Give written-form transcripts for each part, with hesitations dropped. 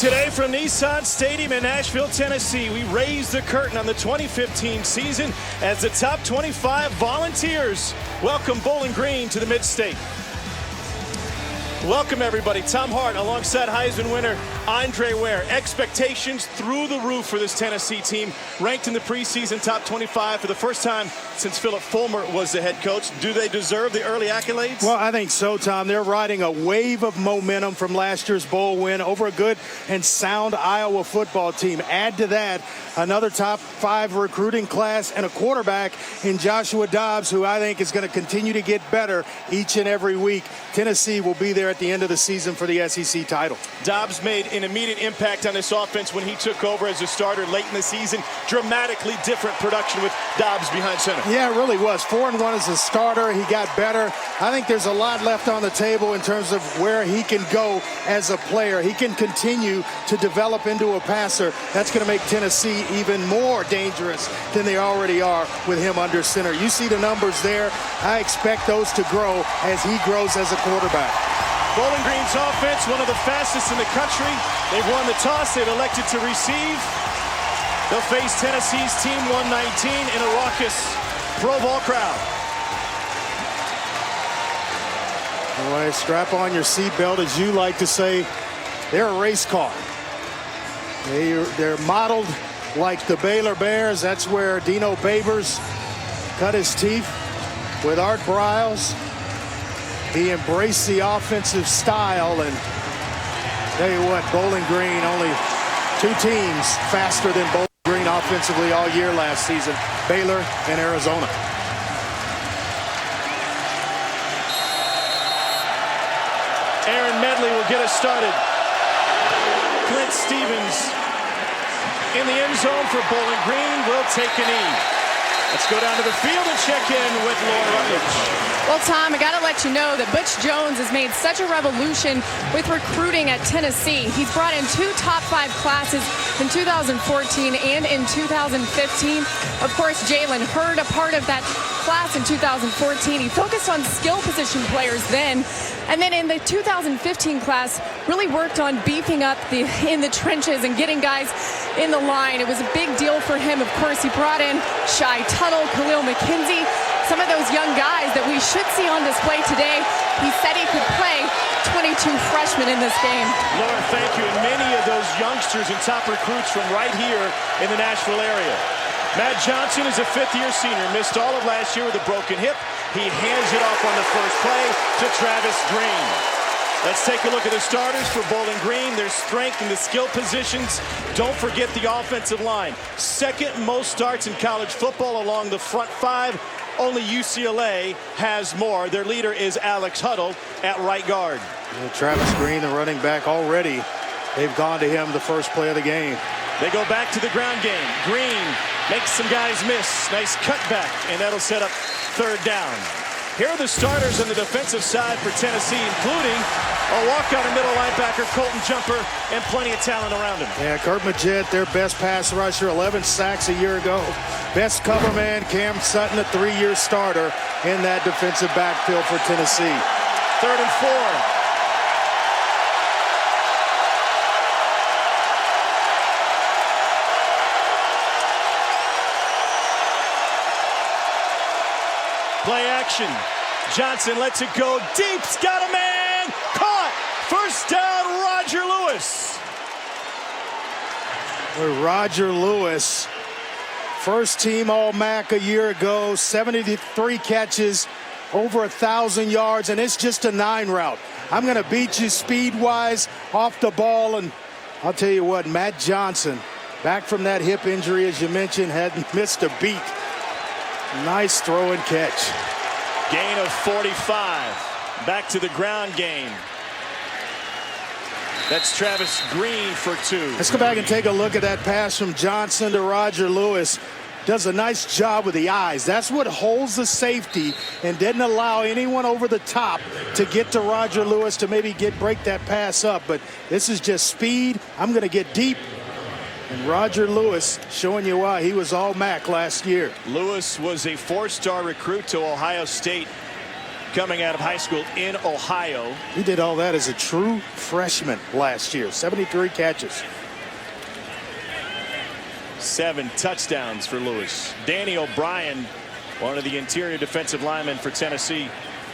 Today from Nissan Stadium in Nashville, Tennessee, we raise the curtain on the 2015 season as the top 25 Volunteers welcome Bowling Green to the Mid-State. Welcome, everybody. Tom Hart alongside Heisman winner Andre Ware. Expectations through the roof for this Tennessee team, ranked in the preseason top 25 for the first time since Philip Fulmer was the head coach. Do they deserve the early accolades? Well, I think so, Tom. They're riding a wave of momentum from last year's bowl win over a good and sound Iowa football team. Add to that another top 5 recruiting class and a quarterback in Joshua Dobbs, who I think is going to continue to get better each and every week. Tennessee will be there at the end of the season for the SEC title. Dobbs made an immediate impact on this offense when he took over as a starter late in the season. Dramatically different production with Dobbs behind center. Yeah, it really was. 4-1 as a starter. He got better. I think there's a lot left on the table in terms of where he can go as a player. He can continue to develop into a passer. That's going to make Tennessee even more dangerous than they already are with him under center. You see the numbers there. I expect those to grow as he grows as a quarterback. Bowling Green's offense, one of the fastest in the country. They've won the toss. They've elected to receive. They'll face Tennessee's Team 119 in a raucous Pro Bowl crowd. Boy, strap on your seatbelt, as you like to say. They're a race car. They're modeled like the Baylor Bears. That's where Dino Babers cut his teeth with Art Briles. He embraced the offensive style, and tell you what, Bowling Green, only 2 teams faster than Bowling Green offensively all year last season, Baylor and Arizona. Aaron Medley will get us started. Clint Stevens in the end zone for Bowling Green will take a knee. Let's go down to the field and check in with Laura Rutledge. Well, Tom, I got to let you know that Butch Jones has made such a revolution with recruiting at Tennessee. He's brought in 2 top 5 classes in 2014 and in 2015. Of course, Jalen Hurd, a part of that class in 2014. He focused on skill position players then. And then in the 2015 class, really worked on beefing up in the trenches and getting guys in the line. It was a big deal for him. Of course, he brought in Shy Tuttle, Khalil McKenzie, some of those young guys that we should see on display today. He said he could play 22 freshmen in this game. Laura, thank you. And many of those youngsters and top recruits from right here in the Nashville area. Matt Johnson is a 5th-year senior, missed all of last year with a broken hip. He hands it off on the first play to Travis Green. Let's take a look at the starters for Bowling Green. Their strength in the skill positions. Don't forget the offensive line. 2nd most starts in college football along the front 5. Only UCLA has more. Their leader is Alex Huddle at right guard. Travis Green, the running back, already they've gone to him the first play of the game. They go back to the ground game. Green makes some guys miss. Nice cutback, and that'll set up 3rd down. Here are the starters on the defensive side for Tennessee, including a walkout middle linebacker, Colton Jumper, and plenty of talent around him. Yeah, Kurt Magid, their best pass rusher, 11 sacks a year ago. Best cover man, Cam Sutton, a 3-year starter in that defensive backfield for Tennessee. 3rd and 4. Play action. Johnson lets it go deep. Got a man. Caught. 1st down, Roger Lewis. Roger Lewis, first team All-MAC a year ago, 73 catches, over 1,000 yards, and it's just a 9 route. I'm going to beat you speed-wise off the ball, and I'll tell you what, Matt Johnson, back from that hip injury, as you mentioned, hadn't missed a beat. Nice throw and catch. Gain of 45. Back to the ground game. That's Travis Green for 2. Let's go back and take a look at that pass from Johnson to Roger Lewis. Does a nice job with the eyes. That's what holds the safety and didn't allow anyone over the top to get to Roger Lewis to maybe break that pass up. But this is just speed. I'm going to get deep. And Roger Lewis showing you why he was All-MAC last year. Lewis was a 4-star recruit to Ohio State coming out of high school in Ohio. He did all that as a true freshman last year. 73 catches. 7 touchdowns for Lewis. Danny O'Brien, one of the interior defensive linemen for Tennessee,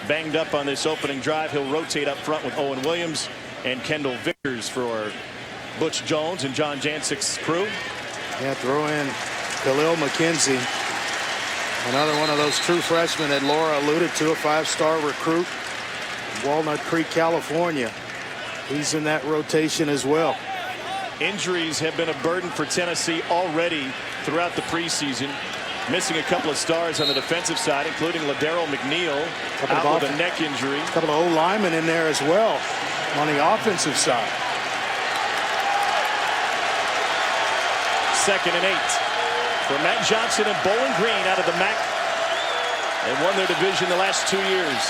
banged up on this opening drive. He'll rotate up front with Owen Williams and Kendall Vickers for Butch Jones and John Jancic's crew. Yeah, throw in Khalil McKenzie, another one of those true freshmen that Laura alluded to, a 5-star recruit from Walnut Creek, California. He's in that rotation as well. Injuries have been a burden for Tennessee already throughout the preseason. Missing a couple of stars on the defensive side, including Ladero McNeil out with a neck injury. A couple of old linemen in there as well on the offensive side. 2nd and 8 for Matt Johnson and Bowling Green out of the MAC. They won their division the last 2 years.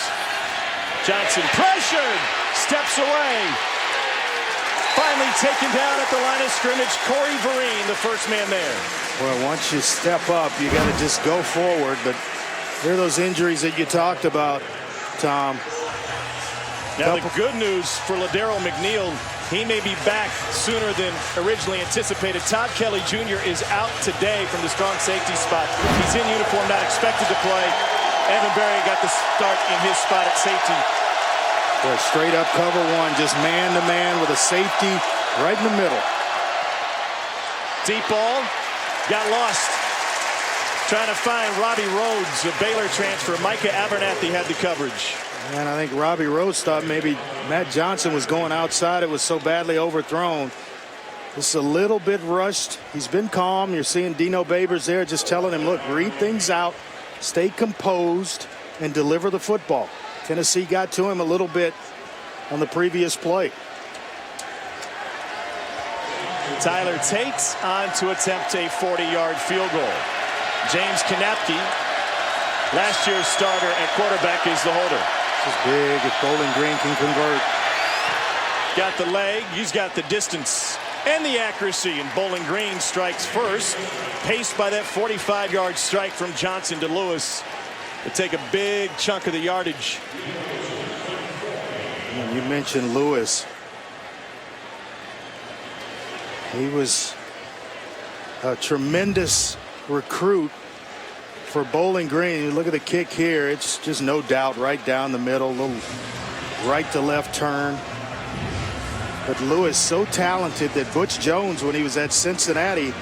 Johnson pressured, steps away. Finally taken down at the line of scrimmage. Corey Vereen, the first man there. Well, once you step up, you got to just go forward. But here are those injuries that you talked about, Tom. Now the good news for Ladero McNeil, he may be back sooner than originally anticipated. Todd Kelly Jr. is out today from the strong safety spot. He's in uniform, not expected to play. Evan Berry got the start in his spot at safety. Well, straight up cover one, just man to man with a safety right in the middle. Deep ball, got lost. Trying to find Robbie Rhodes, a Baylor transfer. Micah Abernathy had the coverage. And I think Robbie Rhodes thought maybe Matt Johnson was going outside. It was so badly overthrown. Just a little bit rushed. He's been calm. You're seeing Dino Babers there just telling him, look, read things out, stay composed, and deliver the football. Tennessee got to him a little bit on the previous play. Tyler Tate on to attempt a 40-yard field goal. James Kanapke, last year's starter at quarterback, is the holder. This is big if Bowling Green can convert. Got the leg, he's got the distance and the accuracy, and Bowling Green strikes first, paced by that 45-yard strike from Johnson to Lewis to take a big chunk of the yardage. And you mentioned Lewis. He was a tremendous recruit for Bowling Green. You look at the kick here, it's just no doubt right down the middle, little right to left turn. But Lewis so talented that Butch Jones, when he was at Cincinnati,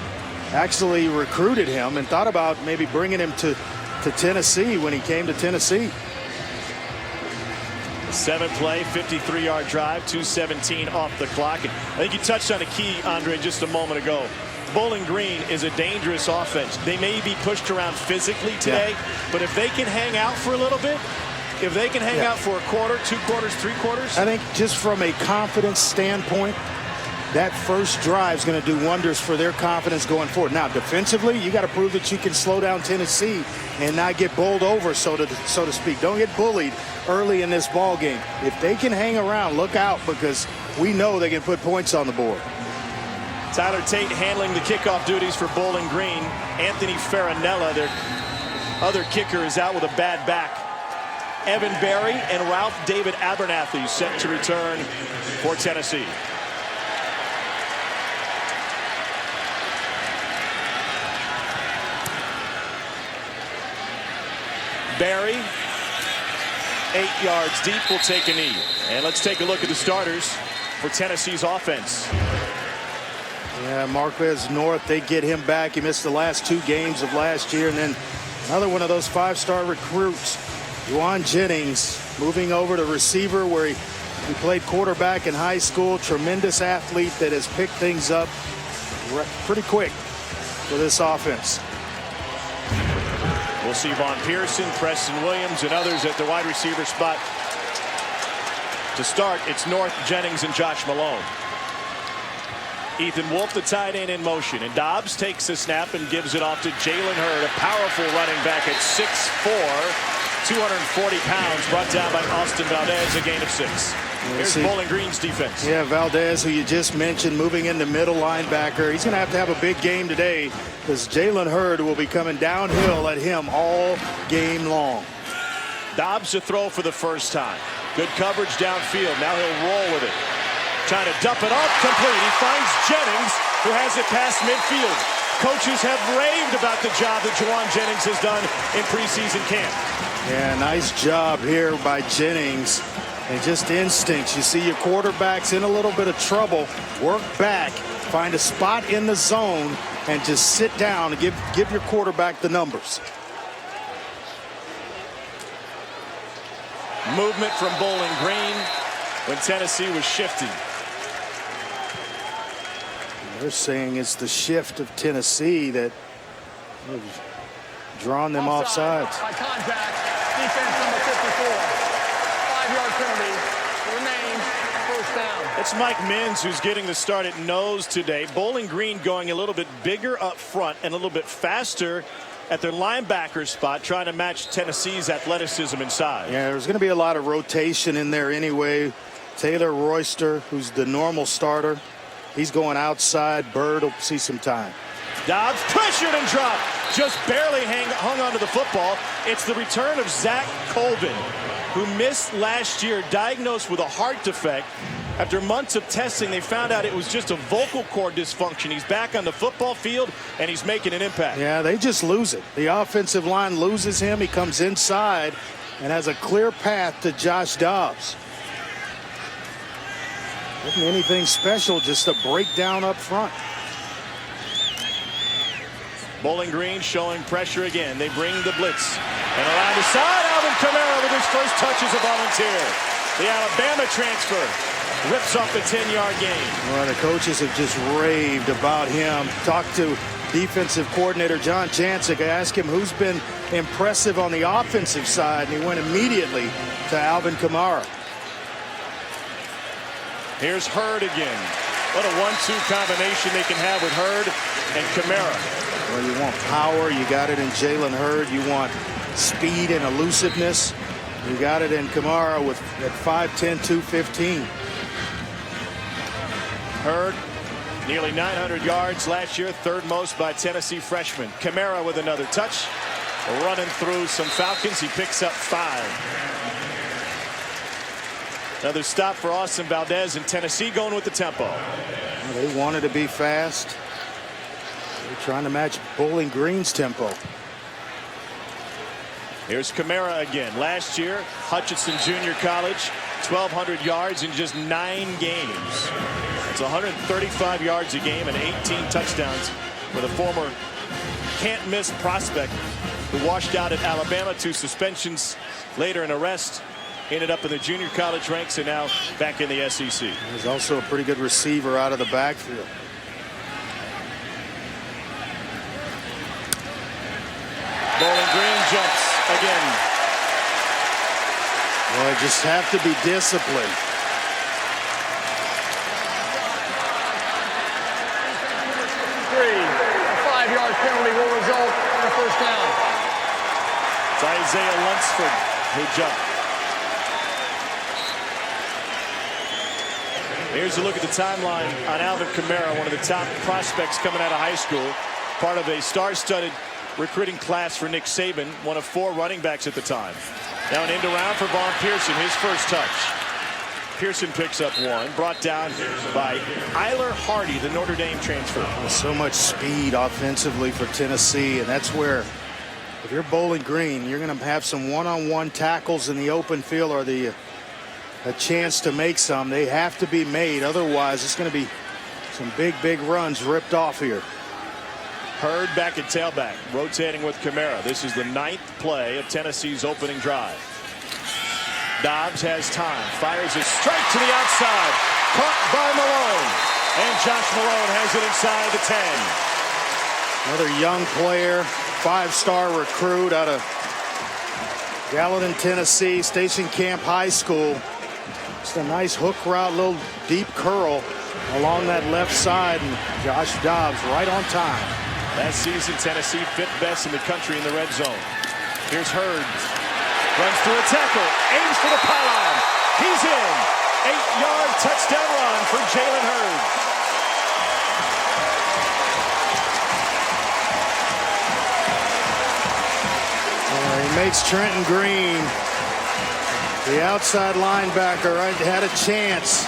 actually recruited him and thought about maybe bringing him to Tennessee when he came to Tennessee. 7-play, 53-yard drive, 2:17 off the clock. And I think you touched on a key, Andre, just a moment ago. Bowling Green is a dangerous offense. They may be pushed around physically today, but if they can hang out for a little bit, if they can hang out for a quarter, 2 quarters, 3 quarters. I think just from a confidence standpoint, that first drive is going to do wonders for their confidence going forward. Now, defensively, you got to prove that you can slow down Tennessee and not get bowled over, so to speak. Don't get bullied early in this ball game. If they can hang around, look out, because we know they can put points on the board. Tyler Tate handling the kickoff duties for Bowling Green. Anthony Farinella, their other kicker, is out with a bad back. Evan Berry and Ralph David Abernathy set to return for Tennessee. Berry, 8 yards deep, will take a knee. And let's take a look at the starters for Tennessee's offense. Yeah, Marquez North, they get him back. He missed the last 2 games of last year. And then another one of those 5-star recruits, Juwan Jennings, moving over to receiver where he played quarterback in high school. Tremendous athlete that has picked things up pretty quick for this offense. We'll see Vaughn Pearson, Preston Williams, and others at the wide receiver spot. To start, it's North, Jennings, and Josh Malone. Ethan Wolf, the tight end, in motion. And Dobbs takes the snap and gives it off to Jalen Hurd, a powerful running back at 6'4", 240 pounds, brought down by Austin Valdez, a gain of 6. Here's Bowling Green's defense. Yeah, Valdez, who you just mentioned, moving into middle linebacker. He's going to have a big game today because Jalen Hurd will be coming downhill at him all game long. Dobbs to throw for the first time. Good coverage downfield. Now he'll roll with it. Trying to dump it off, complete. He finds Jennings, who has it past midfield. Coaches have raved about the job that Jauan Jennings has done in preseason camp. Yeah, nice job here by Jennings. And just instincts. You see your quarterback's in a little bit of trouble. Work back, find a spot in the zone, and just sit down and give your quarterback the numbers. Movement from Bowling Green when Tennessee was shifting. They're saying it's the shift of Tennessee that has drawn them off sides. By contact, defense number 54. 5-yard penalty remains, first down. It's Mike Minns who's getting the start at nose today. Bowling Green going a little bit bigger up front and a little bit faster at their linebacker spot, trying to match Tennessee's athleticism inside. Yeah, there's going to be a lot of rotation in there anyway. Taylor Royster, who's the normal starter, he's going outside. Bird will see some time. Dobbs pressured and dropped. Just barely hung onto the football. It's the return of Zach Colvin, who missed last year, diagnosed with a heart defect. After months of testing, they found out it was just a vocal cord dysfunction. He's back on the football field, and he's making an impact. Yeah, they just lose it. The offensive line loses him. He comes inside and has a clear path to Josh Dobbs. Wasn't anything special, just a breakdown up front. Bowling Green showing pressure again. They bring the blitz. And around the side, Alvin Kamara with his first touch as a volunteer. The Alabama transfer rips off a 10-yard gain. Well, the coaches have just raved about him. Talked to defensive coordinator John Jancic. I asked him who's been impressive on the offensive side, and he went immediately to Alvin Kamara. Here's Hurd again. What a 1-2 combination they can have with Hurd and Kamara. Well, you want power. You got it in Jalen Hurd. You want speed and elusiveness. You got it in Kamara with at 5'10", 215. Hurd, nearly 900 yards last year, third most by Tennessee freshman. Kamara with another touch. Running through some Falcons. He picks up 5. Another stop for Austin Valdez, and Tennessee going with the tempo. Well, they wanted to be fast. They're trying to match Bowling Green's tempo. Here's Kamara again. Last year, Hutchinson Junior College, 1,200 yards in just 9 games. It's 135 yards a game and 18 touchdowns for the former can't-miss prospect who washed out at Alabama, 2 suspensions, later an arrest. Ended up in the junior college ranks and now back in the SEC. He's also a pretty good receiver out of the backfield. Bowling Green jumps again. Well, they just have to be disciplined. A 5-yard penalty will result in a first down. It's Isaiah Lunsford who jumped. Here's a look at the timeline on Alvin Kamara, one of the top prospects coming out of high school, part of a star-studded recruiting class for Nick Saban, one of 4 running backs at the time. Now an end around for Vaughn Pearson, his first touch. Pearson picks up 1, brought down by Eiler Hardy, the Notre Dame transfer. So much speed offensively for Tennessee, and that's where, if you're Bowling Green, you're going to have some one-on-one tackles in the open field, or a chance to make some. They have to be made, otherwise it's going to be some big runs ripped off here. Hurd back at tailback, rotating with Kamara. This is the 9th play of Tennessee's opening drive. Dobbs has time, fires a strike to the outside, caught by Malone, and Josh Malone has it inside the 10. Another young player, 5-star recruit out of Gallatin, Tennessee, Station Camp High School. Just a nice hook route, little deep curl along that left side, and Josh Dobbs right on time. Last season, Tennessee 5th best in the country in the red zone. Here's Hurd. Runs through a tackle, aims for the pylon. He's in. 8-yard touchdown run for Jalen Hurd. He makes Trenton Green The outside linebacker had a chance.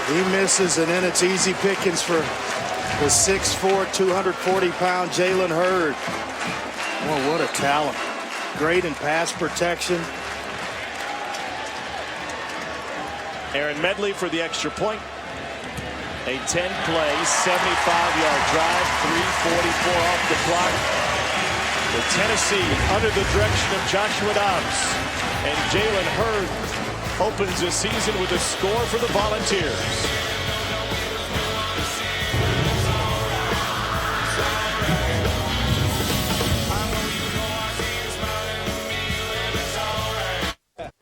He misses, and then it's easy pickings for the 6'4", 240-pound Jalen Hurd. Oh, what a talent. Great in pass protection. Aaron Medley for the extra point. A 10-play, 75-yard drive, 3:44 off the clock. With Tennessee under the direction of Joshua Dobbs. And Jalen Hurd opens the season with a score for the Volunteers.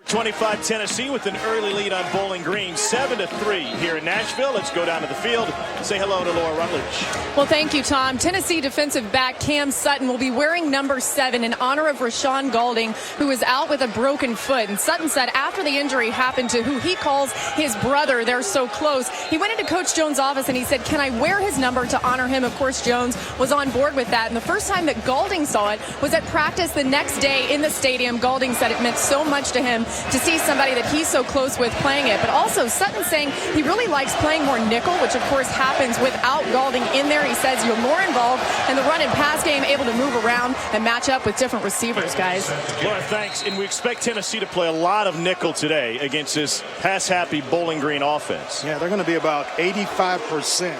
.25 Tennessee with an early lead on Bowling Green, 7-3 here in Nashville. Let's go down to the field. Say hello to Laura Rutledge. Well, thank you, Tom. Tennessee defensive back Cam Sutton will be wearing number 7 in honor of Rashawn Golding, who is out with a broken foot. And Sutton said after the injury happened to who he calls his brother, they're so close, he went into Coach Jones' office and he said, can I wear his number to honor him? Of course, Jones was on board with that. And the first time that Golding saw it was at practice the next day in the stadium. Golding said it meant so much to him to see somebody that he's so close with playing it. But also Sutton saying he really likes playing more nickel, which of course happens without Golding in there. He says you're more involved in the run and pass game, able to move around and match up with different receivers, guys. Laura, thanks. And we expect Tennessee to play a lot of nickel today against this pass-happy Bowling Green offense. Yeah, they're going to be about 85%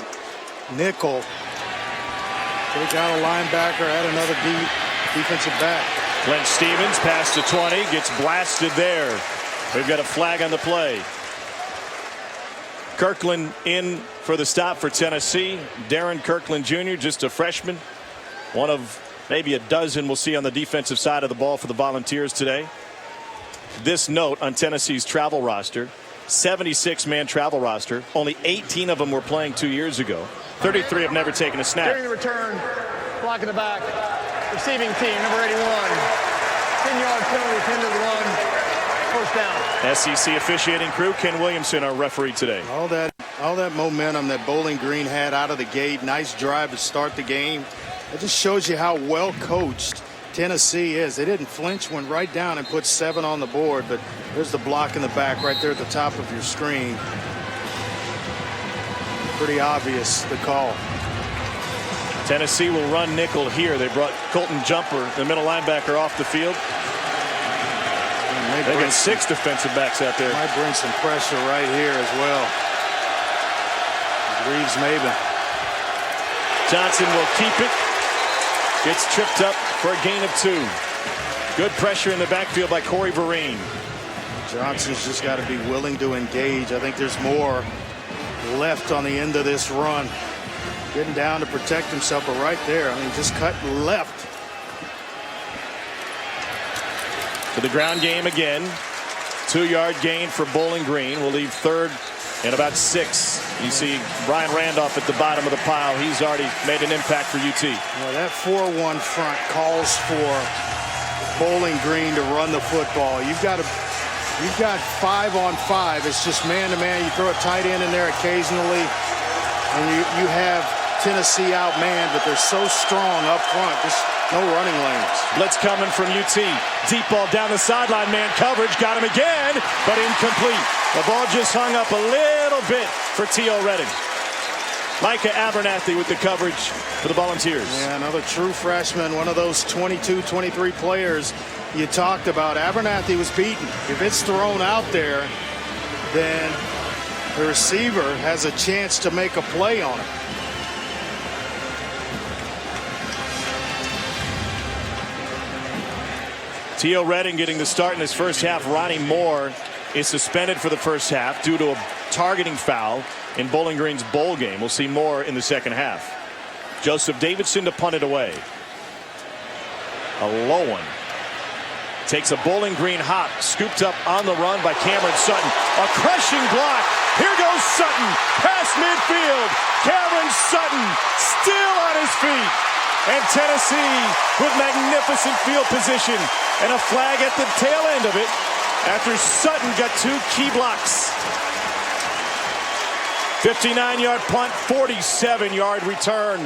nickel. Take out a linebacker, add another defensive back. Glenn Stevens past the 20, gets blasted there. We've got a flag on the play. Kirkland in for the stop for Tennessee. Darren Kirkland Jr., just a freshman. One of maybe a dozen we'll see on the defensive side of the ball for the Volunteers today. This note on Tennessee's travel roster, 76-man travel roster. Only 18 of them were playing 2 years ago. 33 have never taken a snap. During the return, block in the back, receiving team, number 81. 10-yard penalty, 10 to the run. First down. SEC officiating crew, Ken Williamson, our referee today. All that momentum that Bowling Green had out of the gate. Nice drive to start the game. It just shows you how well coached Tennessee is. They didn't flinch, went right down and put 7 on the board. But there's the block in the back right there at the top of your screen. Pretty obvious, the call. Tennessee will run nickel here. They brought Colton Jumper, the middle linebacker, off the field. They got 6 defensive backs out there. Might bring some pressure right here as well. Reeves Maben. Johnson will keep it. Gets tripped up for a gain of 2. Good pressure in the backfield by Corey Vereen. Johnson's just got to be willing to engage. I think there's more left on the end of this run. Getting down to protect himself, but right there, I mean, just cut left. To the ground game again. 2-yard gain for Bowling Green. Will leave third and about 6. You see Brian Randolph at the bottom of the pile. He's already made an impact for UT. Well, that 4-1 front calls for Bowling Green to run the football. You've got 5-on-5. It's just man-to-man. You throw a tight end in there occasionally, and you have Tennessee outmanned, but they're so strong up front. Just no running lanes. Blitz coming from UT. Deep ball down the sideline. Man coverage. Got him again, but incomplete. The ball just hung up a little bit for T.O. Redding. Micah Abernathy with the coverage for the Volunteers. Yeah, another true freshman. One of those 22, 23 players you talked about. Abernathy was beaten. If it's thrown out there, then the receiver has a chance to make a play on it. T.O. Redding getting the start in his first half. Ronnie Moore is suspended for the first half due to a targeting foul in Bowling Green's bowl game. We'll see more in the second half. Joseph Davidson to punt it away. A low one. Takes a Bowling Green hop. Scooped up on the run by Cameron Sutton. A crushing block. Here goes Sutton. Past midfield. Cameron Sutton still on his feet. And Tennessee with magnificent field position. And a flag at the tail end of it after Sutton got 2 key blocks. 59-yard punt, 47-yard return.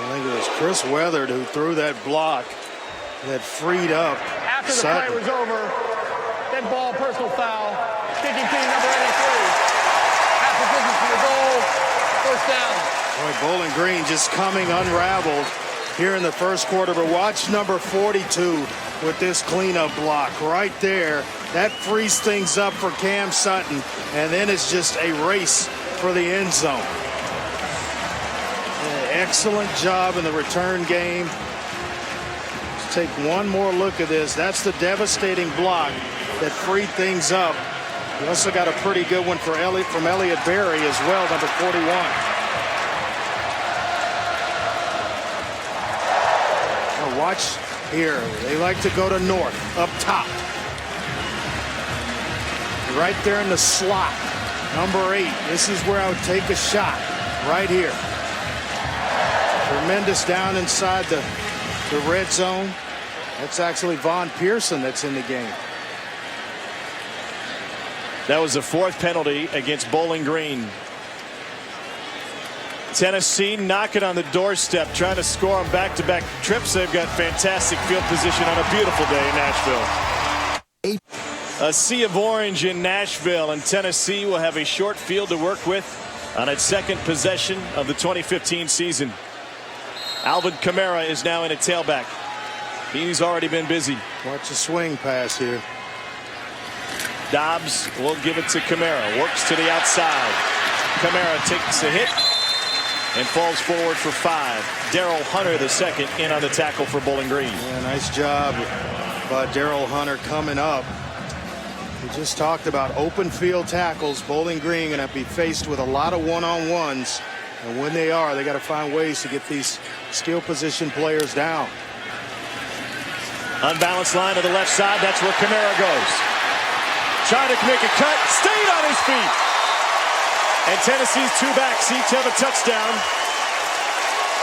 I think it was Chris Weathered who threw that block that freed up After the Sutton. play was over, dead ball, personal foul, kicking team number 83. Half the distance to the goal, first down. Boy, Bowling Green just coming unraveled here in the first quarter. But watch number 42 with this cleanup block right there. That frees things up for Cam Sutton, and then it's just a race for the end zone. Excellent job in the return game. Let's take one more look at this. That's the devastating block that freed things up. We also got a pretty good one from Elliott Berry as well, number 41. Now watch here. They like to go to north, up top. Right there in the slot, number 8. This is where I would take a shot, right here. Tremendous down inside the red zone. That's actually Von Pearson that's in the game. That was the 4th penalty against Bowling Green. Tennessee knocking on the doorstep, trying to score on back-to-back trips. They've got fantastic field position on a beautiful day in Nashville. A sea of orange in Nashville, and Tennessee will have a short field to work with on its 2nd possession of the 2015 season. Alvin Kamara is now in a tailback. He's already been busy. Watch the swing pass here. Dobbs will give it to Kamara. Works to the outside. Kamara takes a hit and falls forward for 5. Darrell Hunter, the second, in on the tackle for Bowling Green. Yeah, nice job by Darrell Hunter coming up. We just talked about open field tackles. Bowling Green going to be faced with a lot of one-on-ones. And when they are, they got to find ways to get these skill position players down. Unbalanced line to the left side. That's where Kamara goes. Trying to make a cut. Stayed on his feet. And Tennessee's 2 backs each have a touchdown.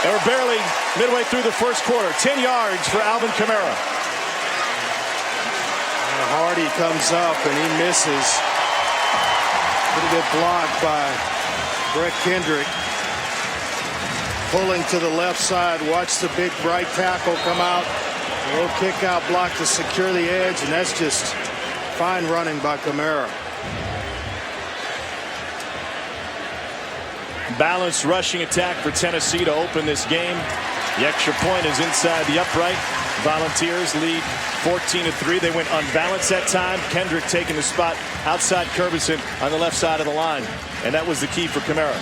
And we're barely midway through the first quarter. 10 yards for Alvin Kamara. Hardy comes up and he misses. Pretty good block by Brett Kendrick. Pulling to the left side. Watch the big right tackle come out. A little kick out block to secure the edge, and that's just fine running by Kamara. Balanced rushing attack for Tennessee to open this game. The extra point is inside the upright. Volunteers lead 14-3. They went unbalanced that time. Kendrick taking the spot outside Curbison on the left side of the line. And that was the key for Kamara.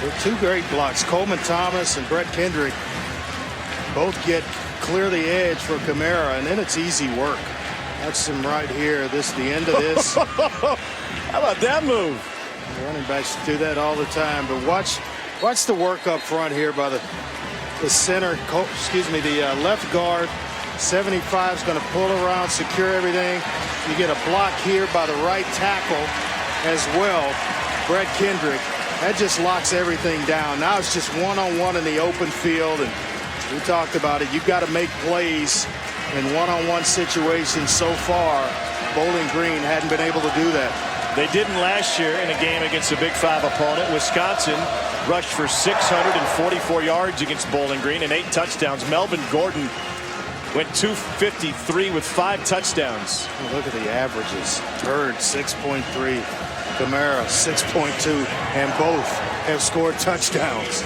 They're 2 great blocks. Coleman Thomas and Brett Kendrick both clear the edge for Kamara, and then it's easy work. That's him right here. This the end of this. How about that move? Running backs do that all the time, but watch the work up front here by the center. The left guard. 75 is going to pull around, secure everything. You get a block here by the right tackle as well. Brett Kendrick. That just locks everything down. Now it's just one-on-one in the open field, and we talked about it. You've got to make plays in one-on-one situations. So far, Bowling Green hadn't been able to do that. They didn't last year in a game against a Big 5 opponent. Wisconsin rushed for 644 yards against Bowling Green and 8 touchdowns. Melvin Gordon went 253 with 5 touchdowns. Look at the averages. Bird 6.3, Kamara 6.2, and both have scored touchdowns.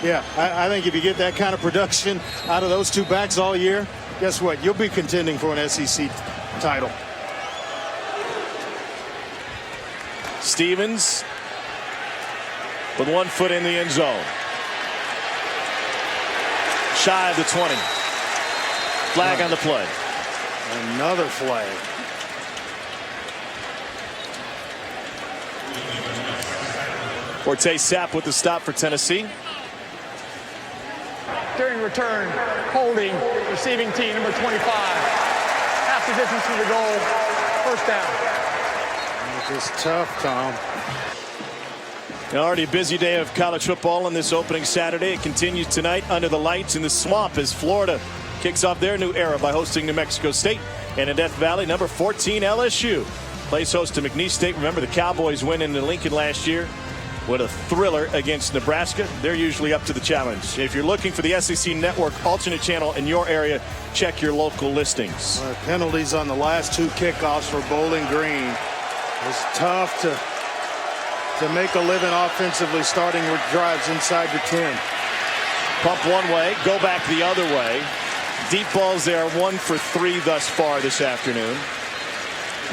Yeah, I think if you get that kind of production out of those 2 backs all year, guess what? You'll be contending for an SEC title. Stevens with 1 foot in the end zone. Shy of the 20. Flag on the play. Another flag. Forte Sapp with the stop for Tennessee. During return, holding, receiving team number 25. Half the distance to the goal, first down. Just tough, Tom. Already a busy day of college football on this opening Saturday. It continues tonight under the lights in the swamp as Florida kicks off their new era by hosting New Mexico State. And in Death Valley, number 14 LSU plays host to McNeese State. Remember, the Cowboys went into Lincoln last year. with a thriller against Nebraska. They're usually up to the challenge. If you're looking for the SEC Network alternate channel in your area, check your local listings. Penalties on the last 2 kickoffs for Bowling Green. It's tough to make a living offensively starting with drives inside the 10. Pump one way, go back the other way. Deep balls there, 1 for 3 thus far this afternoon.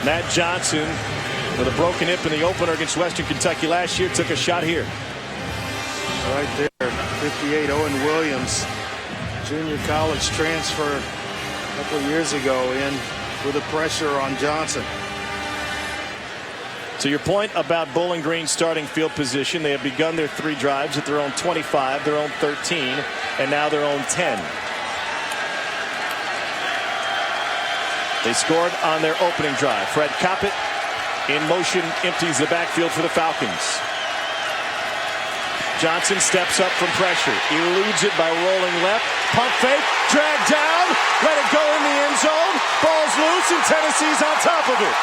Matt Johnson, with a broken hip in the opener against Western Kentucky last year, took a shot here. Right there, 58, Owen Williams, junior college transfer a couple of years ago in with the pressure on Johnson. To your point about Bowling Green's starting field position, they have begun their 3 drives at their own 25, their own 13, and now their own 10. They scored on their opening drive. Fred Coppett in motion empties the backfield for the Falcons. Johnson steps up from pressure, eludes it by rolling left, pump fake, drag down, let it go in the end zone, ball's loose, and Tennessee's on top of it.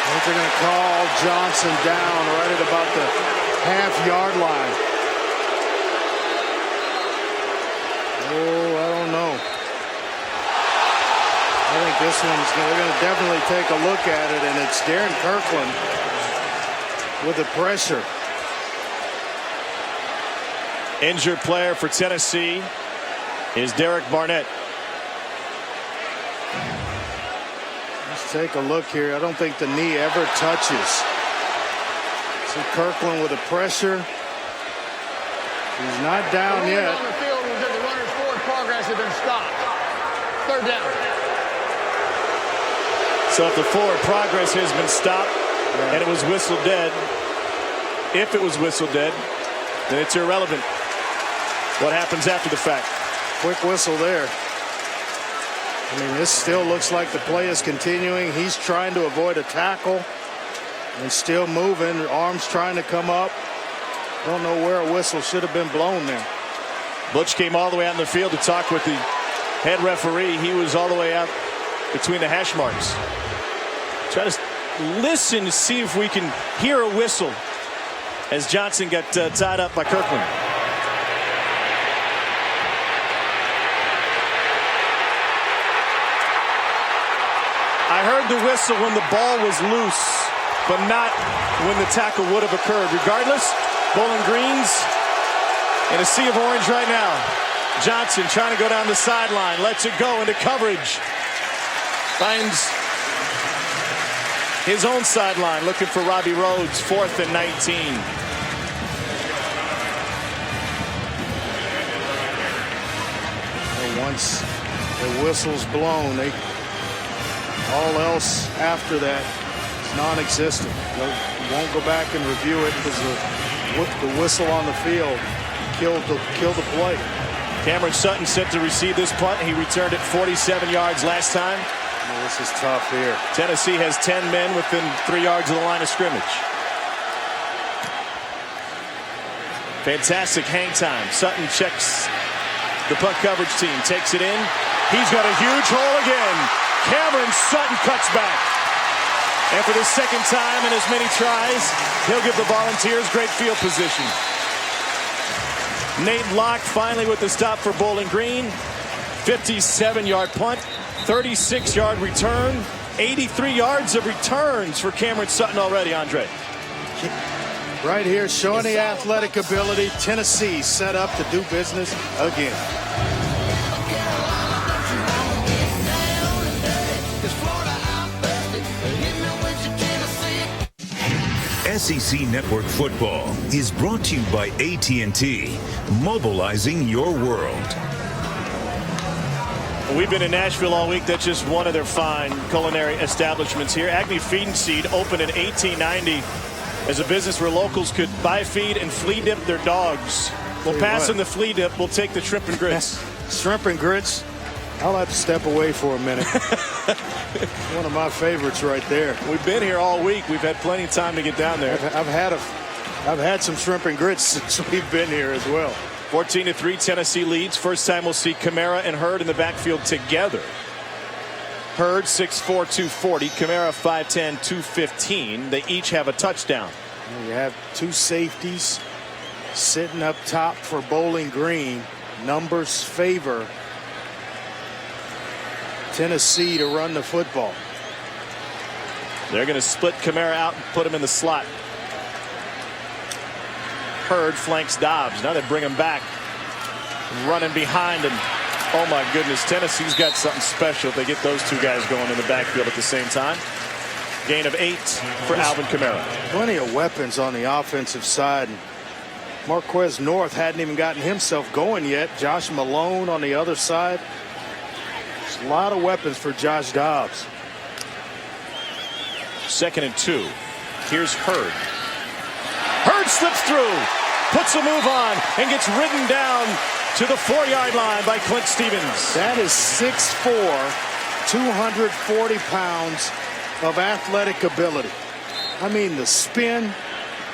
I think they're going to call Johnson down right at about the half-yard line. Oh, I don't know. I think this one's they're going to definitely take a look at it, and it's Darren Kirkland with the pressure. Injured player for Tennessee is Derek Barnett. Let's take a look here. I don't think the knee ever touches. See Kirkland with the pressure. He's not down yet. On the field until the runner's forward progress has been stopped. 3rd down. So if the forward progress has been stopped and it was whistled dead, if it was whistled dead, then it's irrelevant what happens after the fact. Quick whistle there. I mean, this still looks like the play is continuing. He's trying to avoid a tackle and still moving. Arms trying to come up. Don't know where a whistle should have been blown there. Butch came all the way out in the field to talk with the head referee. He was all the way out between the hash marks. Try to listen to see if we can hear a whistle as Johnson got tied up by Kirkland. I heard the whistle when the ball was loose, but not when the tackle would have occurred. Regardless, Bowling Green's in a sea of orange right now. Johnson trying to go down the sideline, lets it go into coverage. Finds his own sideline, looking for Robbie Rhodes, 4th and 19. Once the whistle's blown, all else after that is non-existent. They won't go back and review it because the whistle on the field killed the play. Cameron Sutton set to receive this punt. He returned it 47 yards last time. Oh, this is tough here. Tennessee has 10 men within 3 yards of the line of scrimmage. Fantastic hang time. Sutton checks the punt coverage team, takes it in. He's got a huge hole again. Cameron Sutton cuts back. And for the 2nd time in as many tries, he'll give the Volunteers great field position. Nate Locke finally with the stop for Bowling Green. 57-yard punt, 36-yard return, 83 yards of returns for Cameron Sutton already, Andre. Right here, showing the athletic ability. Tennessee set up to do business again. SEC Network Football is brought to you by AT&T, mobilizing your world. We've been in Nashville all week. That's just one of their fine culinary establishments here. Acme Feed and Seed opened in 1890 as a business where locals could buy feed and flea dip their dogs. We'll pass on the flea dip. We'll take the shrimp and grits. Shrimp and grits. I'll have to step away for a minute. One of my favorites right there. We've been here all week. We've had plenty of time to get down there. I've had some shrimp and grits since we've been here as well. 14-3, Tennessee leads. First time we'll see Kamara and Hurd in the backfield together. Hurd 6'4", 240. Kamara 5'10", 215. They each have a touchdown. You have two safeties sitting up top for Bowling Green. Numbers favor Tennessee to run the football. They're going to split Kamara out and put him in the slot. Hurd flanks Dobbs. Now they bring him back, running behind him. Oh my goodness, Tennessee's got something special if they get those two guys going in the backfield at the same time. Gain of 8 for Alvin Kamara. Plenty of weapons on the offensive side. Marquez North hadn't even gotten himself going yet. Josh Malone on the other side. There's a lot of weapons for Josh Dobbs. 2nd and 2. Here's Hurd. Hurd slips through, puts a move on, and gets ridden down to the 4-yard line by Clint Stevens. That is 6'4", 240 pounds of athletic ability. I mean, the spin,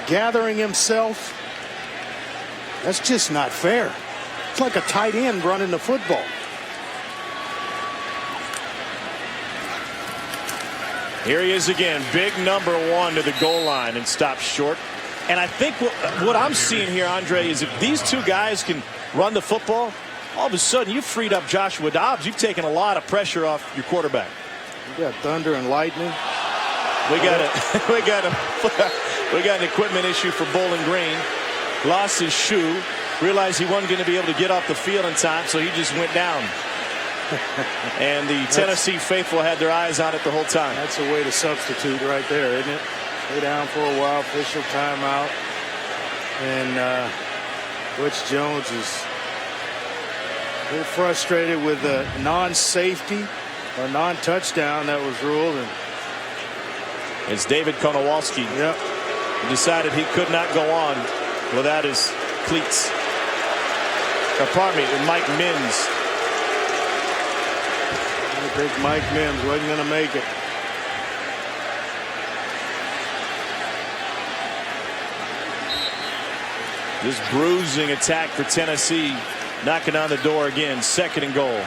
gathering himself. That's just not fair. It's like a tight end running the football. Here he is again, big number 1 to the goal line and stops short. And I think what I'm seeing here, Andre, is if these two guys can run the football, all of a sudden you've freed up Joshua Dobbs. You've taken a lot of pressure off your quarterback. You got thunder and lightning. We got an equipment issue for Bowling Green. Lost his shoe, realized he wasn't going to be able to get off the field in time, so he just went down. And the Tennessee faithful had their eyes on it the whole time. That's a way to substitute right there, isn't it? Stay down for a while, official timeout. And Butch Jones is a little frustrated with the non-safety or non-touchdown that was ruled. And it's David Konowalski. Yep. Decided he could not go on without his cleats. Pardon me, Mike Mims. I think Mike Mims wasn't going to make it. This bruising attack for Tennessee, knocking on the door again. 2nd and goal.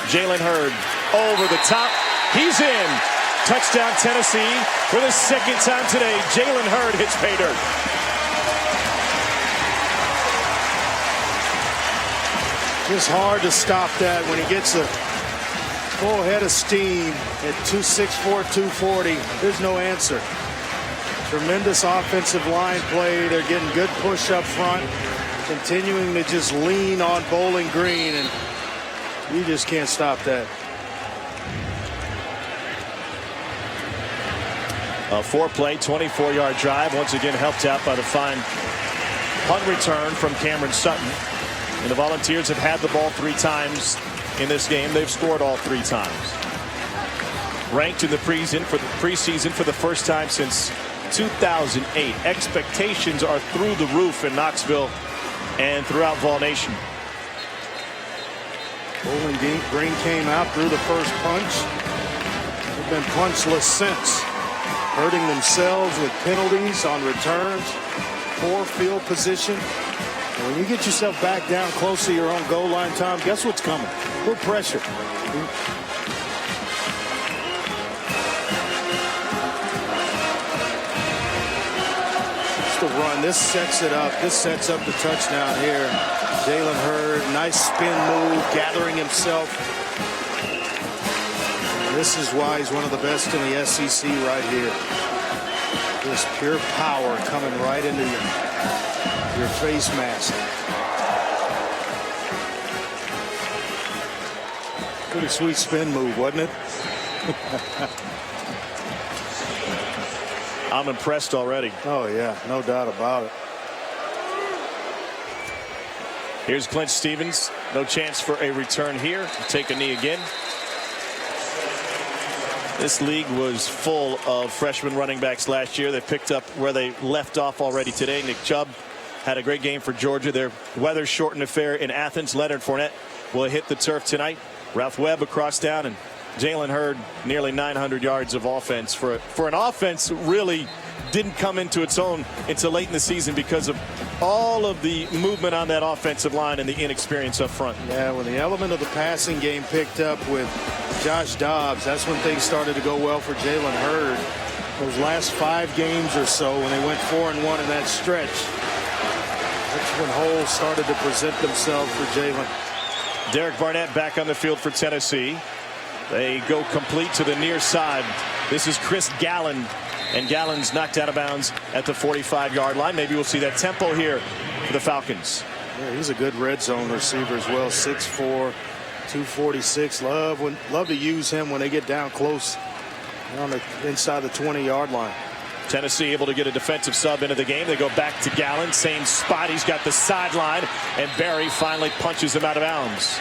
Jalen Hurd over the top. He's in. Touchdown Tennessee for the 2nd time today. Jalen Hurd hits pay dirt. It's hard to stop that when he gets a full head of steam at 264, 240. There's no answer. Tremendous offensive line play. They're getting good push up front, continuing to just lean on Bowling Green, and you just can't stop that. A 4-play, 24-yard drive, once again helped out by the fine punt return from Cameron Sutton. And the Volunteers have had the ball 3 times in this game. They've scored all 3 times. Ranked in the preseason for the first time since 2008. Expectations are through the roof in Knoxville and throughout Vol Nation. Bowling Green came out, threw the first punch. They've been punchless since, hurting themselves with penalties on returns, poor field position. And when you get yourself back down close to your own goal line, Tom, guess what's coming? A little pressure. It's the run. This sets it up. This sets up the touchdown here. Jalen Hurd, nice spin move, gathering himself. This is why he's one of the best in the SEC right here. This pure power coming right into your face mask. Pretty sweet spin move, wasn't it? I'm impressed already. Oh, yeah, no doubt about it. Here's Clint Stevens. No chance for a return here. Take a knee again. This league was full of freshman running backs last year. They picked up where they left off already today. Nick Chubb had a great game for Georgia. Their weather-shortened affair in Athens. Leonard Fournette will hit the turf tonight. Ralph Webb across town, and Jalen Hurd nearly 900 yards of offense for an offense really didn't come into its own until late in the season because of all of the movement on that offensive line and the inexperience up front. Yeah, when the element of the passing game picked up with Josh Dobbs, that's when things started to go well for Jalen Hurd. Those last 5 games or so, when they went 4-1 in that stretch, that's when holes started to present themselves for Jalen. Derek Barnett back on the field for Tennessee. They go complete to the near side. This is Chris Gallen, and Gallen's knocked out of bounds at the 45-yard line. Maybe we'll see that tempo here for the Falcons. Yeah, he's a good red zone receiver as well. 6'4", 246. Love to use him when they get down close on the inside the 20-yard line. Tennessee able to get a defensive sub into the game. They go back to Gallen, same spot. He's got the sideline, and Barry finally punches him out of bounds.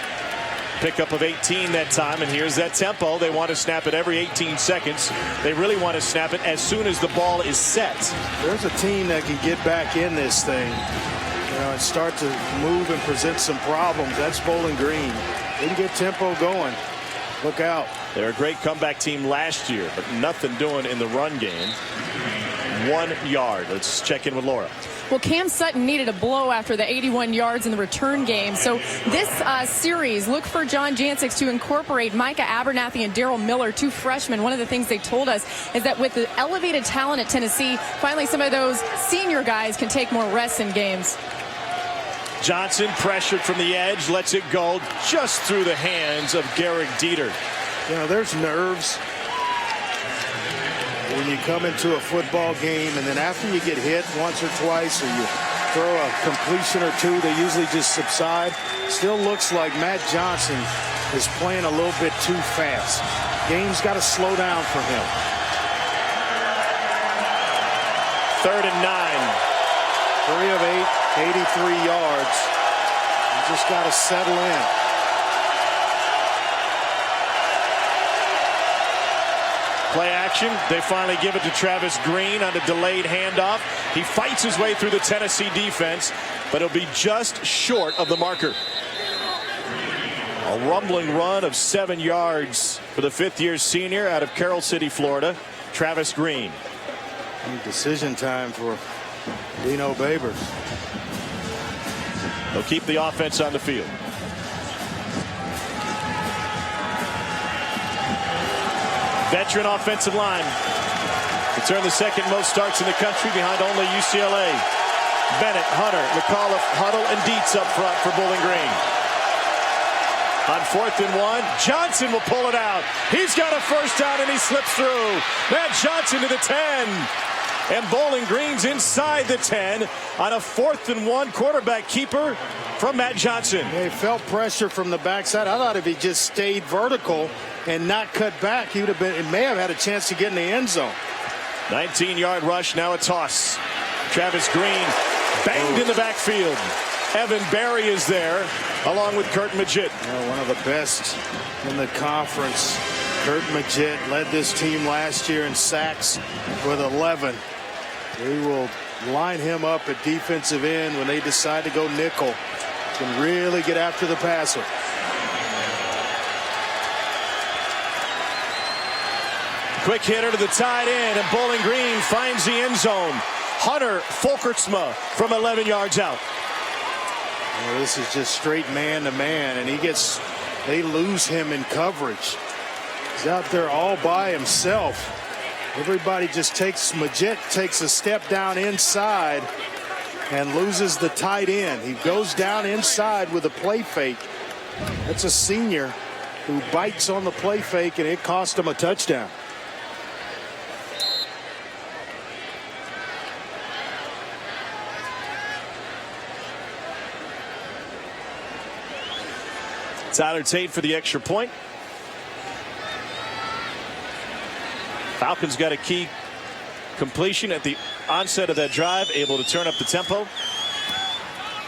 Pickup of 18 that time, and here's that tempo. They want to snap it every 18 seconds. They really want to snap it as soon as the ball is set. There's a team that can get back in this thing, and start to move and present some problems. That's Bowling Green. They can get tempo going. Look out. They're a great comeback team last year, but nothing doing in the run game. 1 yard. Let's check in with Laura. Well, Cam Sutton needed a blow after the 81 yards in the return game. So this series, look for John Jancic to incorporate Micah Abernathy and Daryl Miller, 2 freshmen. One of the things they told us is that with the elevated talent at Tennessee, finally some of those senior guys can take more rests in games. Johnson pressured from the edge, lets it go just through the hands of Garrick Dieter. There's nerves when you come into a football game, and then after you get hit once or twice, or you throw a completion or 2, they usually just subside. Still looks like Matt Johnson is playing a little bit too fast. Game's got to slow down for him. 3rd and 9. 3 of 8, 83 yards. You just got to settle in. Play action. They finally give it to Travis Green on a delayed handoff. He fights his way through the Tennessee defense, but it'll be just short of the marker. A rumbling run of 7 yards for the 5th-year senior out of Carroll City, Florida, Travis Green. Decision time for Dino Babers. They'll keep the offense on the field. Veteran offensive line. Return the 2nd most starts in the country behind only UCLA. Bennett, Hunter, McAuliffe, Huddle, and Dietz up front for Bowling Green. On 4th and 1, Johnson will pull it out. He's got a first down, and he slips through. Matt Johnson to the 10. And Bowling Green's inside the 10 on a 4th and 1 quarterback keeper from Matt Johnson. They felt pressure from the backside. I thought if he just stayed vertical and not cut back, he would have been. It may have had a chance to get in the end zone. 19-yard rush, now a toss. Travis Green banged in the backfield. Evan Barry is there, along with Kurt Magid. One of the best in the conference. Kurt Magid led this team last year in sacks with 11. They will line him up at defensive end when they decide to go nickel. Can really get after the passer. Quick hitter to the tight end, and Bowling Green finds the end zone. Hunter Folkertsma from 11 yards out. Well, this is just straight man-to-man, and they lose him in coverage. He's out there all by himself. Everybody just Magid takes a step down inside and loses the tight end. He goes down inside with a play fake. That's a senior who bites on the play fake, and it cost him a touchdown. Tyler Tate for the extra point. Falcons got a key completion at the onset of that drive, able to turn up the tempo.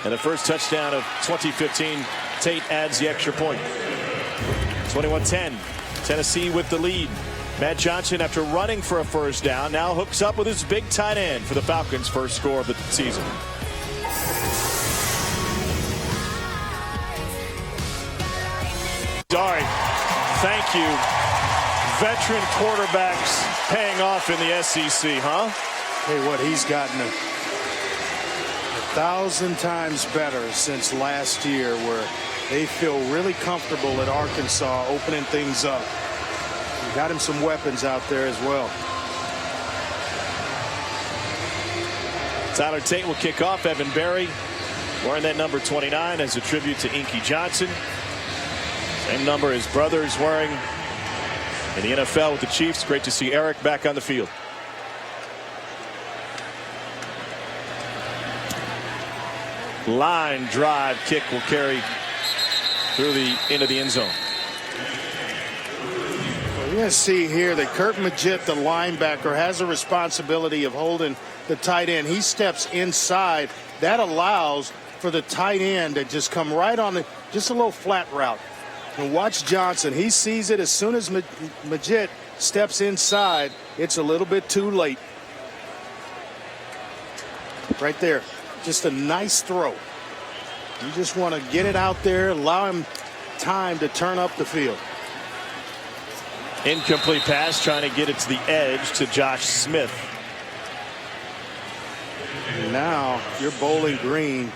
And the first touchdown of 2015, Tate adds the extra point. 21-10, Tennessee with the lead. Matt Johnson, after running for a first down, now hooks up with his big tight end for the Falcons' first score of the season. Sorry. Thank you. Veteran quarterbacks paying off in the SEC, huh? Hey, what he's gotten a 1,000 times better since last year, where they feel really comfortable at Arkansas opening things up. We got him some weapons out there as well. Tyler Tate will kick off. Evan Berry wearing that number 29 as a tribute to Inky Johnson. Same number his brother's wearing in the NFL with the Chiefs. Great to see Eric back on the field. Line drive kick will carry through the into the end zone. You're going to see here that Kurt Magid, the linebacker, has a responsibility of holding the tight end. He steps inside. That allows for the tight end to just come right on the just a little flat route. And watch Johnson. He sees it as soon as Magid steps inside. It's a little bit too late. Right there. Just a nice throw. You just want to get it out there, allow him time to turn up the field. Incomplete pass, trying to get it to the edge to Josh Smith. And now you're Bowling Green.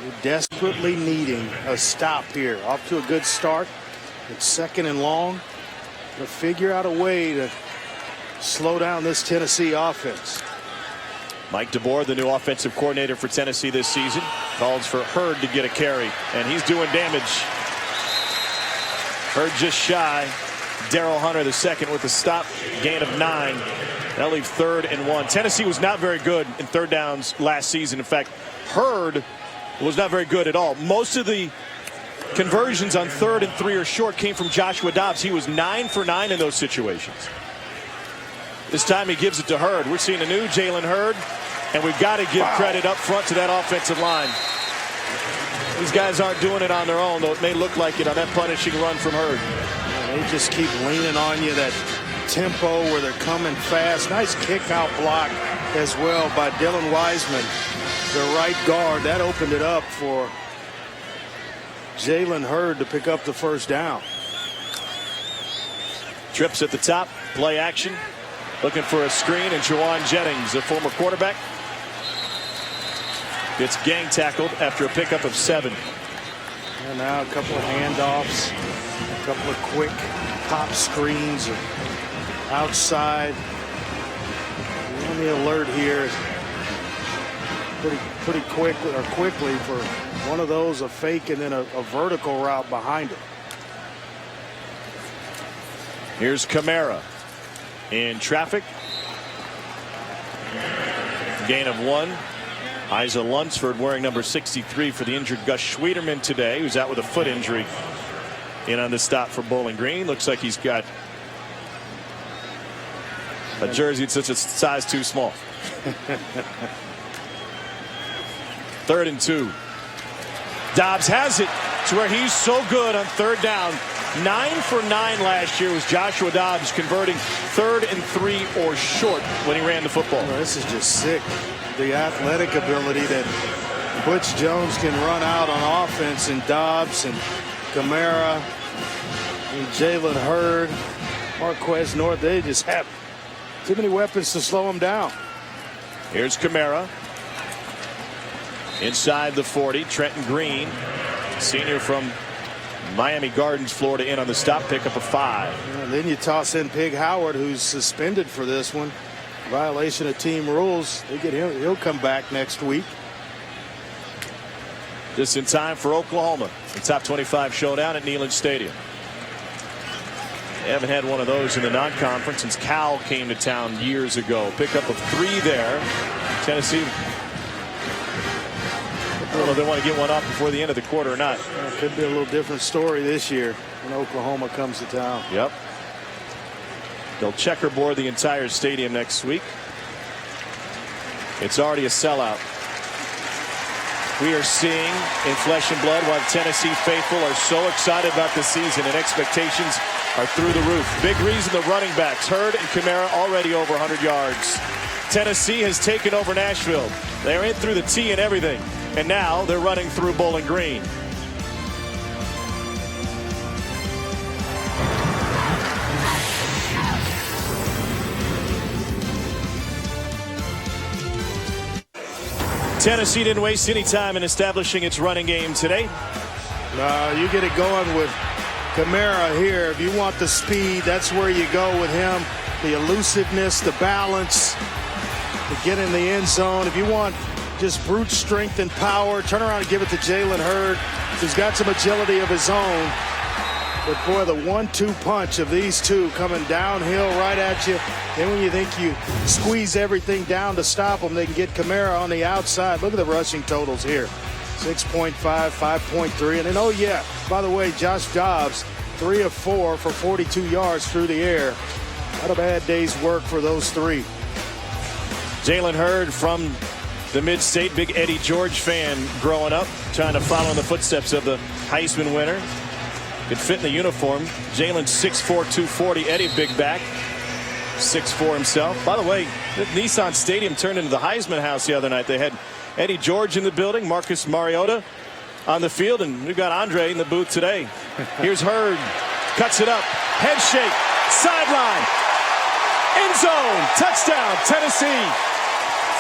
You're desperately needing a stop here. Off to a good start. It's second and long. To figure out a way to slow down this Tennessee offense. Mike DeBoer, the new offensive coordinator for Tennessee this season, calls for Hurd to get a carry, and he's doing damage. Hurd just shy. Darrell Hunter the second with a stop, gain of 9. That'll leave 3rd and 1. Tennessee was not very good in third downs last season. In fact, Hurd was not very good at all. Most of the conversions on 3rd and 3 or short came from Joshua Dobbs. He was 9 for 9 in those situations. This time he gives it to Hurd. We're seeing a new Jalen Hurd, and we've got to give credit up front to that offensive line. These guys aren't doing it on their own, though it may look like it on that punishing run from Hurd. They just keep leaning on you, that tempo where they're coming fast. Nice kick out block as well by Dylan Wiseman, the right guard. That opened it up for Jalen Hurd to pick up the first down. Trips at the top, play action. Looking for a screen, and Jawan Jennings, the former quarterback, gets gang tackled after a pickup of 7. And now a couple of handoffs, a couple of quick pop screens outside. On the alert here, pretty quickly for one of those, a fake and then a vertical route behind it. Here's Kamara in traffic. Gain of 1. Isa Lunsford wearing number 63 for the injured Gus Schwederman today, who's out with a foot injury. In on the stop for Bowling Green. Looks like he's got a jersey that's a size too small. 3rd and 2. Dobbs has it to where he's so good on 3rd down. 9 for 9 last year was Joshua Dobbs, converting 3rd and 3 or short when he ran the football. Well, this is just sick. The athletic ability that Butch Jones can run out on offense, and Dobbs and Kamara and Jalen Hurd, Marquez North, they just have too many weapons to slow them down. Here's Kamara. Inside the 40, Trenton Green, senior from Miami Gardens, Florida, in on the stop, pickup of 5. And then you toss in Pig Howard, who's suspended for this one. Violation of team rules. They get him. He'll come back next week. Just in time for Oklahoma. The top 25 showdown at Neyland Stadium. They haven't had one of those in the non-conference since Cal came to town years ago. Pickup of 3 there. Tennessee, I don't know if they want to get one up before the end of the quarter or not. It could be a little different story this year when Oklahoma comes to town. Yep. They'll checkerboard the entire stadium next week. It's already a sellout. We are seeing in flesh and blood why the Tennessee faithful are so excited about this season, and expectations are through the roof. Big reason the running backs, Hurd and Kamara, already over 100 yards. Tennessee has taken over Nashville. They're in through the T and everything, and now they're running through Bowling Green. Tennessee didn't waste any time in establishing its running game today. You get it going with Kamara here. If you want the speed, that's where you go with him. The elusiveness, the balance, to get in the end zone. If you want just brute strength and power, turn around and give it to Jalen Hurd, who's got some agility of his own. But boy, the 1-2 punch of these two coming downhill right at you. Then when you think you squeeze everything down to stop them, they can get Kamara on the outside. Look at the rushing totals here. 6.5, 5.3. And then, oh yeah, by the way, Josh Dobbs, 3 of 4 for 42 yards through the air. Not a bad day's work for those three. Jalen Hurd from the Mid-State, big Eddie George fan growing up, trying to follow in the footsteps of the Heisman winner. Could fit in the uniform. Jalen 6'4", 240. Eddie, big back, 6'4" himself. By the way, the Nissan Stadium turned into the Heisman house the other night. They had Eddie George in the building, Marcus Mariota on the field, and we've got Andre in the booth today. Here's Hurd, cuts it up, head shake, sideline, end zone, touchdown, Tennessee.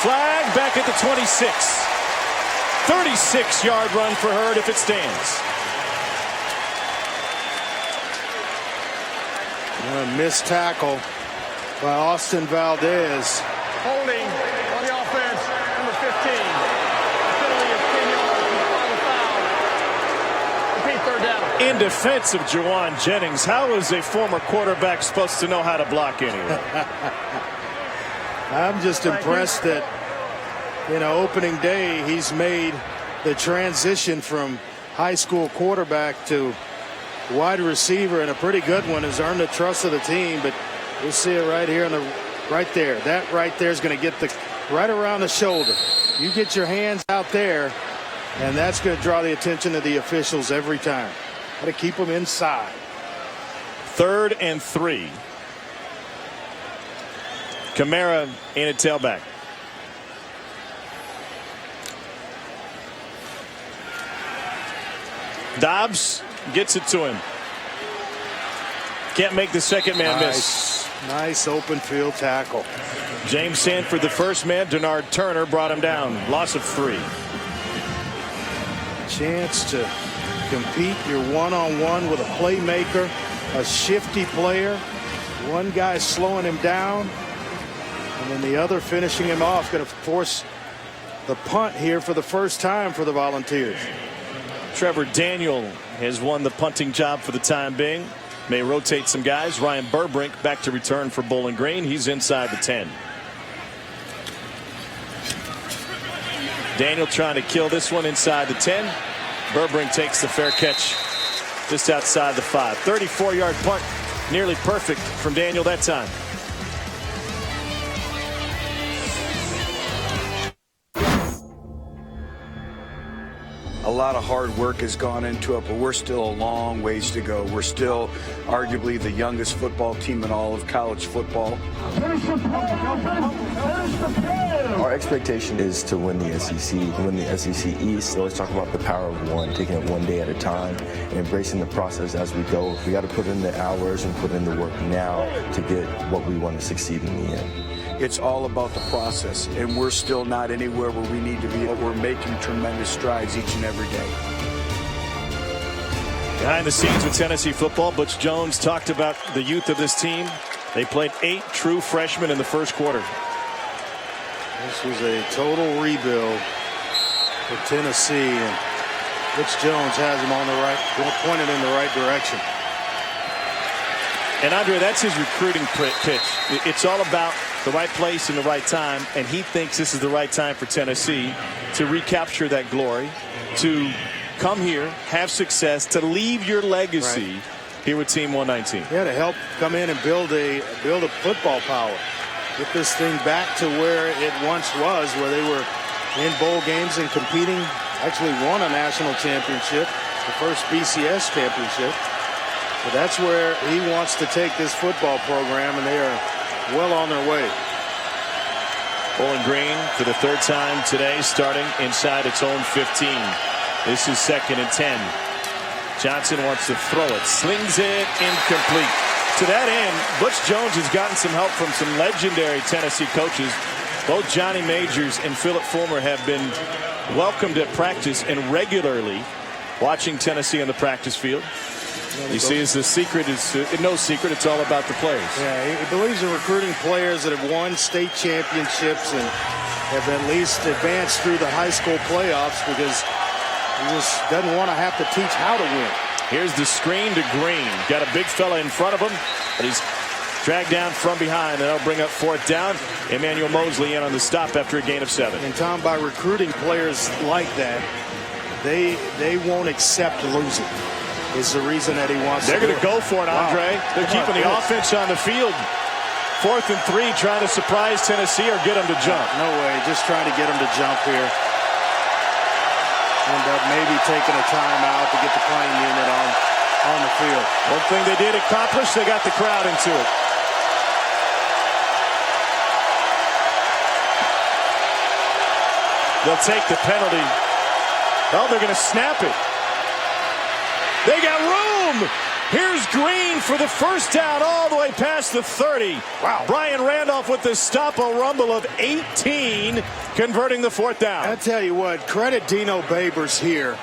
Flag back at the 26. 36-yard run for Hurd if it stands. A missed tackle by Austin Valdez. Holding on the offense, number 15. Penalty of 10 yards before the foul. Repeat, third down. In defense of Juwan Jennings, how is a former quarterback supposed to know how to block anyway? I'm just impressed that, opening day, he's made the transition from high school quarterback to wide receiver, and a pretty good one, has earned the trust of the team. But you'll see it right here right there. That right there is going to get right around the shoulder. You get your hands out there, and that's going to draw the attention of the officials every time. Got to keep them inside. 3rd and 3. Kamara in at tailback. Dobbs gets it to him. Can't make the second man miss. Nice open field tackle. James Sanford, the first man. Denard Turner brought him down. Loss of 3. Chance to compete your one-on-one with a playmaker, a shifty player. One guy slowing him down, and then the other finishing him off. Going to force the punt here for the first time for the Volunteers. Trevor Daniel has won the punting job for the time being. May rotate some guys. Ryan Burbrink back to return for Bowling Green. He's inside the 10. Daniel trying to kill this one inside the 10. Burbrink takes the fair catch just outside the 5. 34-yard punt, nearly perfect from Daniel that time. A lot of hard work has gone into it, but we're still a long ways to go. We're still arguably the youngest football team in all of college football. Our expectation is to win the SEC, win the SEC East. We always talk about the power of one, taking it one day at a time, and embracing the process as we go. We got to put in the hours and put in the work now to get what we want to succeed in the end. It's all about the process, and we're still not anywhere where we need to be, but we're making tremendous strides each and every day. Behind the scenes with Tennessee football, Butch Jones talked about the youth of this team. They played 8 true freshmen in the first quarter. This was a total rebuild for Tennessee, and Butch Jones has them on the right, pointed in the right direction. And Andre, that's his recruiting pitch. It's all about the right place and the right time, and he thinks this is the right time for Tennessee to recapture that glory, to come here, have success, to leave your legacy here with Team 119. Yeah, to help come in and build a football power. Get this thing back to where it once was, where they were in bowl games and competing, actually won a national championship, the first BCS championship. So that's where he wants to take this football program, and they are well on their way. Bowling Green for the 3rd time today, starting inside its own 15. This is 2nd and 10. Johnson wants to throw it, slings it, incomplete. To that end, Butch Jones has gotten some help from some legendary Tennessee coaches. Both Johnny Majors and Philip Fulmer have been welcomed at practice and regularly watching Tennessee on the practice field. You see, the secret is no secret. It's all about the players. Yeah, he believes in recruiting players that have won state championships and have at least advanced through the high school playoffs, because he just doesn't want to have to teach how to win. Here's the screen to Green. Got a big fella in front of him, but he's dragged down from behind, and that'll bring up fourth down. Emmanuel Mosley in on the stop after a gain of 7. And Tom, by recruiting players like that, they won't accept losing. Is the reason that he wants. They're going to go for it, Andre. Wow. They're keeping the offense on the field. 4th and 3, trying to surprise Tennessee or get them to jump. No way, just trying to get them to jump here. End up maybe taking a timeout to get the playing unit on the field. One thing they did accomplish, they got the crowd into it. They'll take the penalty. Oh, they're going to snap it. They got room. Here's Green for the first down all the way past the 30. Wow. Brian Randolph with the stop, a rumble of 18, converting the 4th down. I tell you what, credit Dino Babers here.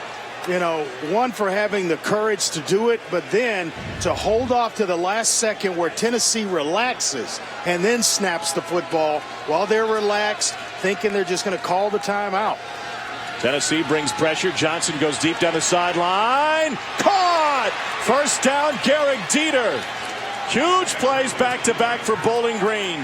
You know, one for having the courage to do it, but then to hold off to the last second where Tennessee relaxes and then snaps the football while they're relaxed, thinking they're just going to call the timeout. Tennessee brings pressure. Johnson goes deep down the sideline. Caught! First down, Garrick Dieter. Huge plays back-to-back for Bowling Green.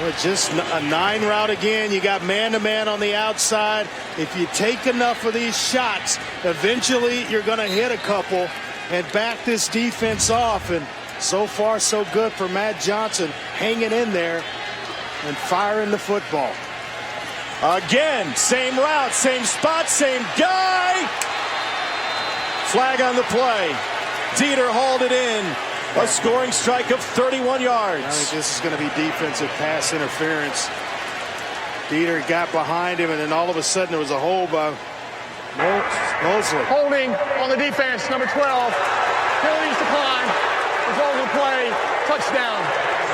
Well, just a 9 route again. You got man-to-man on the outside. If you take enough of these shots, eventually you're going to hit a couple and back this defense off. And so far, so good for Matt Johnson, hanging in there and firing the football. Again, same route, same spot, same guy. Flag on the play. Dieter hauled it in. A scoring strike of 31 yards. I think this is going to be defensive pass interference. Dieter got behind him, and then all of a sudden there was a hole by Mosley. Holding on the defense, number 12. Penalties decline. Result of the play, touchdown.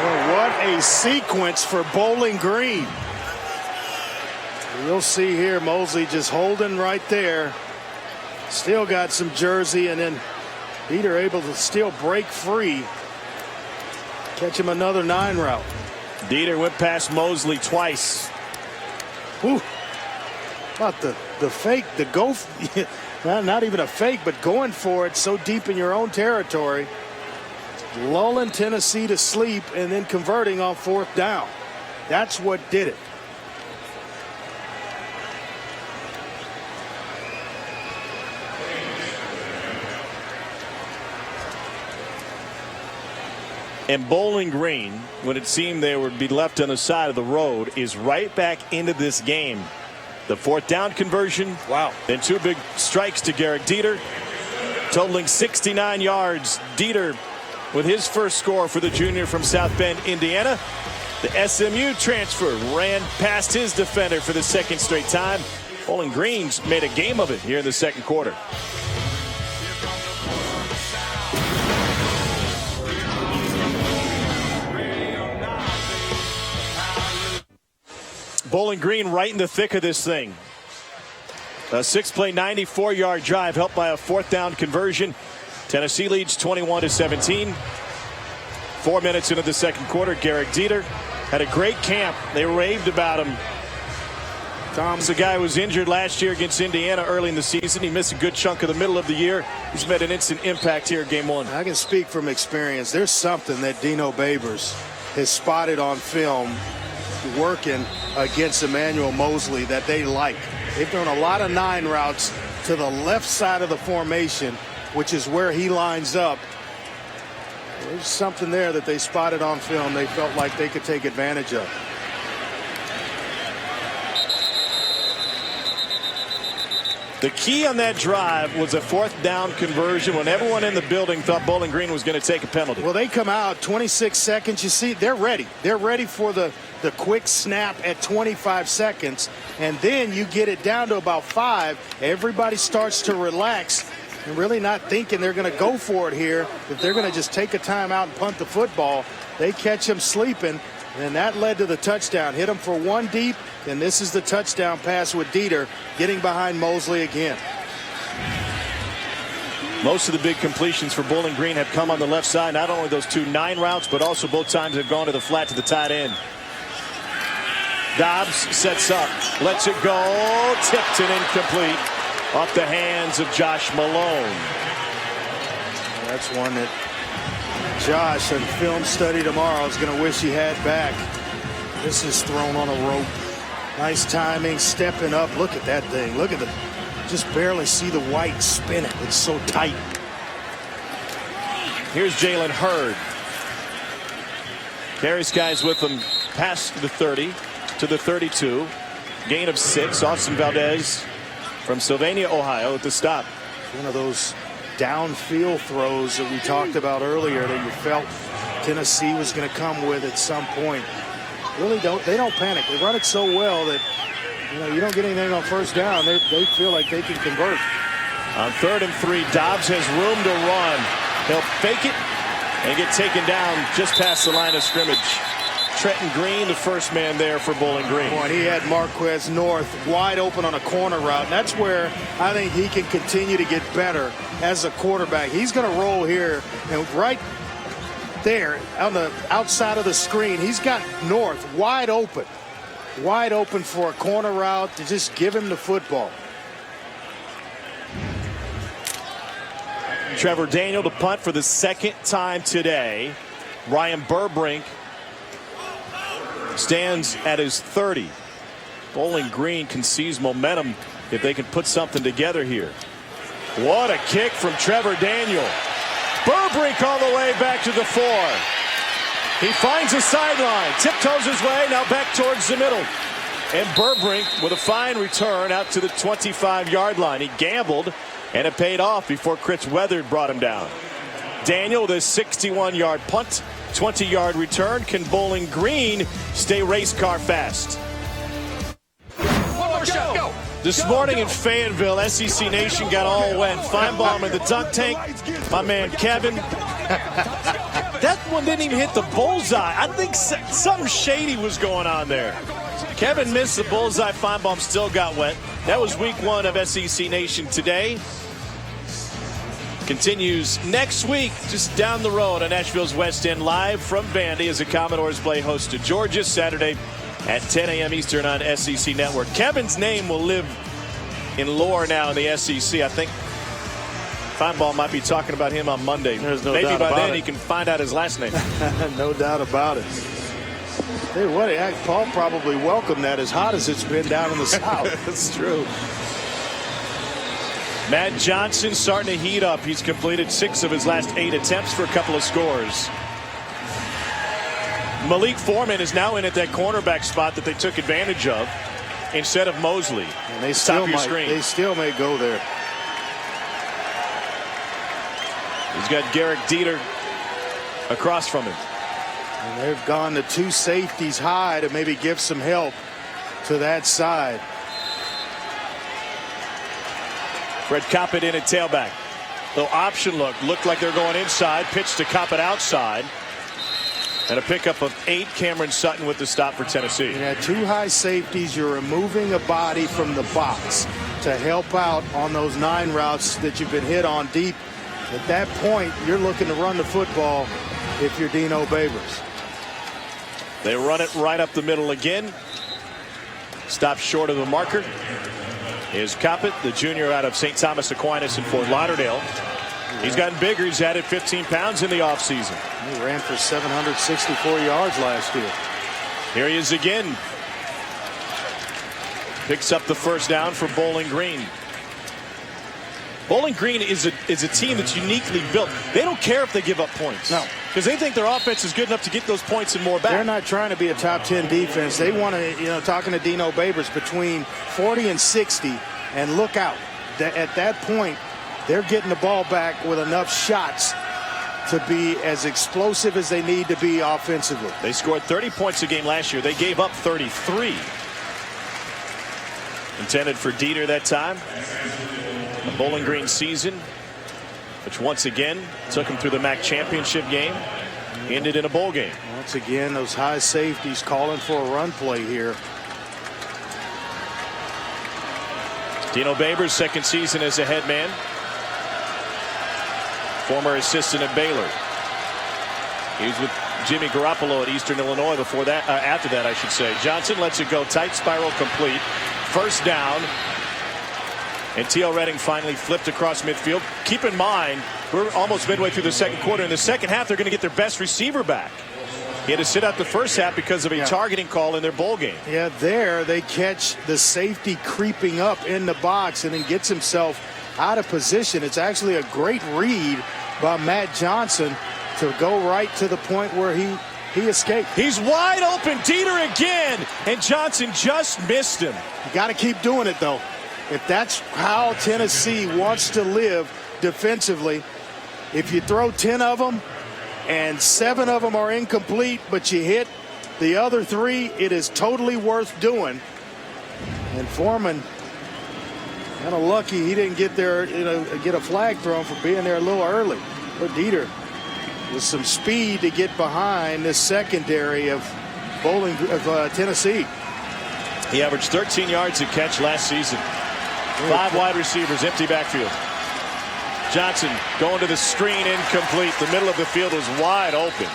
Well, what a sequence for Bowling Green. We'll see here, Mosley just holding right there. Still got some jersey, and then Dieter able to still break free. Catch him another 9 route. Dieter went past Mosley twice. Whew. About the fake, the go, not even a fake, but going for it so deep in your own territory. Lulling Tennessee to sleep and then converting on 4th down. That's what did it. And Bowling Green, when it seemed they would be left on the side of the road, is right back into this game. The 4th down conversion. Wow. Then 2 big strikes to Garrick Dieter, totaling 69 yards. Dieter with his first score for the junior from South Bend, Indiana. The SMU transfer ran past his defender for the 2nd straight time. Bowling Green's made a game of it here in the 2nd quarter. Bowling Green right in the thick of this thing. A 6-play, 94-yard drive helped by a 4th down conversion. Tennessee leads 21-17. 4 minutes into the 2nd quarter, Garrick Dieter had a great camp. They raved about him. Tom's a guy who was injured last year against Indiana early in the season. He missed a good chunk of the middle of the year. He's made an instant impact here in game 1. I can speak from experience. There's something that Dino Babers has spotted on film working against Emmanuel Mosley that they like. They've done a lot of 9 routes to the left side of the formation, which is where he lines up. There's something there that they spotted on film they felt like they could take advantage of. The key on that drive was a 4th down conversion when everyone in the building thought Bowling Green was going to take a penalty. Well, they come out 26 seconds. You see, they're ready. They're ready for the quick snap at 25 seconds. And then you get it down to about 5. Everybody starts to relax and really not thinking they're going to go for it here. If they're going to just take a timeout and punt the football, they catch him sleeping. And that led to the touchdown. Hit him for one deep, and this is the touchdown pass with Dieter getting behind Mosley again. Most of the big completions for Bowling Green have come on the left side. Not only those 2 9 routes, but also both times have gone to the flat to the tight end. Dobbs sets up, lets it go, tipped and incomplete off the hands of Josh Malone. That's one that Josh on film study tomorrow is going to wish he had back. This is thrown on a rope. Nice timing, stepping up. Look at that thing. Look at the, just barely see the white spin it. It's so tight. Here's Jalen Hurd. Carries guys with him past the 30 to the 32. Gain of 6. Austin Valdez from Sylvania, Ohio at the stop. One of those downfield throws that we talked about earlier that you felt Tennessee was going to come with at some point. Really they don't panic. They run it so well that you don't get anything on first down. They feel like they can convert. On 3rd and 3, Dobbs has room to run. He'll fake it and get taken down just past the line of scrimmage. Trenton Green, the first man there for Bowling Green. Boy, he had Marquez North wide open on a corner route. And that's where I think he can continue to get better as a quarterback. He's going to roll here, and right there on the outside of the screen, he's got North wide open for a corner route to just give him the football. Trevor Daniel to punt for the 2nd time today. Ryan Burbrink stands at his 30. Bowling Green can seize momentum if they can put something together here. What a kick from Trevor Daniel. Burbrink all the way back to the 4. He finds the sideline, tiptoes his way, now back towards the middle. And Burbrink with a fine return out to the 25-yard line. He gambled, and it paid off before Chris Weatherd brought him down. Daniel with a 61-yard punt, 20-yard return. Can Bowling Green stay race car fast? This morning in Fayetteville, SEC Nation got all wet. Feinbaum in the dunk tank. My man Kevin. That one didn't even hit the bullseye. I think something shady was going on there. Kevin missed the bullseye. Feinbaum still got wet. That was week 1 of SEC Nation today. Continues next week, just down the road on Nashville's West End, live from Vandy as the Commodores play host to Georgia Saturday at 10 a.m. Eastern on SEC Network. Kevin's name will live in lore now in the SEC. I think Feinbaum might be talking about him on Monday. There's no Maybe doubt by about then it. he can find out his last name. No doubt about it. Hey, what? Paul probably welcomed that, as hot as it's been down in the South. That's true. Matt Johnson starting to heat up. He's completed 6 of his last 8 attempts for a couple of scores. Malik Foreman is now in at that cornerback spot that they took advantage of instead of Mosley. And they still may go there. He's got Garrett Dieter across from him. And they've gone to 2 safeties high to maybe give some help to that side. Fred Coppett in at tailback. Little option looked like they're going inside. Pitch to Coppett outside. And a pickup of 8. Cameron Sutton with the stop for Tennessee. You had 2 high safeties. You're removing a body from the box to help out on those 9 routes that you've been hit on deep. At that point, you're looking to run the football if you're Dino Babers. They run it right up the middle again. Stop short of the marker is Coppett, the junior out of St. Thomas Aquinas in Fort Lauderdale. He's gotten bigger. He's added 15 pounds in the offseason. He ran for 764 yards last year. Here he is again. Picks up the first down for Bowling Green. Bowling Green is a team that's uniquely built. They don't care if they give up points. No. Because they think their offense is good enough to get those points and more back. They're not trying to be a top 10 defense. They want to, talking to Dino Babers, between 40 and 60, and look out. At that point, they're getting the ball back with enough shots to be as explosive as they need to be offensively. They scored 30 points a game last year. They gave up 33. Intended for Dieter that time. A Bowling Green season, which once again took him through the MAC championship game. ended in a bowl game. Once again, those high safeties calling for a run play here. Dino Babers, second season as a head man. Former assistant at Baylor. He was with Jimmy Garoppolo at Eastern Illinois before that, after that, I should say. Johnson lets it go, tight spiral complete. First down. And T.O. Redding finally flipped across midfield. Keep in mind, we're almost midway through the second quarter. In the second half, they're going to get their best receiver back. He had to sit out the first half because of a targeting call in their bowl game. Yeah, there they catch the safety creeping up in the box and then gets himself out of position. It's actually a great read by Matt Johnson to go right to the point where he escaped. He's wide open. Dieter again. And Johnson just missed him. You got to keep doing it, though. If that's how Tennessee wants to live defensively, if you throw 10 of them and 7 of them are incomplete, but you hit the other 3, it is totally worth doing. And Foreman, kind of lucky he didn't get there, get a flag thrown for being there a little early. But Dieter with some speed to get behind this secondary of Tennessee. He averaged 13 yards a catch last season. 5 wide receivers, empty backfield. Johnson going to the screen, incomplete. The middle of the field was wide open.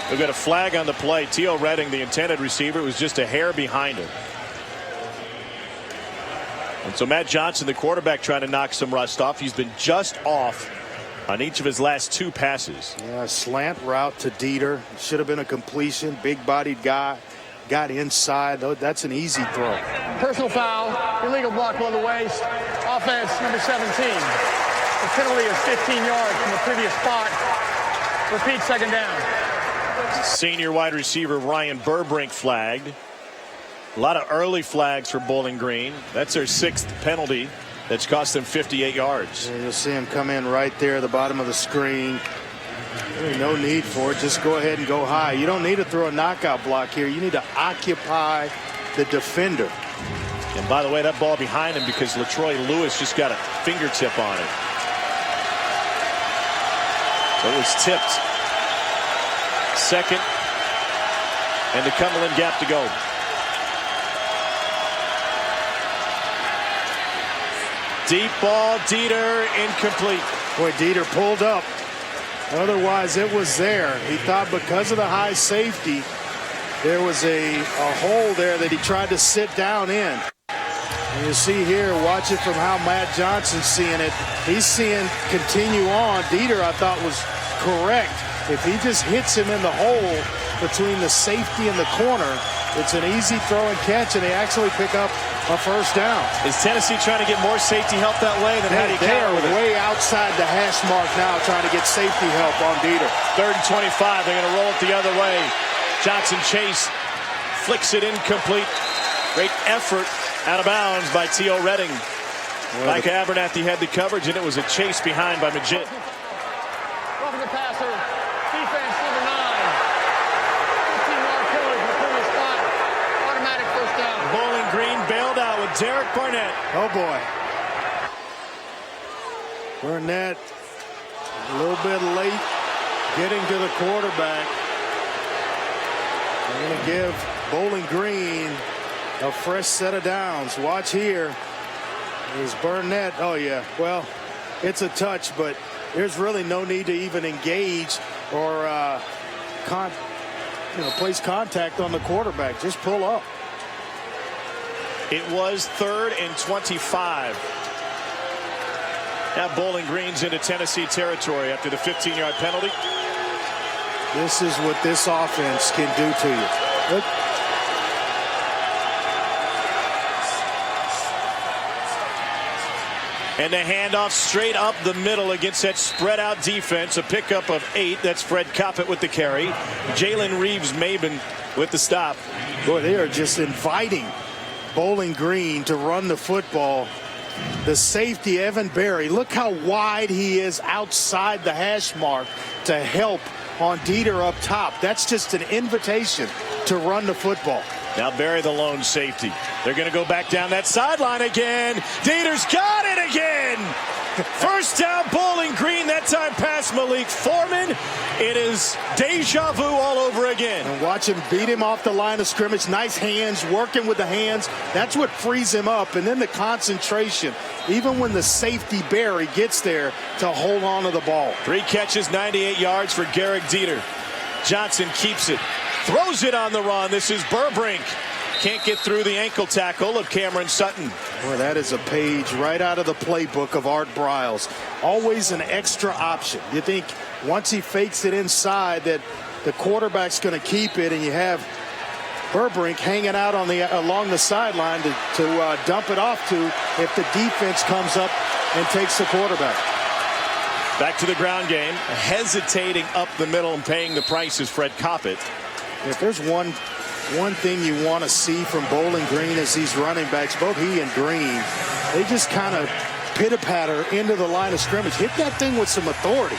We've got a flag on the play. T.O. Redding, the intended receiver, was just a hair behind him. And so Matt Johnson, the quarterback, trying to knock some rust off. He's been just off on each of his last 2 passes. Yeah, slant route to Dieter. Should have been a completion. Big-bodied guy. Got inside. That's an easy throw. Personal foul. Illegal block below the waist. Offense, number 17. The penalty is 15 yards from the previous spot. Repeat, second down. Senior wide receiver Ryan Burbrink flagged. A lot of early flags for Bowling Green. That's their 6th penalty. That's cost them 58 yards. Yeah, you'll see him come in right there at the bottom of the screen. Really no need for it. Just go ahead and go high. You don't need to throw a knockout block here. You need to occupy the defender. And by the way, that ball behind him because LaTroy Lewis just got a fingertip on it. So it was tipped. Second. And the Cumberland gap to go. Deep ball, Dieter, incomplete. Boy, Dieter pulled up. Otherwise, it was there. He thought because of the high safety, there was a hole there that he tried to sit down in. And you see here, watch it from how Matt Johnson's seeing it. He's seeing continue on. Dieter, I thought, was correct. If he just hits him in the hole between the safety and the corner, it's an easy throw and catch, and they actually pick up a first down. Is Tennessee trying to get more safety help that way? Then how do you counter with it? Way outside the hash mark now, trying to get safety help on Dieter. 3rd and 25. They're going to roll it the other way. Johnson Chase flicks it incomplete. Great effort out of bounds by T.O. Redding. Micah Abernathy had the coverage, and it was a chase behind by Majid. Roughing the passer. Defense number 9. 15-yard penalty from the previous spot. Automatic first down. Bowling Green bailed out with Derek Barnett. Oh, boy. Barnett a little bit late getting to the quarterback. They're going to give Bowling Green a fresh set of downs. Watch here. There's Barnett. Oh, yeah. Well, it's a touch, but there's really no need to even engage or place contact on the quarterback. Just pull up. It was 3rd and 25. Now Bowling Green's into Tennessee territory after the 15-yard penalty. This is what this offense can do to you. Look. And the handoff straight up the middle against that spread out defense. A pickup of 8. That's Fred Coppett with the carry. Jalen Reeves-Maben with the stop. Boy, they are just inviting Bowling Green to run the football. The safety, Evan Berry, look how wide he is outside the hash mark to help on Dieter up top. That's just an invitation to run the football. Now Barry, the lone safety. They're going to go back down that sideline again. Dieter's got it again. First down, Bowling Green. That time past Malik Foreman. It is deja vu all over again. And watch him beat him off the line of scrimmage. Nice hands, working with the hands. That's what frees him up. And then the concentration, even when the safety Barry gets there to hold on to the ball. 3 catches, 98 yards for Garrick Dieter. Johnson keeps it. Throws it on the run. This is Burbrink. Can't get through the ankle tackle of Cameron Sutton. Boy, that is a page right out of the playbook of Art Briles. Always an extra option. You think once he fakes it inside that the quarterback's going to keep it, and you have Burbrink hanging out on along the sideline to dump it off to if the defense comes up and takes the quarterback. Back to the ground game. Hesitating up the middle and paying the price is Fred Coppett. If there's one thing you want to see from Bowling Green is these running backs, both he and Green, they just kind of pitter-patter into the line of scrimmage. Hit that thing with some authority.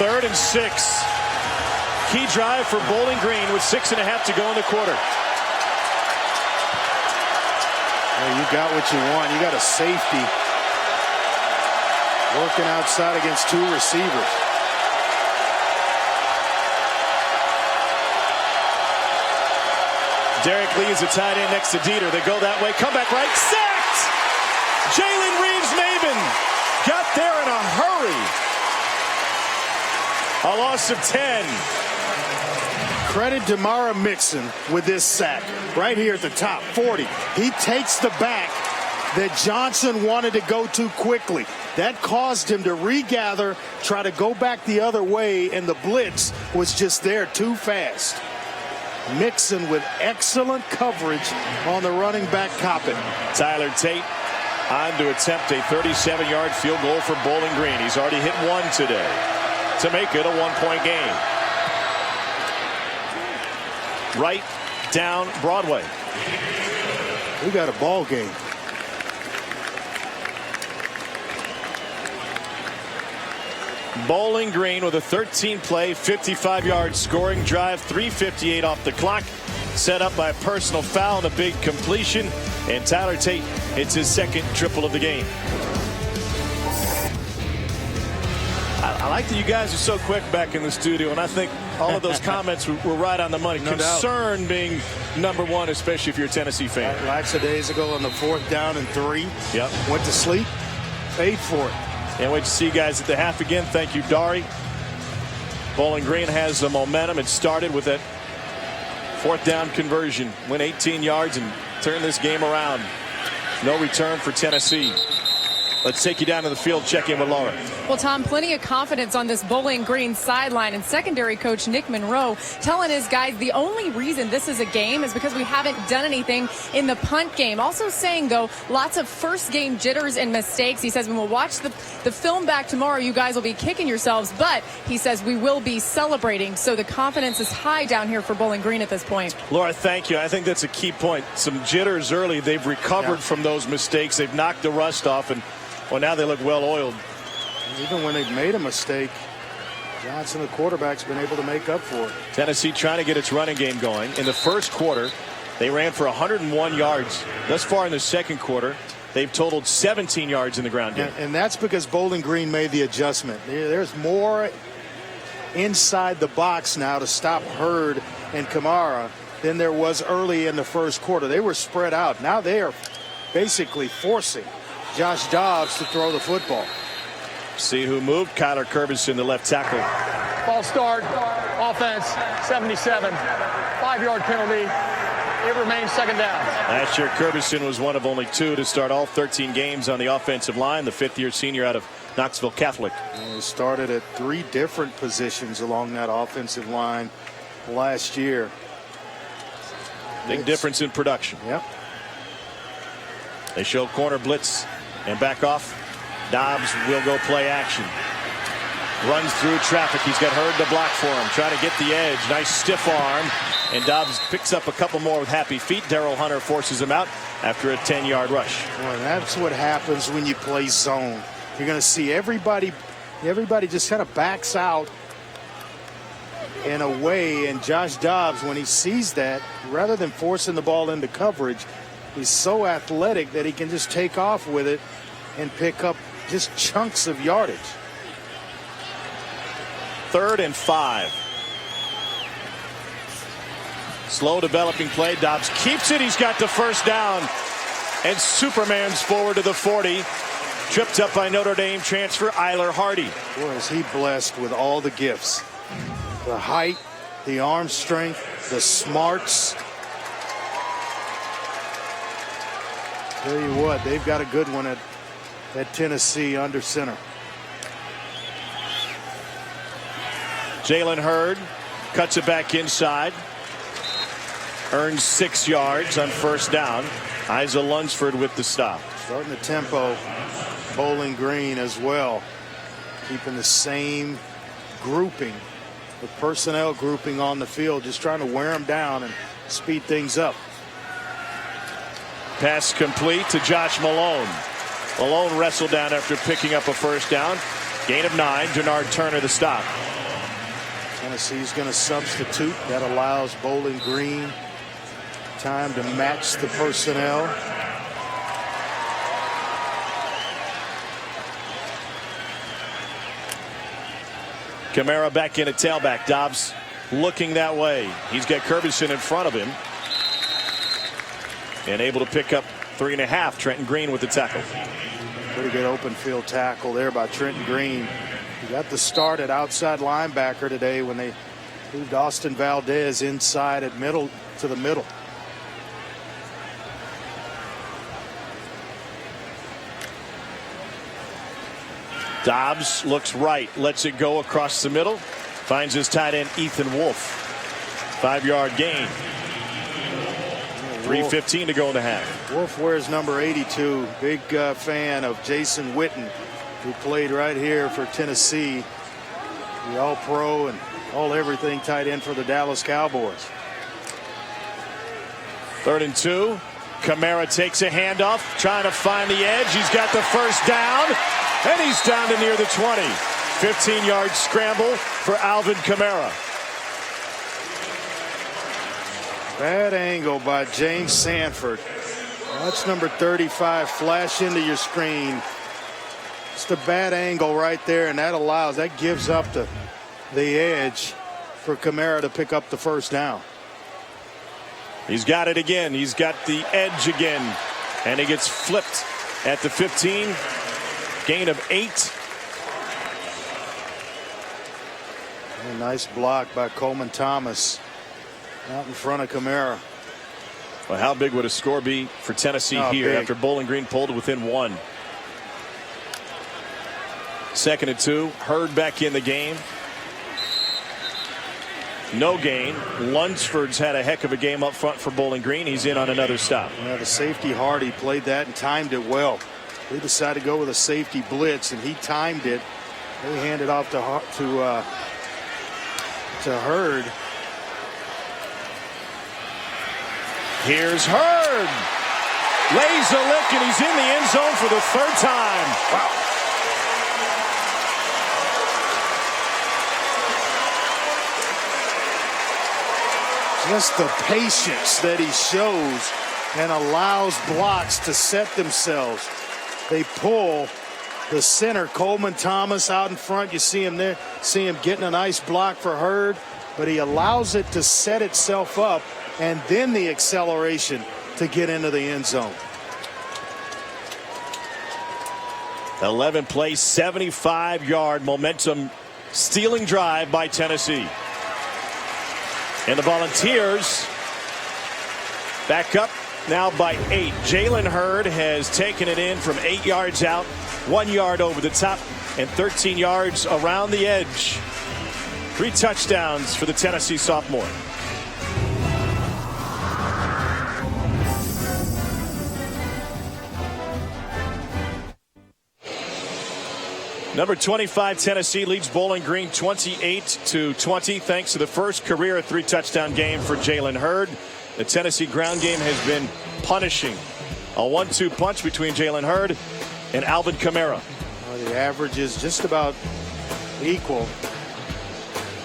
3rd and 6. Key drive for Bowling Green with 6.5 to go in the quarter. Well, you got what you want. You got a safety working outside against 2 receivers. Derek Lee is a tight end next to Dieter. They go that way. Come back right. Sacked! Jalen Reeves-Maybin got there in a hurry. A loss of 10. Credit Demara Mixon with this sack. Right here at the top, 40. He takes the back that Johnson wanted to go too quickly. That caused him to regather, try to go back the other way, and the blitz was just there too fast. Mixon with excellent coverage on the running back Coppett. Tyler Tate on to attempt a 37-yard field goal for Bowling Green. He's already hit 1 today to make it a 1-point game. Right down Broadway. We got a ball game. Bowling Green with a 13-play, 55-yard scoring drive, 3:58 off the clock. Set up by a personal foul and a big completion. And Tyler Tate hits his 2nd triple of the game. I like that you guys are so quick back in the studio, and I think all of those comments were right on the money. No Concern doubt. being number 1, especially if you're a Tennessee fan. Lackadaisical on the 4th down and 3. Yep. Went to sleep, paid for it. Can't wait to see you guys at the half again. Thank you, Dari. Bowling Green has the momentum. It started with that 4th down conversion. Went 18 yards and turned this game around. No return for Tennessee. Let's take you down to the field, check in with Laura. Well, Tom, plenty of confidence on this Bowling Green sideline, and secondary coach Nick Monroe telling his guys the only reason this is a game is because we haven't done anything in the punt game. Also saying, though, lots of first game jitters and mistakes. He says when we'll watch the film back tomorrow, you guys will be kicking yourselves, but he says we will be celebrating. So the confidence is high down here for Bowling Green at this point. Laura, thank you. I think that's a key point. Some jitters early. They've recovered from those mistakes. They've knocked the rust off, and well, now they look well oiled. Even when they've made a mistake, Johnson, the quarterback's been able to make up for it. Tennessee trying to get its running game going. In the first quarter, they ran for 101 yards. Thus far in the second quarter, they've totaled 17 yards in the ground game. And that's because Bowling Green made the adjustment. There's more inside the box now to stop Hurd and Kamara than there was early in the first quarter. They were spread out. Now they are basically forcing Josh Dobbs to throw the football. See who moved. Kyler Curbison, the left tackle. Ball start, offense, 77, 5-yard penalty. It remains 2nd down. Last year, Curbison was one of only 2 to start all 13 games on the offensive line. The 5th-year senior out of Knoxville Catholic. He started at 3 different positions along that offensive line last year. Big difference in production. Yep. They show corner blitz and back off. Dobbs will go play action. Runs through traffic. He's got Hurd to block for him. Trying to get the edge. Nice stiff arm. And Dobbs picks up a couple more with happy feet. Darrell Hunter forces him out after a 10-yard rush. Well, that's what happens when you play zone. You're going to see everybody just kind of backs out in a way, and Josh Dobbs, when he sees that, rather than forcing the ball into coverage, he's so athletic that he can just take off with it and pick up just chunks of yardage. 3rd and 5. Slow developing play. Dobbs keeps it. He's got the first down. And Superman's forward to the 40. Tripped up by Notre Dame transfer Eiler Hardy. Boy, is he blessed with all the gifts. The height, the arm strength, the smarts. Tell you what, they've got a good one at Tennessee under center. Jalen Hurd cuts it back inside. Earns 6 yards on first down. Isa Lunsford with the stop. Starting the tempo. Bowling Green as well. Keeping the same grouping, the personnel grouping on the field, just trying to wear them down and speed things up. Pass complete to Josh Malone. Malone wrestled down after picking up a first down. Gain of 9. Denard Turner the stop. Tennessee's going to substitute. That allows Bowling Green time to match the personnel. Kamara back in at tailback. Dobbs looking that way. He's got Curbison in front of him. And able to pick up 3.5. Trenton Green with the tackle. Pretty good open field tackle there by Trenton Green. He got the start at outside linebacker today when they moved Austin Valdez inside at middle to the middle. Dobbs looks right, lets it go across the middle, finds his tight end Ethan Wolf. 5-yard gain. 3:15 to go in the half. Wolf wears number 82. Big fan of Jason Witten, who played right here for Tennessee. The All-Pro and all-everything tight end for the Dallas Cowboys. 3rd and 2. Kamara takes a handoff, trying to find the edge. He's got the first down, and he's down to near the 20. 15-yard scramble for Alvin Kamara. Bad angle by James Sanford. That's number 35. Flash into your screen. It's the bad angle right there, and that gives up the edge for Kamara to pick up the first down. He's got it again. He's got the edge again, and he gets flipped at the 15. Gain of 8. A nice block by Coleman Thomas out in front of Kamara. Well, how big would a score be for Tennessee here big. after Bowling Green pulled within 1? 2nd and 2. Hurd back in the game. No gain. Lunsford's had a heck of a game up front for Bowling Green. He's in on another stop. Yeah, the safety Hardy played that and timed it well. They decided to go with a safety blitz, and he timed it. They handed off to Hurd. Here's Hurd. Lays a lick, and he's in the end zone for the 3rd time. Wow. Just the patience that he shows and allows blocks to set themselves. They pull the center, Coleman Thomas, out in front. You see him there. See him getting a nice block for Hurd, but he allows it to set itself up, and then the acceleration to get into the end zone. 11-play, 75-yard momentum stealing drive by Tennessee. And the Volunteers back up now by 8. Jalen Hurd has taken it in from 8 yards out, 1 yard over the top, and 13 yards around the edge. 3 touchdowns for the Tennessee sophomore. Number 25 Tennessee leads Bowling Green 28-20 thanks to the first career 3-touchdown game for Jalen Hurd. The Tennessee ground game has been punishing. A 1-2 punch between Jalen Hurd and Alvin Kamara. Well, the average is just about equal.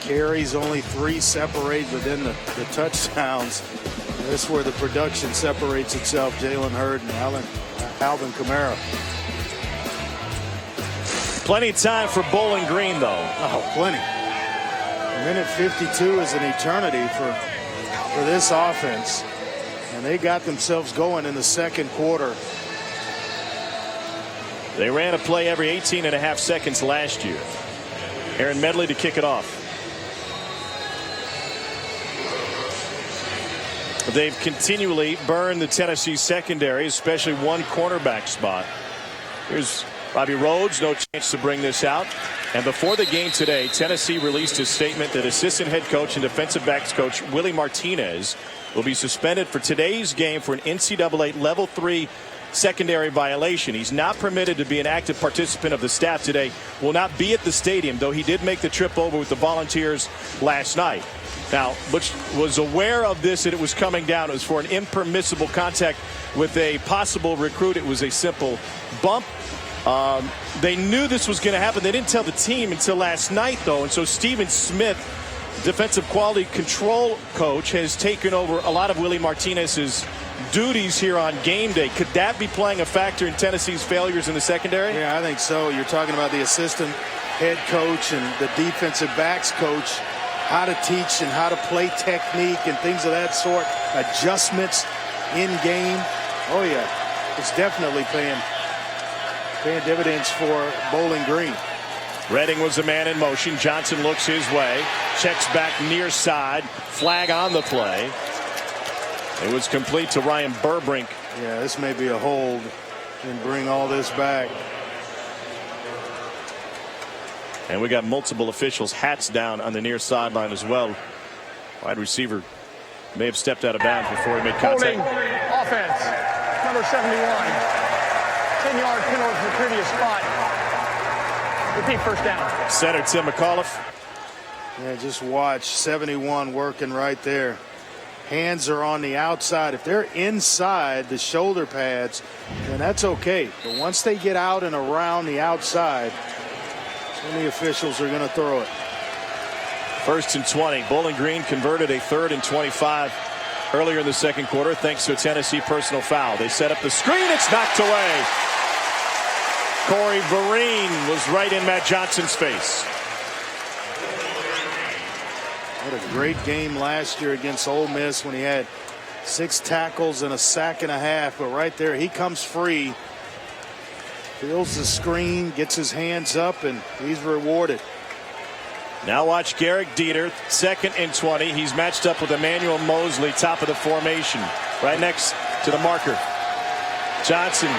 carries, only 3 separate within the touchdowns. That's where the production separates itself. Jalen Hurd and Alvin Kamara. Plenty of time for Bowling Green, though. Oh, plenty. A minute 52 is an eternity for this offense. And they got themselves going in the second quarter. They ran a play every 18.5 seconds last year. Aaron Medley to kick it off. They've continually burned the Tennessee secondary, especially one cornerback spot. Here's Bobby Rhodes, no chance to bring this out. And before the game today, Tennessee released a statement that assistant head coach and defensive backs coach Willie Martinez will be suspended for today's game for an NCAA Level 3 secondary violation. He's not permitted to be an active participant of the staff today, will not be at the stadium, though he did make the trip over with the Volunteers last night. Now, Butch was aware of this, and it was coming down. It was for an impermissible contact with a possible recruit. It was a simple bump. They knew this was going to happen. They didn't tell the team until last night, though. And so Stephen Smith, defensive quality control coach, has taken over a lot of Willie Martinez's duties here on game day. Could that be playing a factor in Tennessee's failures in the secondary? Yeah, I think so. You're talking about the assistant head coach and the defensive backs coach, how to teach and how to play technique and things of that sort, adjustments in game. Oh yeah, it's definitely paying dividends for Bowling Green. Redding was the man in motion. Johnson looks his way, checks back near side, flag on the play. It was complete to Ryan Burbrink. Yeah, this may be a hold and bring all this back. And we got multiple officials hats down on the near sideline as well. Wide receiver may have stepped out of bounds before he made contact. Holding offense, number 71. 10-yard penalty from the previous spot. Repeat, first down. Center Tim McAuliffe. Yeah, just watch 71 working right there. Hands are on the outside. If they're inside the shoulder pads, then that's okay. But once they get out and around the outside, then the officials are going to throw it. 1st and 20. Bowling Green converted a 3rd and 25 earlier in the second quarter thanks to a Tennessee personal foul. They set up the screen. It's knocked away. Corey Vereen was right in Matt Johnson's face. What a great game last year against Ole Miss when he had 6 tackles and a sack and a half. But right there, he comes free, feels the screen, gets his hands up, and he's rewarded. Now watch Garrick Dieter, 2nd and 20. He's matched up with Emmanuel Mosley, top of the formation, right next to the marker. Johnson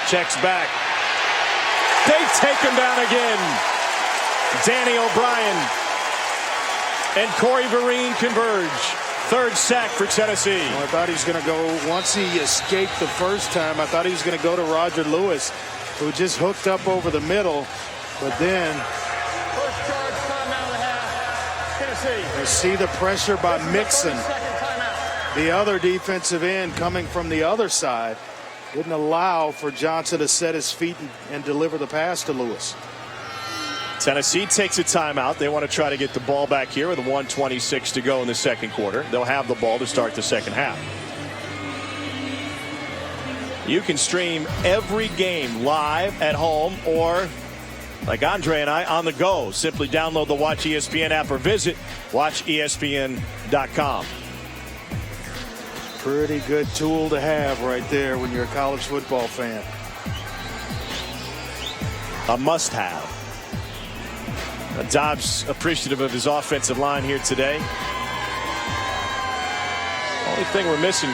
checks back. They take him down again. Danny O'Brien and Corey Vereen converge. 3rd sack for Tennessee. Well, I thought he was going to go, once he escaped the first time, I thought he was going to go to Roger Lewis, who just hooked up over the middle. But then First charge, timeout and a half. Tennessee. you see the pressure by Mixon, the other defensive end coming from the other side. Didn't allow for Johnson to set his feet and deliver the pass to Lewis. Tennessee takes a timeout. They want to try to get the ball back here with 1:26 to go in the second quarter. They'll have the ball to start the second half. You can stream every game live at home or, like Andre and I, on the go. Simply download the Watch ESPN app or visit watchespn.com. Pretty good tool to have right there when you're a college football fan. A must-have. Dobbs appreciative of his offensive line here today. Only thing we're missing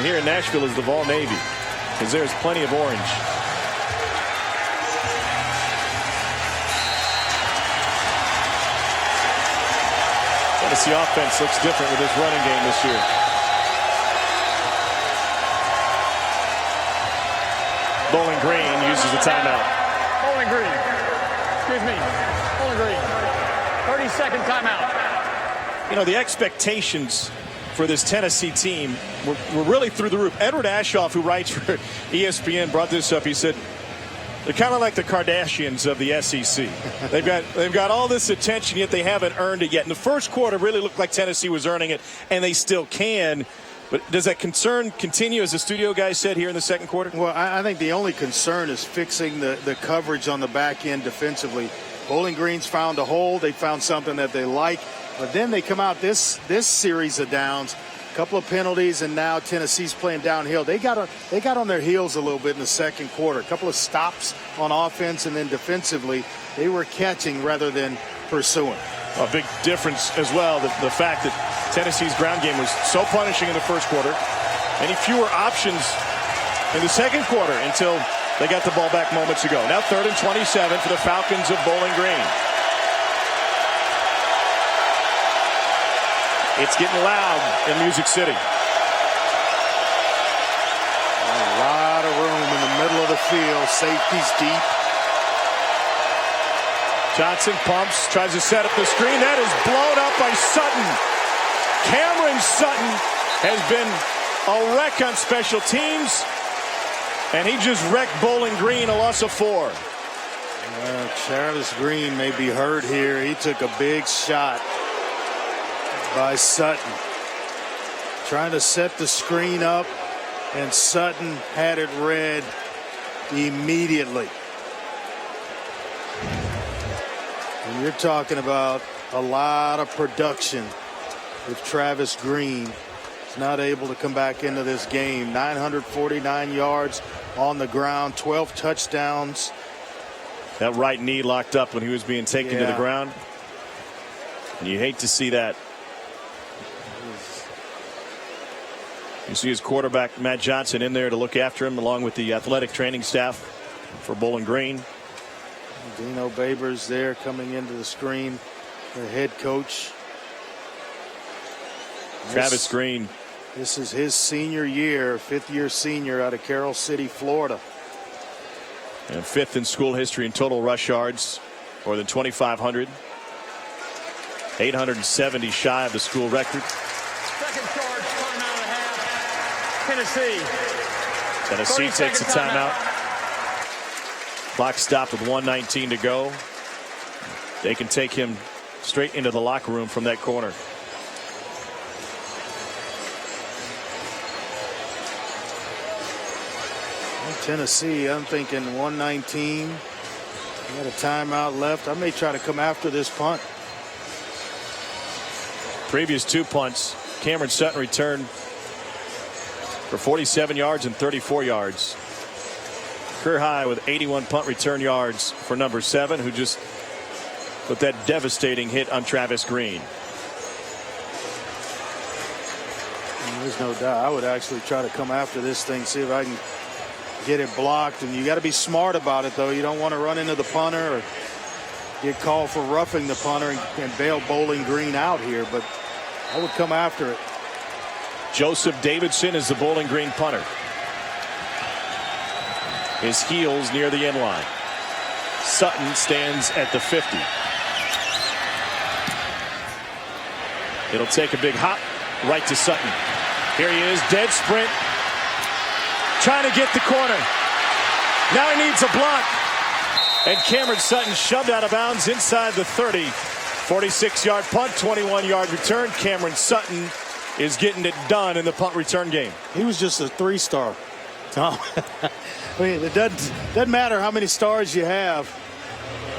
here in Nashville is the Vol Navy, because there's plenty of orange. Tennessee offense looks different with this running game this year. Bowling Green uses the timeout. Bowling Green. Excuse me. Bowling Green. 30-second timeout. You know, the expectations for this Tennessee team were really through the roof. Edward Ashoff, who writes for ESPN, brought this up. He said, They're kind of like the Kardashians of the SEC. They've got all this attention, yet they haven't earned it yet. In the first quarter, really looked like Tennessee was earning it, and they still can. But does that concern continue, as the studio guy said, here in the second quarter? Well, I think the only concern is fixing the coverage on the back end defensively. Bowling Green's found a hole. They found something that they like. But then they come out this series of downs, a couple of penalties, and now Tennessee's playing downhill. They got on their heels a little bit in the second quarter. A couple of stops on offense, and then defensively, they were catching rather than pursuing. A big difference as well, the fact that Tennessee's ground game was so punishing in the first quarter. Any fewer options in the second quarter until they got the ball back moments ago. Now 3rd and 27 for the Falcons of Bowling Green. It's getting loud in Music City. A lot of room in the middle of the field. Safety's deep. Johnson pumps, tries to set up the screen. That is blown up by Sutton. Cameron Sutton has been a wreck on special teams, and he just wrecked Bowling Green, a loss of 4. Travis Green may be hurt here. He took a big shot by Sutton. Trying to set the screen up, and Sutton had it read immediately. And you're talking about a lot of production if Travis Green is not able to come back into this game. 949 yards on the ground, 12 touchdowns. That right knee locked up when he was being taken to the ground. And you hate to see that. You see his quarterback, Matt Johnson, in there to look after him, along with the athletic training staff for Bowling Green. Dino Babers there coming into the screen, the head coach. Travis Green. This is his senior year, 5th-year senior out of Carroll City, Florida. And 5th in school history in total rush yards, more than 2,500. 870 shy of the school record. Second charge, timeout and a half. Tennessee. Tennessee takes a timeout. Clock stopped with 1:19 to go. They can take him straight into the locker room from that corner. Tennessee, I'm thinking 119. Got a timeout left. I may try to come after this punt. Previous 2 punts, Cameron Sutton returned for 47 yards and 34 yards. Career high with 81 punt return yards for number 7, who just put that devastating hit on Travis Green. There's no doubt. I would actually try to come after this thing, see if I can get it blocked. And you got to be smart about it, though. You don't want to run into the punter or get called for roughing the punter and bail Bowling Green out here. But I would come after it. Joseph Davidson is the Bowling Green punter. His heels near the end line. Sutton stands at the 50. It'll take a big hop right to Sutton. Here he is, dead sprint, trying to get the corner. Now he needs a block, and Cameron Sutton shoved out of bounds inside the 30. 46-yard punt, 21-yard return. Cameron Sutton is getting it done in the punt return game. He was just a 3-star, Tom. I mean, it doesn't matter how many stars you have.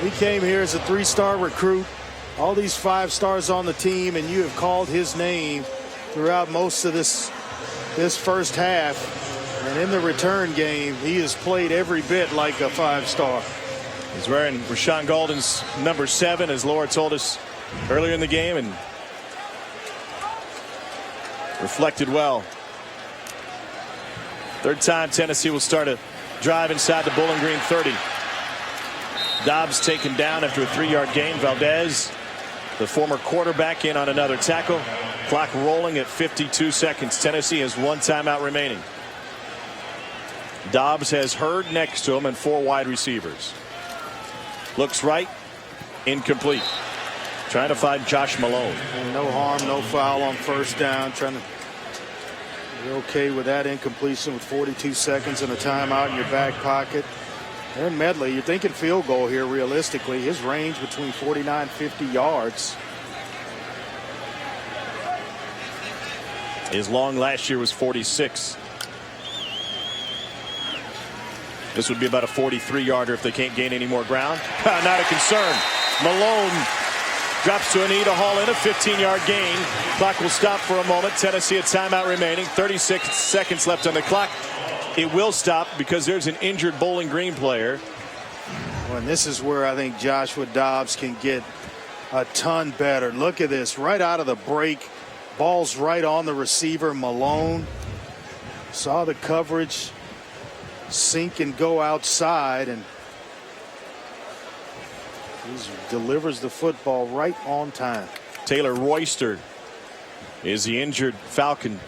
He came here as a 3-star recruit. All these 5 stars on the team, and you have called his name throughout most of this first half. And in the return game, he has played every bit like a 5-star. He's wearing Rashawn Golden's number 7, as Laura told us earlier in the game, and reflected well. Third time Tennessee will start a drive inside the Bowling Green 30. Dobbs taken down after a 3-yard gain. Valdez, the former quarterback, in on another tackle. Clock rolling at 52 seconds. Tennessee has 1 timeout remaining. Dobbs has Hurd next to him and 4 wide receivers. Looks right, incomplete. Trying to find Josh Malone. And no harm, no foul on first down. Trying to be okay with that incompletion with 42 seconds and a timeout in your back pocket. Aaron Medley, you're thinking field goal here realistically. His range between 49 and 50 yards. His long last year was 46. This would be about a 43-yarder if they can't gain any more ground. Not a concern. Malone drops to a knee to haul in a 15-yard gain. Clock will stop for a moment. Tennessee a timeout remaining. 36 seconds left on the clock. It will stop because there's an injured Bowling Green player. Well, and this is where I think Joshua Dobbs can get a ton better. Look at this. Right out of the break. Ball's right on the receiver. Malone saw the coverage sink and go outside, and he delivers the football right on time. Taylor Royster is the injured Falcon.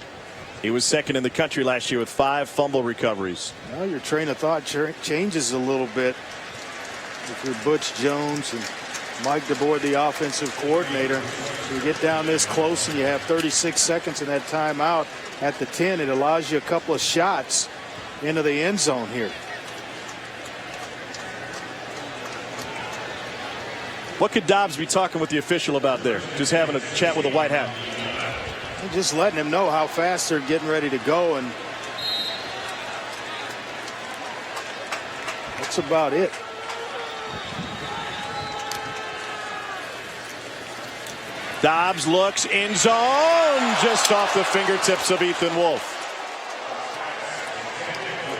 He was second in the country last year with 5 fumble recoveries. Now your train of thought changes a little bit if you're Butch Jones and Mike DeBoer, the offensive coordinator. You get down this close and you have 36 seconds in that timeout at the 10. It allows you a couple of shots into the end zone here. What could Dobbs be talking with the official about there? Just having a chat with a white hat. And just letting him know how fast they're getting ready to go, and that's about it. Dobbs looks, end zone, just off the fingertips of Ethan Wolf.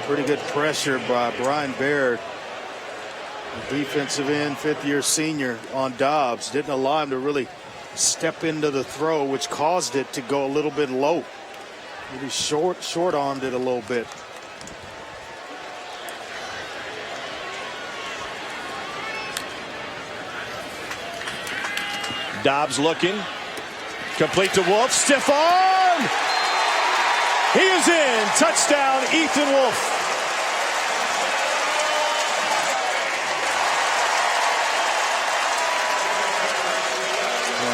Pretty good pressure by Brian Baird, defensive end, 5th-year senior, on Dobbs. Didn't allow him to really step into the throw, which caused it to go a little bit low. Maybe short-armed it a little bit. Dobbs looking, complete to Wolf, stiff arm. He is in. Touchdown, Ethan Wolf.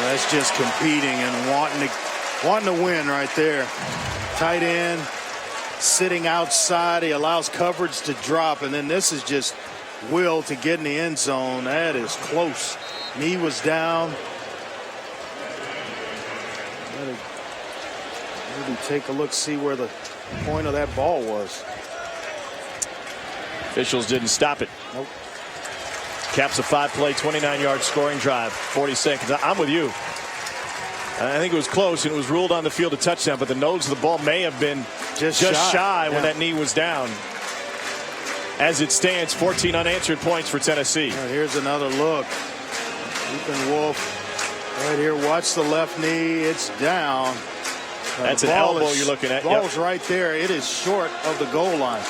That's just competing and wanting to win right there. Tight end sitting outside. He allows coverage to drop, and then this is just will to get in the end zone. That is close. Knee was down. Maybe take a look, see where the point of that ball was. Officials didn't stop it. Nope. Caps a 5-play, 29-yard scoring drive, 40 seconds. I'm with you. I think it was close, and it was ruled on the field a touchdown, but the nose of the ball may have been just shy when that knee was down. As it stands, 14 unanswered points for Tennessee. Right, here's another look. Ethan Wolf right here. Watch the left knee. It's down. That's an elbow you're looking at. Ball's right there. It is short of the goal line.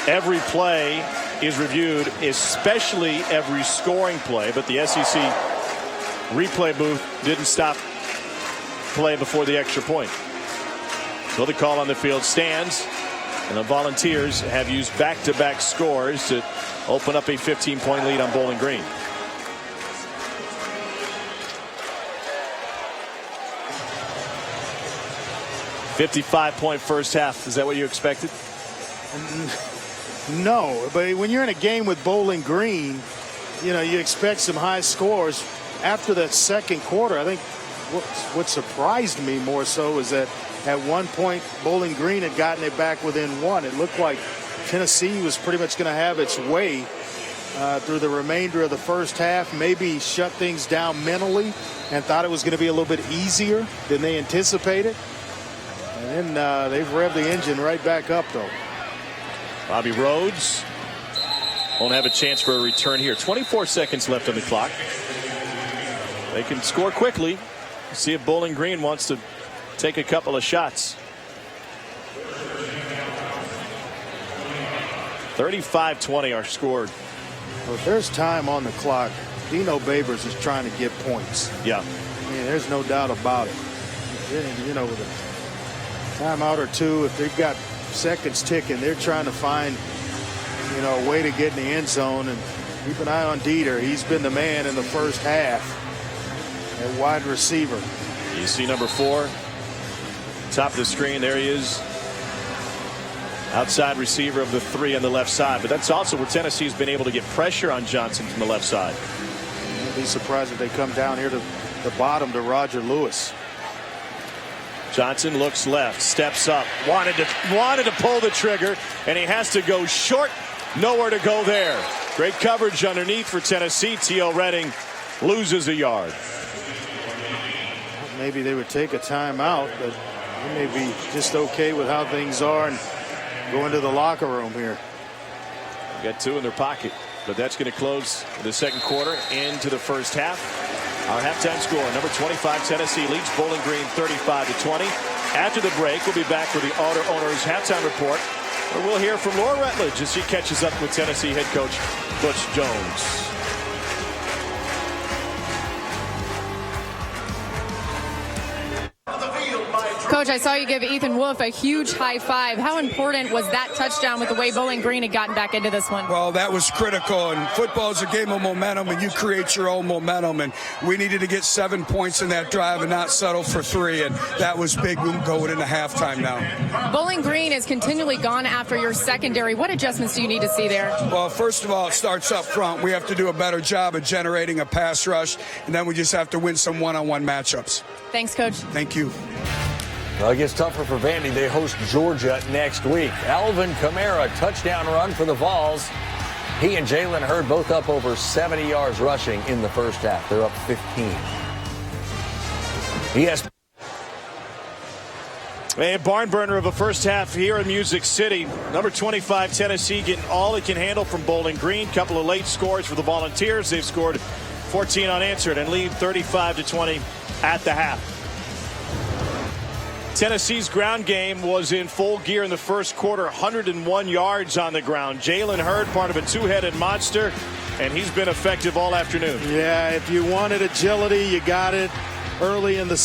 Every play is reviewed, especially every scoring play, but the SEC replay booth didn't stop play before the extra point. So the call on the field stands, and the Volunteers have used back-to-back scores to open up a 15-point lead on Bowling Green. $55-point first half. Is that what you expected? No, but when you're in a game with Bowling Green, you know, you expect some high scores. After that second quarter, I think what surprised me more so is that at one point Bowling Green had gotten it back within 1. It looked like Tennessee was pretty much going to have its way through the remainder of the first half, maybe shut things down mentally and thought it was going to be a little bit easier than they anticipated. And then they've revved the engine right back up, though. Bobby Rhodes won't have a chance for a return here. 24 seconds left on the clock. They can score quickly. See if Bowling Green wants to take a couple of shots. 35-20 are scored. Well, if there's time on the clock, Dino Babers is trying to get points. Yeah. I mean, there's no doubt about it. You know, with a timeout or two, if they've got seconds ticking, they're trying to find, you know, a way to get in the end zone. And keep an eye on Dieter. He's been the man in the first half at wide receiver. You see number 4, top of the screen. There he is. Outside receiver of the 3 on the left side. But that's also where Tennessee's been able to get pressure on Johnson from the left side. I'd be surprised if they come down here to the bottom to Roger Lewis. Johnson looks left, steps up, wanted to pull the trigger, and he has to go short. Nowhere to go there. Great coverage underneath for Tennessee. T.O. Redding loses a yard. Maybe they would take a timeout, but they may be just okay with how things are and go into the locker room here. Got 2 in their pocket, but that's going to close the second quarter into the first half. Our halftime score, number 25 Tennessee leads Bowling Green 35-20. After the break, we'll be back for the Auto Owners halftime report, where we'll hear from Laura Rutledge as she catches up with Tennessee head coach Butch Jones. Coach, I saw you give Ethan Wolf a huge high five. How important was that touchdown with the way Bowling Green had gotten back into this one? Well, that was critical, and football is a game of momentum, and you create your own momentum, and we needed to get 7 points in that drive and not settle for 3, and that was big going into halftime now. Bowling Green has continually gone after your secondary. What adjustments do you need to see there? Well, first of all, it starts up front. We have to do a better job of generating a pass rush, and then we just have to win some one-on-one matchups. Thanks, Coach. Thank you. Well, it gets tougher for Vandy. They host Georgia next week. Alvin Kamara, touchdown run for the Vols. He and Jalen Hurd both up over 70 yards rushing in the first half. They're up 15. A barn burner of a first half here in Music City. Number 25 Tennessee getting all it can handle from Bowling Green. Couple of late scores for the Volunteers. They've scored 14 unanswered and lead 35-20 at the half. Tennessee's ground game was in full gear in the first quarter. 101 yards on the ground. Jalen Hurd, part of a 2-headed monster, and he's been effective all afternoon. Yeah, if you wanted agility, you got it early in the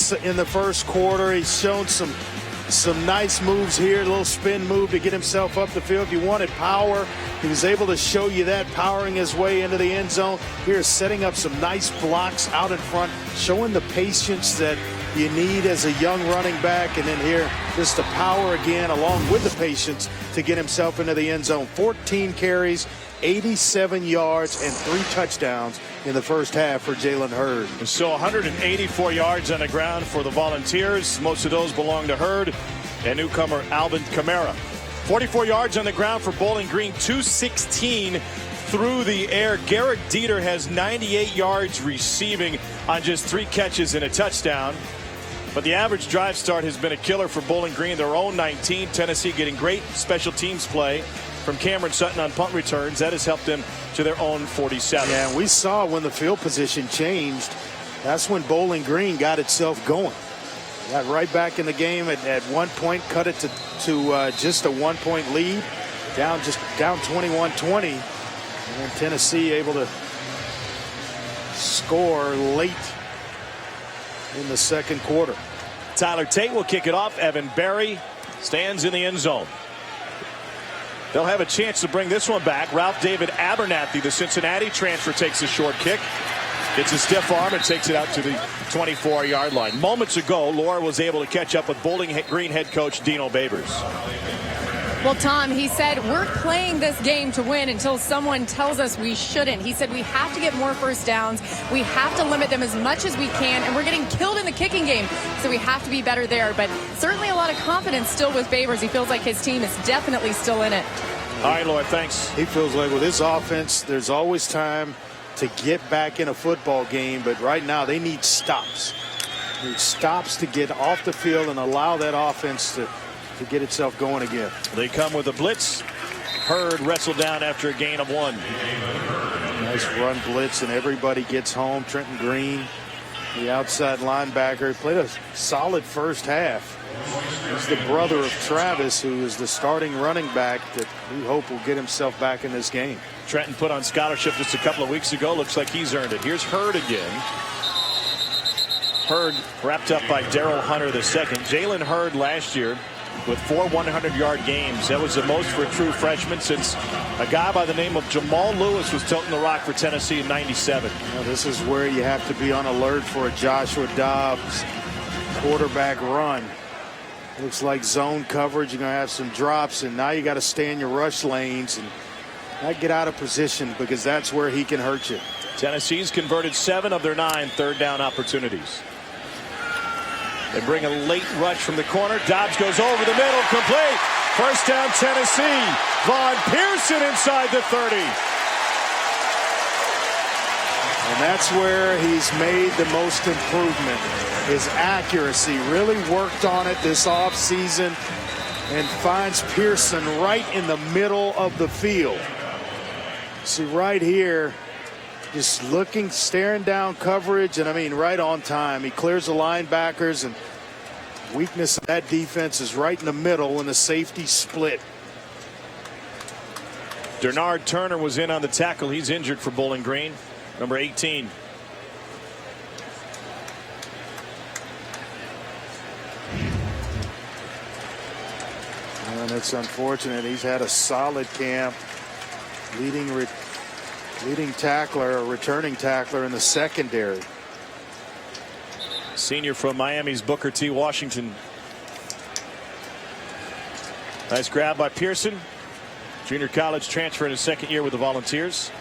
first quarter. He's shown some nice moves here, a little spin move to get himself up the field. If you wanted power, he was able to show you that, powering his way into the end zone. Here, setting up some nice blocks out in front, showing the patience that you need as a young running back. And then here, just the power again, along with the patience to get himself into the end zone. 14 carries, 87 yards, and 3 touchdowns in the first half for Jalen Hurd. So 184 yards on the ground for the Volunteers. Most of those belong to Hurd and newcomer Alvin Kamara. 44 yards on the ground for Bowling Green, 216 through the air. Garrett Dieter has 98 yards receiving on just 3 catches and a touchdown. But the average drive start has been a killer for Bowling Green. Their own 19. Tennessee getting great special teams play from Cameron Sutton on punt returns. That has helped them to their own 47. Yeah, and we saw when the field position changed, that's when Bowling Green got itself going. Got right back in the game at one point, cut it to just a 1-point lead, down 21-20. And then Tennessee able to score late in the second quarter. Tyler Tate will kick it off. Evan Berry stands in the end zone. They'll have a chance to bring this one back. Ralph David Abernathy, the Cincinnati transfer, takes a short kick. It's a stiff arm and takes it out to the 24-yard line. Moments ago, Laura was able to catch up with Bowling Green head coach Dino Babers. Well, Tom, he said, we're playing this game to win until someone tells us we shouldn't. He said we have to get more first downs. We have to limit them as much as we can. And we're getting killed in the kicking game, so we have to be better there. But certainly a lot of confidence still with Babers. He feels like his team is definitely still in it. All right, Laura, thanks. He feels like with his offense, there's always time to get back in a football game. But right now they need stops. They need stops to get off the field and allow that offense to get itself going again. They come with a blitz. Hurd wrestled down after a gain of 1. Nice run blitz, and everybody gets home. Trenton Green, the outside linebacker, played a solid first half. He's the brother of Travis, who is the starting running back that we hope will get himself back in this game. Trenton put on scholarship just a couple of weeks ago. Looks like he's earned it. Here's Hurd again. Hurd wrapped up by Daryl Hunter the second. Jalen Hurd last year with 4 100-yard games. That was the most for a true freshman since a guy by the name of Jamal Lewis was toting the rock for Tennessee in '97. Now, this is where you have to be on alert for a Joshua Dobbs quarterback run. Looks like zone coverage. You're going to have some drops, and now you got to stay in your rush lanes and not get out of position, because that's where he can hurt you. Tennessee's converted 7 of their 9 third down opportunities. They bring a late rush from the corner. Dobbs goes over the middle, complete. First down, Tennessee. Von Pearson inside the 30. And that's where he's made the most improvement. His accuracy, really worked on it this offseason, and finds Pearson right in the middle of the field. See right here, just looking, staring down coverage, and I mean right on time. He clears the linebackers, and weakness of that defense is right in the middle when the safety split. Dernard Turner was in on the tackle. He's injured for Bowling Green, number 18. And it's unfortunate. He's had a solid camp, leading tackler, or returning tackler in the secondary. Senior from Miami's Booker T. Washington. Nice grab by Pearson. Junior college transfer in his second year with the Volunteers.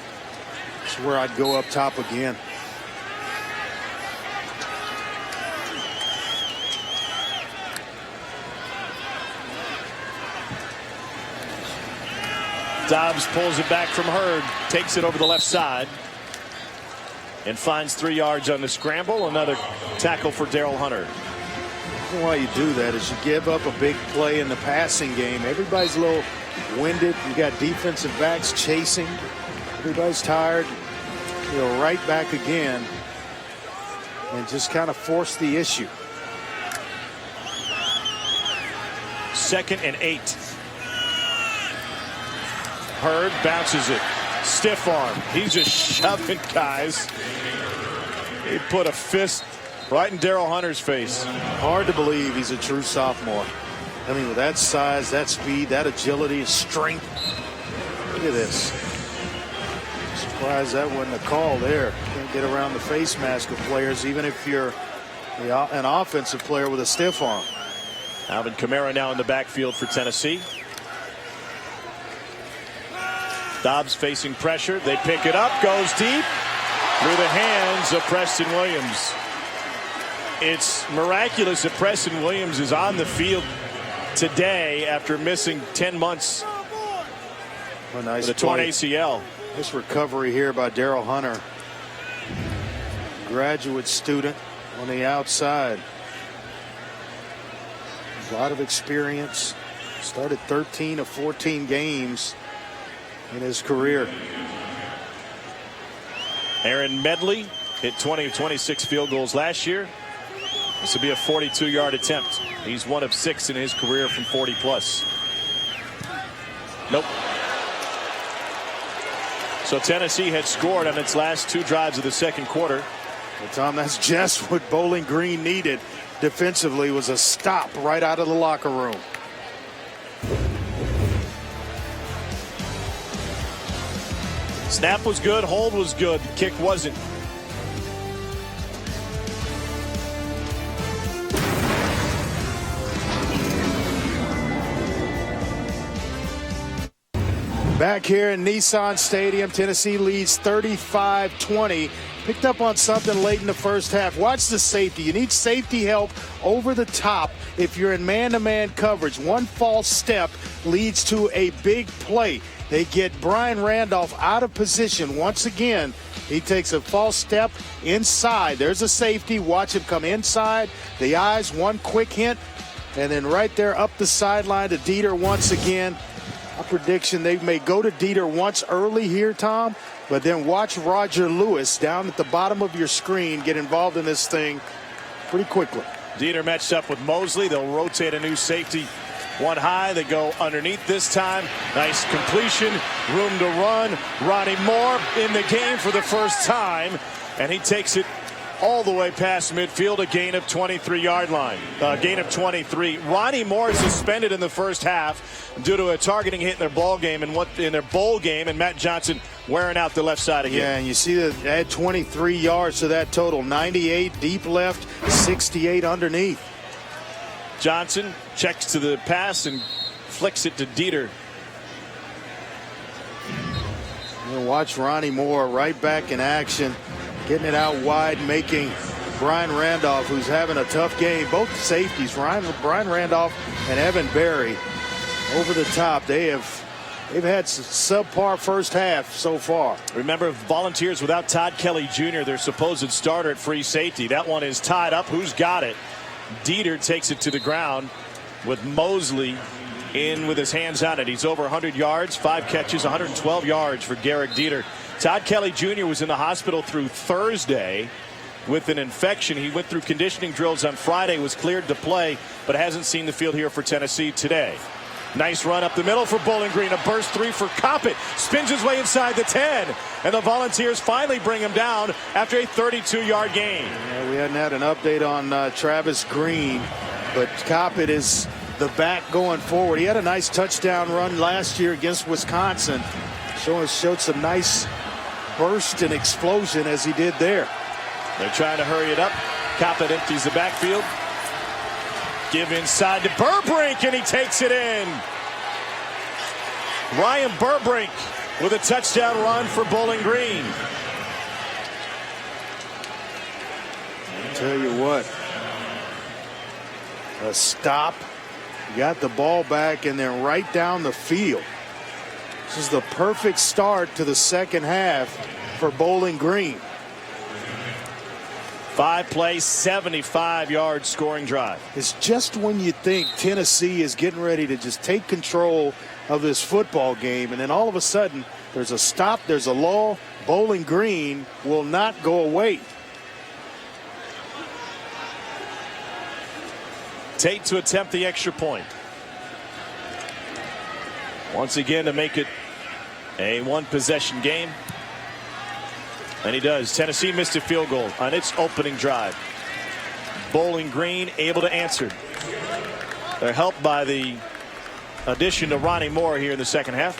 That's where I'd go up top again. Dobbs pulls it back from Hurd, takes it over the left side, and finds 3 yards on the scramble. Another tackle for Daryl Hunter. The reason why you do that is you give up a big play in the passing game. Everybody's a little winded. You got defensive backs chasing. Everybody's tired. You know, right back again, and just kind of force the issue. 2nd and 8. Hurd bounces it. Stiff arm. He's just shoving guys. He put a fist right in Daryl Hunter's face. Hard to believe he's a true sophomore. I mean, with that size, that speed, that agility, strength. Look at this. Surprised that wasn't a call there. Can't get around the face mask of players, even if you're an offensive player with a stiff arm. Alvin Kamara now in the backfield for Tennessee. Dobbs facing pressure. They pick it up. Goes deep through the hands of Preston Williams. It's miraculous that Preston Williams is on the field today after missing 10 months with a torn ACL. This recovery here by Daryl Hunter. Graduate student on the outside. A lot of experience. Started 13 of 14 games in his career. Aaron Medley hit 20 of 26 field goals last year. This will be a 42-yard attempt. He's 1 of 6 in his career from 40+. Nope. So Tennessee had scored on its last 2 drives of the second quarter. Well, Tom, that's just what Bowling Green needed defensively, was a stop right out of the locker room. Snap was good, hold was good, kick wasn't. Back here in Nissan Stadium, Tennessee leads 35-20. Picked up on something late in the first half. Watch the safety. You need safety help over the top if you're in man-to-man coverage. One false step leads to a big play. They get Brian Randolph out of position once again. He takes a false step inside. There's a safety. Watch him come inside. The eyes, one quick hint, and then right there up the sideline to Dieter once again. A prediction, they may go to Dieter once early here, Tom, but then watch Roger Lewis down at the bottom of your screen get involved in this thing pretty quickly. Dieter matched up with Mosley. They'll rotate a new safety. One high, they go underneath this time. Nice completion, room to run. Ronnie Moore in the game for the first time, and he takes it all the way past midfield, a gain of 23-yard line. Gain of 23. Ronnie Moore is suspended in the first half due to a targeting hit in their bowl game, and Matt Johnson wearing out the left side again. Yeah, and you see that add 23 yards to that total. 98 deep left, 68 underneath. Johnson checks to the pass and flicks it to Dieter. You'll watch Ronnie Moore right back in action, getting it out wide, making Brian Randolph, who's having a tough game. Both safeties, Brian Randolph and Evan Berry, over the top. They've had some subpar first half so far. Remember, Volunteers without Todd Kelly Jr., their supposed starter at free safety. That one is tied up. Who's got it? Dieter takes it to the ground with Mosley in with his hands on it. He's over 100 yards, 5 catches, 112 yards for Garrick Dieter. Todd Kelly Jr. was in the hospital through Thursday with an infection. He went through conditioning drills on Friday, was cleared to play, but hasn't seen the field here for Tennessee today. Nice run up the middle for Bowling Green. A burst 3 for Coppett. Spins his way inside the 10. And the Volunteers finally bring him down after a 32-yard gain. Yeah, we hadn't had an update on Travis Green, but Coppett is the back going forward. He had a nice touchdown run last year against Wisconsin. Showed some nice burst and explosion as he did there. They're trying to hurry it up. Coppett empties the backfield. Give inside to Burbrink, and he takes it in. Ryan Burbrink with a touchdown run for Bowling Green. I'll tell you what, a stop, you got the ball back, and then right down the field. This is the perfect start to the second half for Bowling Green. 5-play, 75-yard scoring drive. It's just when you think Tennessee is getting ready to just take control of this football game, and then all of a sudden there's a stop, there's a lull. Bowling Green will not go away. Tate to attempt the extra point. Once again to make it a one-possession game. And he does. Tennessee missed a field goal on its opening drive. Bowling Green able to answer. They're helped by the addition to Ronnie Moore here in the second half.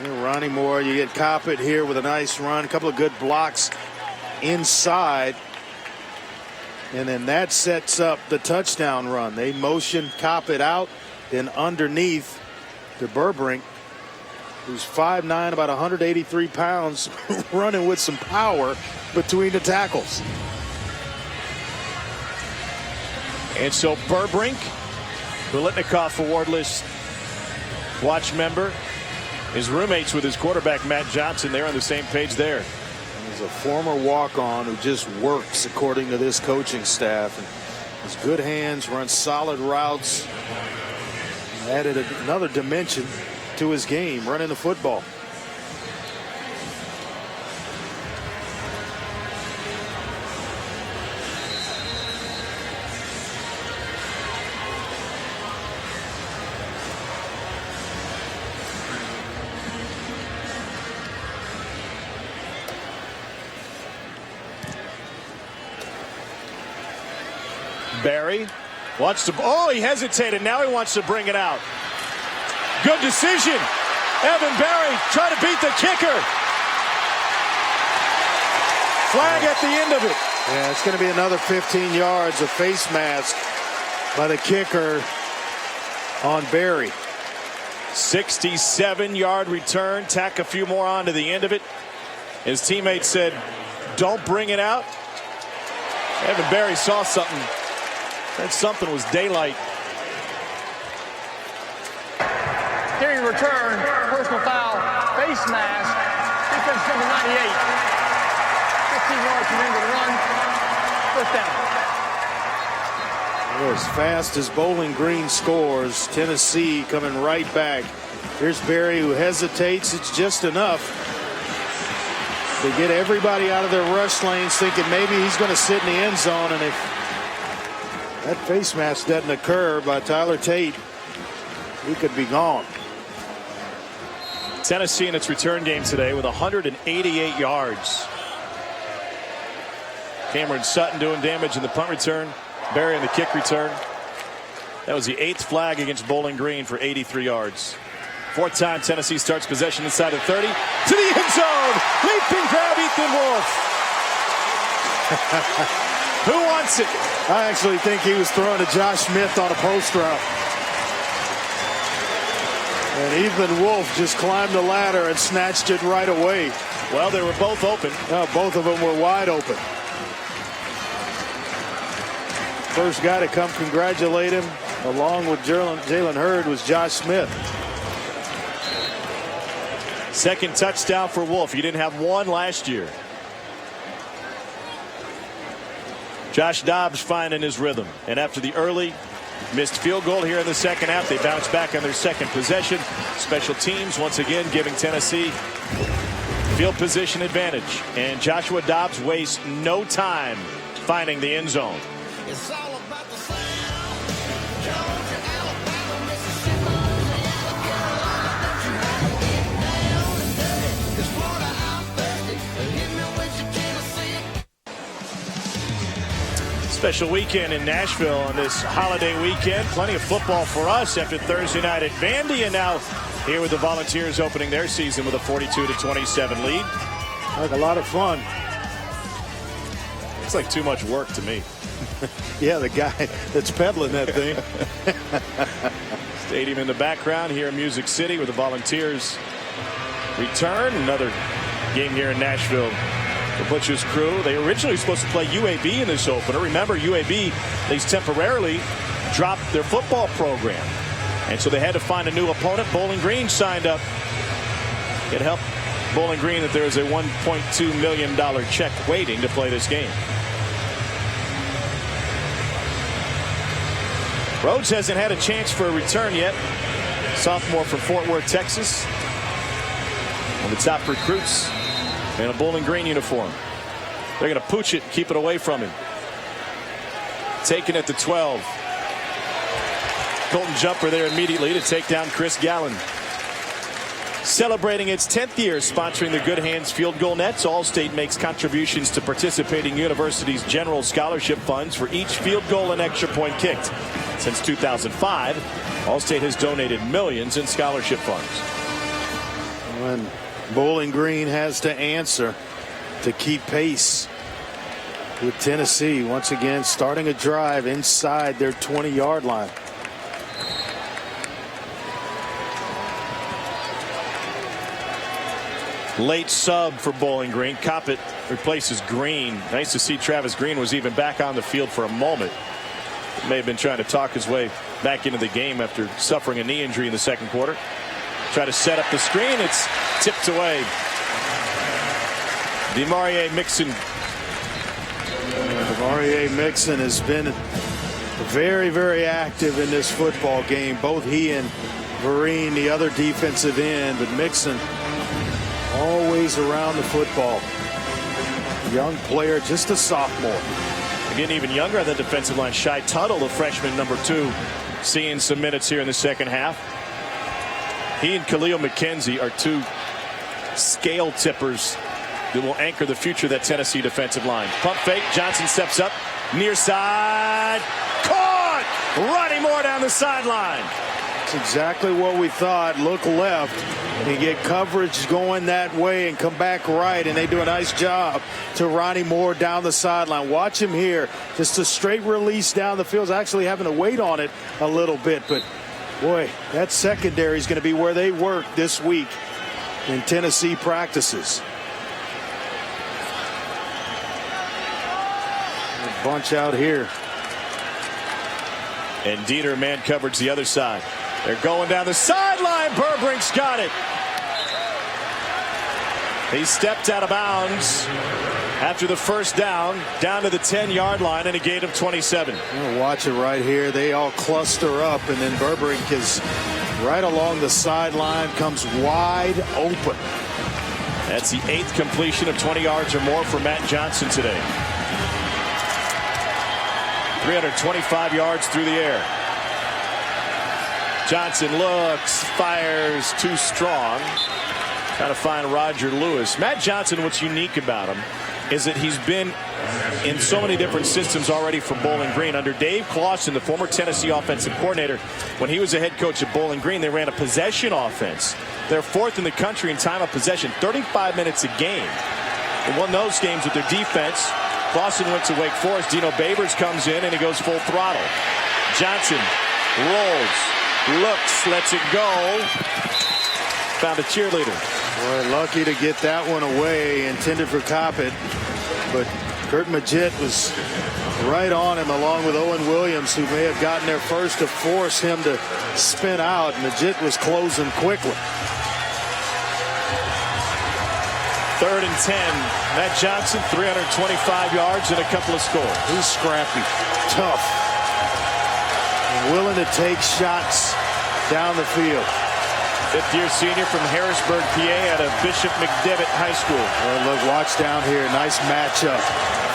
Ronnie Moore, you get Coppett here with a nice run, a couple of good blocks inside. And then that sets up the touchdown run. They motion Coppett out, then underneath to Burbrink, who's 5'9", about 183 pounds, running with some power between the tackles. And so Burbrink, Biletnikoff Award List watch member, is roommates with his quarterback, Matt Johnson. They're on the same page there. He's a former walk-on who just works according to this coaching staff. And has good hands, runs solid routes, added another dimension to his game, running the football. Barry wants to, oh, he hesitated. Now he wants to bring it out. Good decision. Evan Barry trying to beat the kicker. Flag at the end of it. Yeah, it's going to be another 15 yards of face mask by the kicker on Barry. 67-yard return. Tack a few more on to the end of it. His teammate said, don't bring it out. Evan Barry saw something. That something was daylight. Carry return, personal foul, face mask, defense number 98. 15 yards from the end of the run, first down. Well, as fast as Bowling Green scores, Tennessee coming right back. Here's Barry, who hesitates. It's just enough to get everybody out of their rush lanes, thinking maybe he's going to sit in the end zone. And if that face mask doesn't occur by Tyler Tate, he could be gone. Tennessee in its return game today with 188 yards. Cameron Sutton doing damage in the punt return. Barry in the kick return. That was the 8th flag against Bowling Green for 83 yards. 4th time Tennessee starts possession inside the 30 to the end zone. Leap and grab Ethan Wolf. Who wants it? I actually think he was throwing to Josh Smith on a post route. And Ethan Wolf just climbed the ladder and snatched it right away. Well, they were both open. Both of them were wide open. First guy to come congratulate him, along with Jalen Hurd, was Josh Smith. Second touchdown for Wolf. He didn't have one last year. Josh Dobbs finding his rhythm. And after the early missed field goal here in the second half, they bounce back on their second possession. Special teams once again giving Tennessee field position advantage. And Joshua Dobbs wastes no time finding the end zone. It's all about the sound. Georgia, Alabama, Mississippi, down and dirty. It's Florida, I'm thirsty. Hit me with your Tennessee. Special weekend in Nashville on this holiday weekend. Plenty of football for us after Thursday night at Vandy, and now here with the Volunteers opening their season with a 42-27 lead. Like a lot of fun. It's like too much work to me. Yeah, the guy that's peddling that thing. Stadium in the background here in Music City with the Volunteers return. Another game here in Nashville. The Butch's crew. They originally were supposed to play UAB in this opener. Remember, UAB, they temporarily dropped their football program. And so they had to find a new opponent. Bowling Green signed up. It helped Bowling Green that there is a $1.2 million check waiting to play this game. Rhodes hasn't had a chance for a return yet. Sophomore from Fort Worth, Texas. One of the top recruits in a Bowling Green uniform. They're going to pooch it, keep it away from him. Taken at the 12. Colton jumper there immediately to take down Chris Gallen. Celebrating its 10th year sponsoring the Good Hands Field Goal Nets, Allstate makes contributions to participating universities' general scholarship funds for each field goal and extra point kicked. Since 2005, Allstate has donated millions in scholarship funds. When Bowling Green has to answer to keep pace with Tennessee, once again starting a drive inside their 20-yard line. Late sub for Bowling Green. Coppett replaces Green. Nice to see Travis Green was even back on the field for a moment. May have been trying to talk his way back into the game after suffering a knee injury in the second quarter. Try to set up the screen. It's tipped away. Demarie Mixon. Demarie Mixon has been very, very active in this football game. Both he and Vereen, the other defensive end, but Mixon always around the football. Young player, just a sophomore. Getting even younger on the defensive line. Shy Tuttle, the freshman, number 2, seeing some minutes here in the second half. He and Khalil McKenzie are two scale tippers that will anchor the future of that Tennessee defensive line. Pump fake. Johnson steps up. Near side. Caught! Ronnie Moore down the sideline. That's exactly what we thought. Look left and get coverage going that way and come back right, and they do a nice job to Ronnie Moore down the sideline. Watch him here. Just a straight release down the field. Actually having to wait on it a little bit, but boy, that secondary is going to be where they work this week in Tennessee practices. A bunch out here. And Dieter man coverage the other side. They're going down the sideline. Burbrink's got it. He stepped out of bounds after the first down to the 10-yard line and a gain of 27. Watch it right here. They all cluster up, and then Burbrink is right along the sideline, comes wide open. That's the 8th completion of 20 yards or more for Matt Johnson today. 325 yards through the air. Johnson looks, fires too strong. Trying to find Roger Lewis. Matt Johnson, what's unique about him is that he's been in so many different systems already for Bowling Green. Under Dave Clawson, the former Tennessee offensive coordinator, when he was the head coach at Bowling Green, they ran a possession offense. They're 4th in the country in time of possession, 35 minutes a game. They won those games with their defense Boston went to Wake Forest. Dino Babers comes in and he goes full throttle. Johnson rolls, looks, lets it go. Found a cheerleader. Boy, lucky to get that one away. Intended for Coppett, but Kurt Magid was right on him along with Owen Williams, who may have gotten there first to force him to spin out. Magid was closing quickly. 3rd and 10. Matt Johnson, 325 yards and a couple of scores. He's scrappy, tough, and willing to take shots down the field. 5th-year senior from Harrisburg, PA, out of Bishop McDevitt High School. Well, look, watch down here. Nice matchup.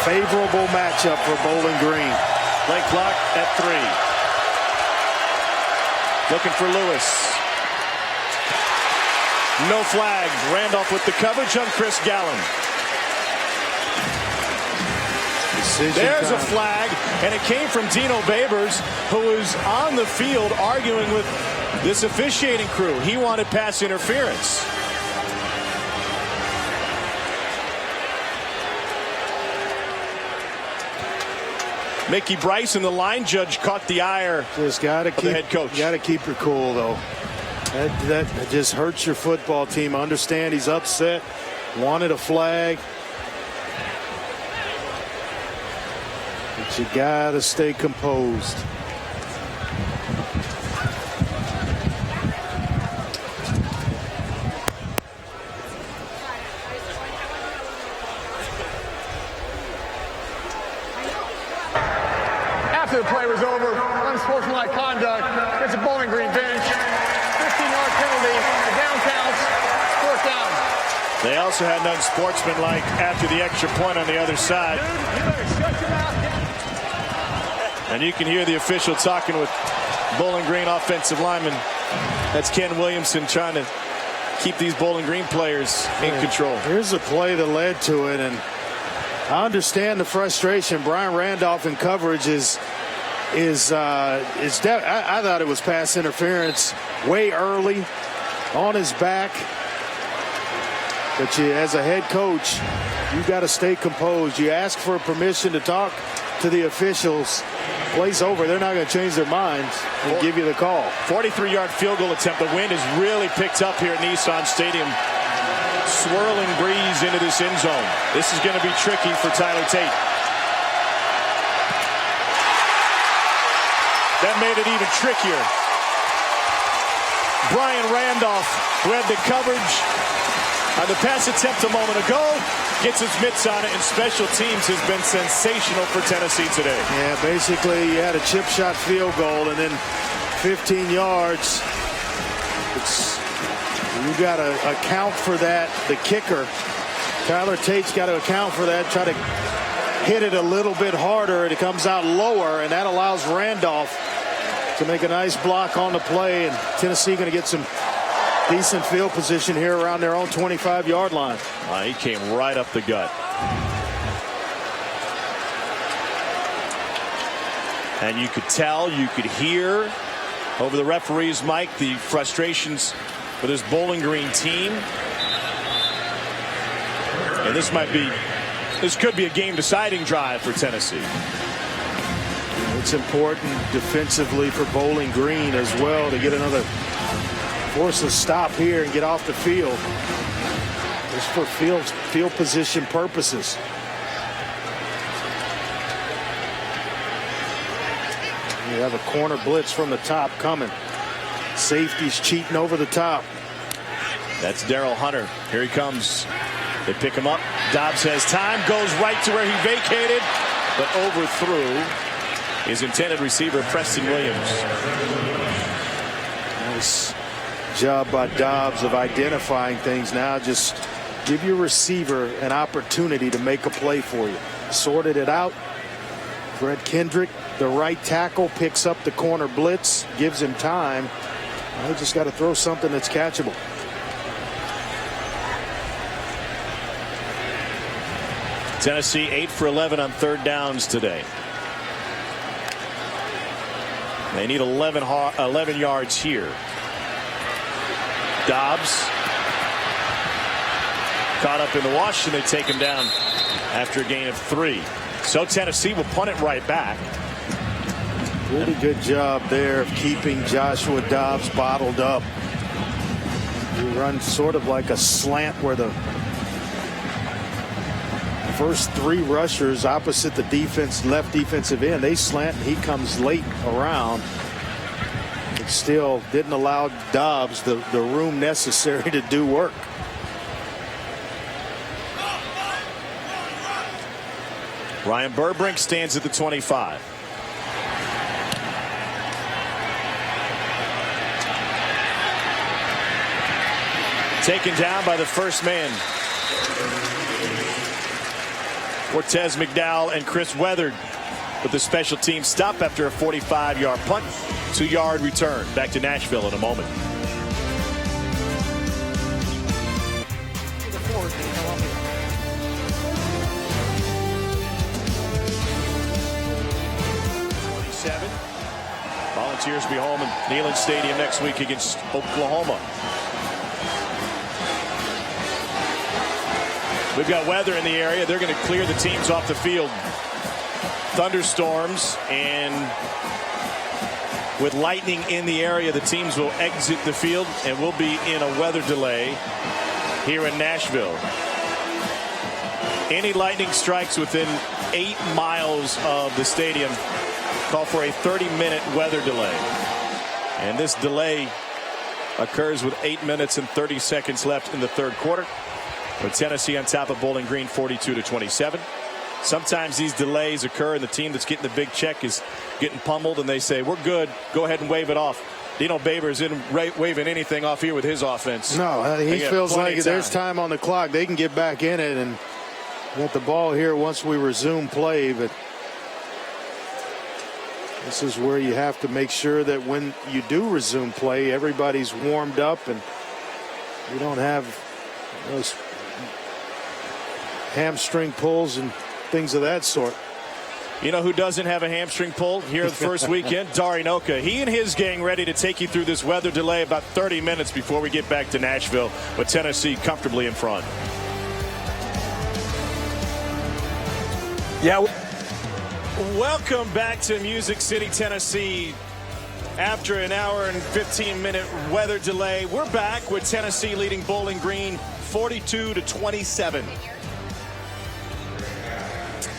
Favorable matchup for Bowling Green. Play clock at 3. Looking for Lewis. No flag. Randolph with the coverage on Chris Gallen. There's a flag, and it came from Dino Babers, who was on the field arguing with this officiating crew. He wanted pass interference. Mickey Bryson, the line judge, caught the ire. Just gotta keep the head coach. Got to keep your cool, though. That just hurts your football team. I understand he's upset, wanted a flag, but you gotta stay composed. After the play was over, unsportsmanlike conduct against the Bowling Green bench. 15-yard penalty. The down counts. 4th down. They also had an unsportsmanlike after the extra point on the other side. You better shut your mouth. And you can hear the official talking with Bowling Green offensive lineman. That's Ken Williamson trying to keep these Bowling Green players in control. Here's a play that led to it, and I understand the frustration. Brian Randolph in coverage I thought it was pass interference way early on his back. But as a head coach, you got to stay composed. You ask for permission to talk to the officials. Play's over. They're not going to change their minds and give you the call. 43-yard field goal attempt. The wind has really picked up here at Nissan Stadium. Swirling breeze into this end zone. This is going to be tricky for Tyler Tate. That made it even trickier. Brian Randolph, who had the coverage on the pass attempt a moment ago, gets his mitts on it, and special teams has been sensational for Tennessee today. Yeah, basically you had a chip shot field goal and then 15 yards. You got to account for that. The kicker, Tyler Tate's got to account for that, try to hit it a little bit harder, and it comes out lower, and that allows Randolph to make a nice block on the play, and Tennessee going to get some decent field position here around their own 25-yard line. He came right up the gut. And you could tell, you could hear over the referee's mic the frustrations for this Bowling Green team. And this could be a game-deciding drive for Tennessee. It's important defensively for Bowling Green as well to get another, force a stop here and get off the field. Just for field position purposes. You have a corner blitz from the top coming. Safety's cheating over the top. That's Daryl Hunter. Here he comes. They pick him up. Dobbs has time, goes right to where he vacated, but overthrew his intended receiver, Preston Williams. Nice job by Dobbs of identifying things. Now just give your receiver an opportunity to make a play for you. Sorted it out. Fred Kendrick, the right tackle, picks up the corner blitz, gives him time. Now just got to throw something that's catchable. Tennessee 8 for 11 on 3rd downs today. They need 11 yards here. Dobbs caught up in the wash, and they take him down after a gain of 3. So Tennessee will punt it right back. Really good job there of keeping Joshua Dobbs bottled up. He runs sort of like a slant where the first three rushers opposite the defense, left defensive end, they slant and he comes late around. But still didn't allow Dobbs the room necessary to do work. Ryan Burbrink stands at the 25. Taken down by the first man. Cortez McDowell and Chris Weathered with the special team stop after a 45-yard punt, 2-yard return. Back to Nashville in a moment. Volunteers will be home in Neyland Stadium next week against Oklahoma. We've got weather in the area. They're going to clear the teams off the field. Thunderstorms and with lightning in the area, the teams will exit the field and we'll be in a weather delay here in Nashville. Any lightning strikes within 8 miles of the stadium call for a 30-minute weather delay. And this delay occurs with 8 minutes and 30 seconds left in the third quarter. With Tennessee on top of Bowling Green 42-27. Sometimes these delays occur and the team that's getting the big check is getting pummeled and they say, we're good, go ahead and wave it off. Dino Baber isn't waving anything off here with his offense. No, he feels like there's time on the clock. They can get back in it and get the ball here once we resume play. But this is where you have to make sure that when you do resume play, everybody's warmed up and you don't have those hamstring pulls and things of that sort. You know who doesn't have a hamstring pull here the first weekend? Dari Nowkhah. He and his gang ready to take you through this weather delay about 30 minutes before we get back to Nashville with Tennessee comfortably in front. Yeah. Welcome back to Music City, Tennessee. After an hour and 15-minute weather delay, we're back with Tennessee leading Bowling Green 42-27.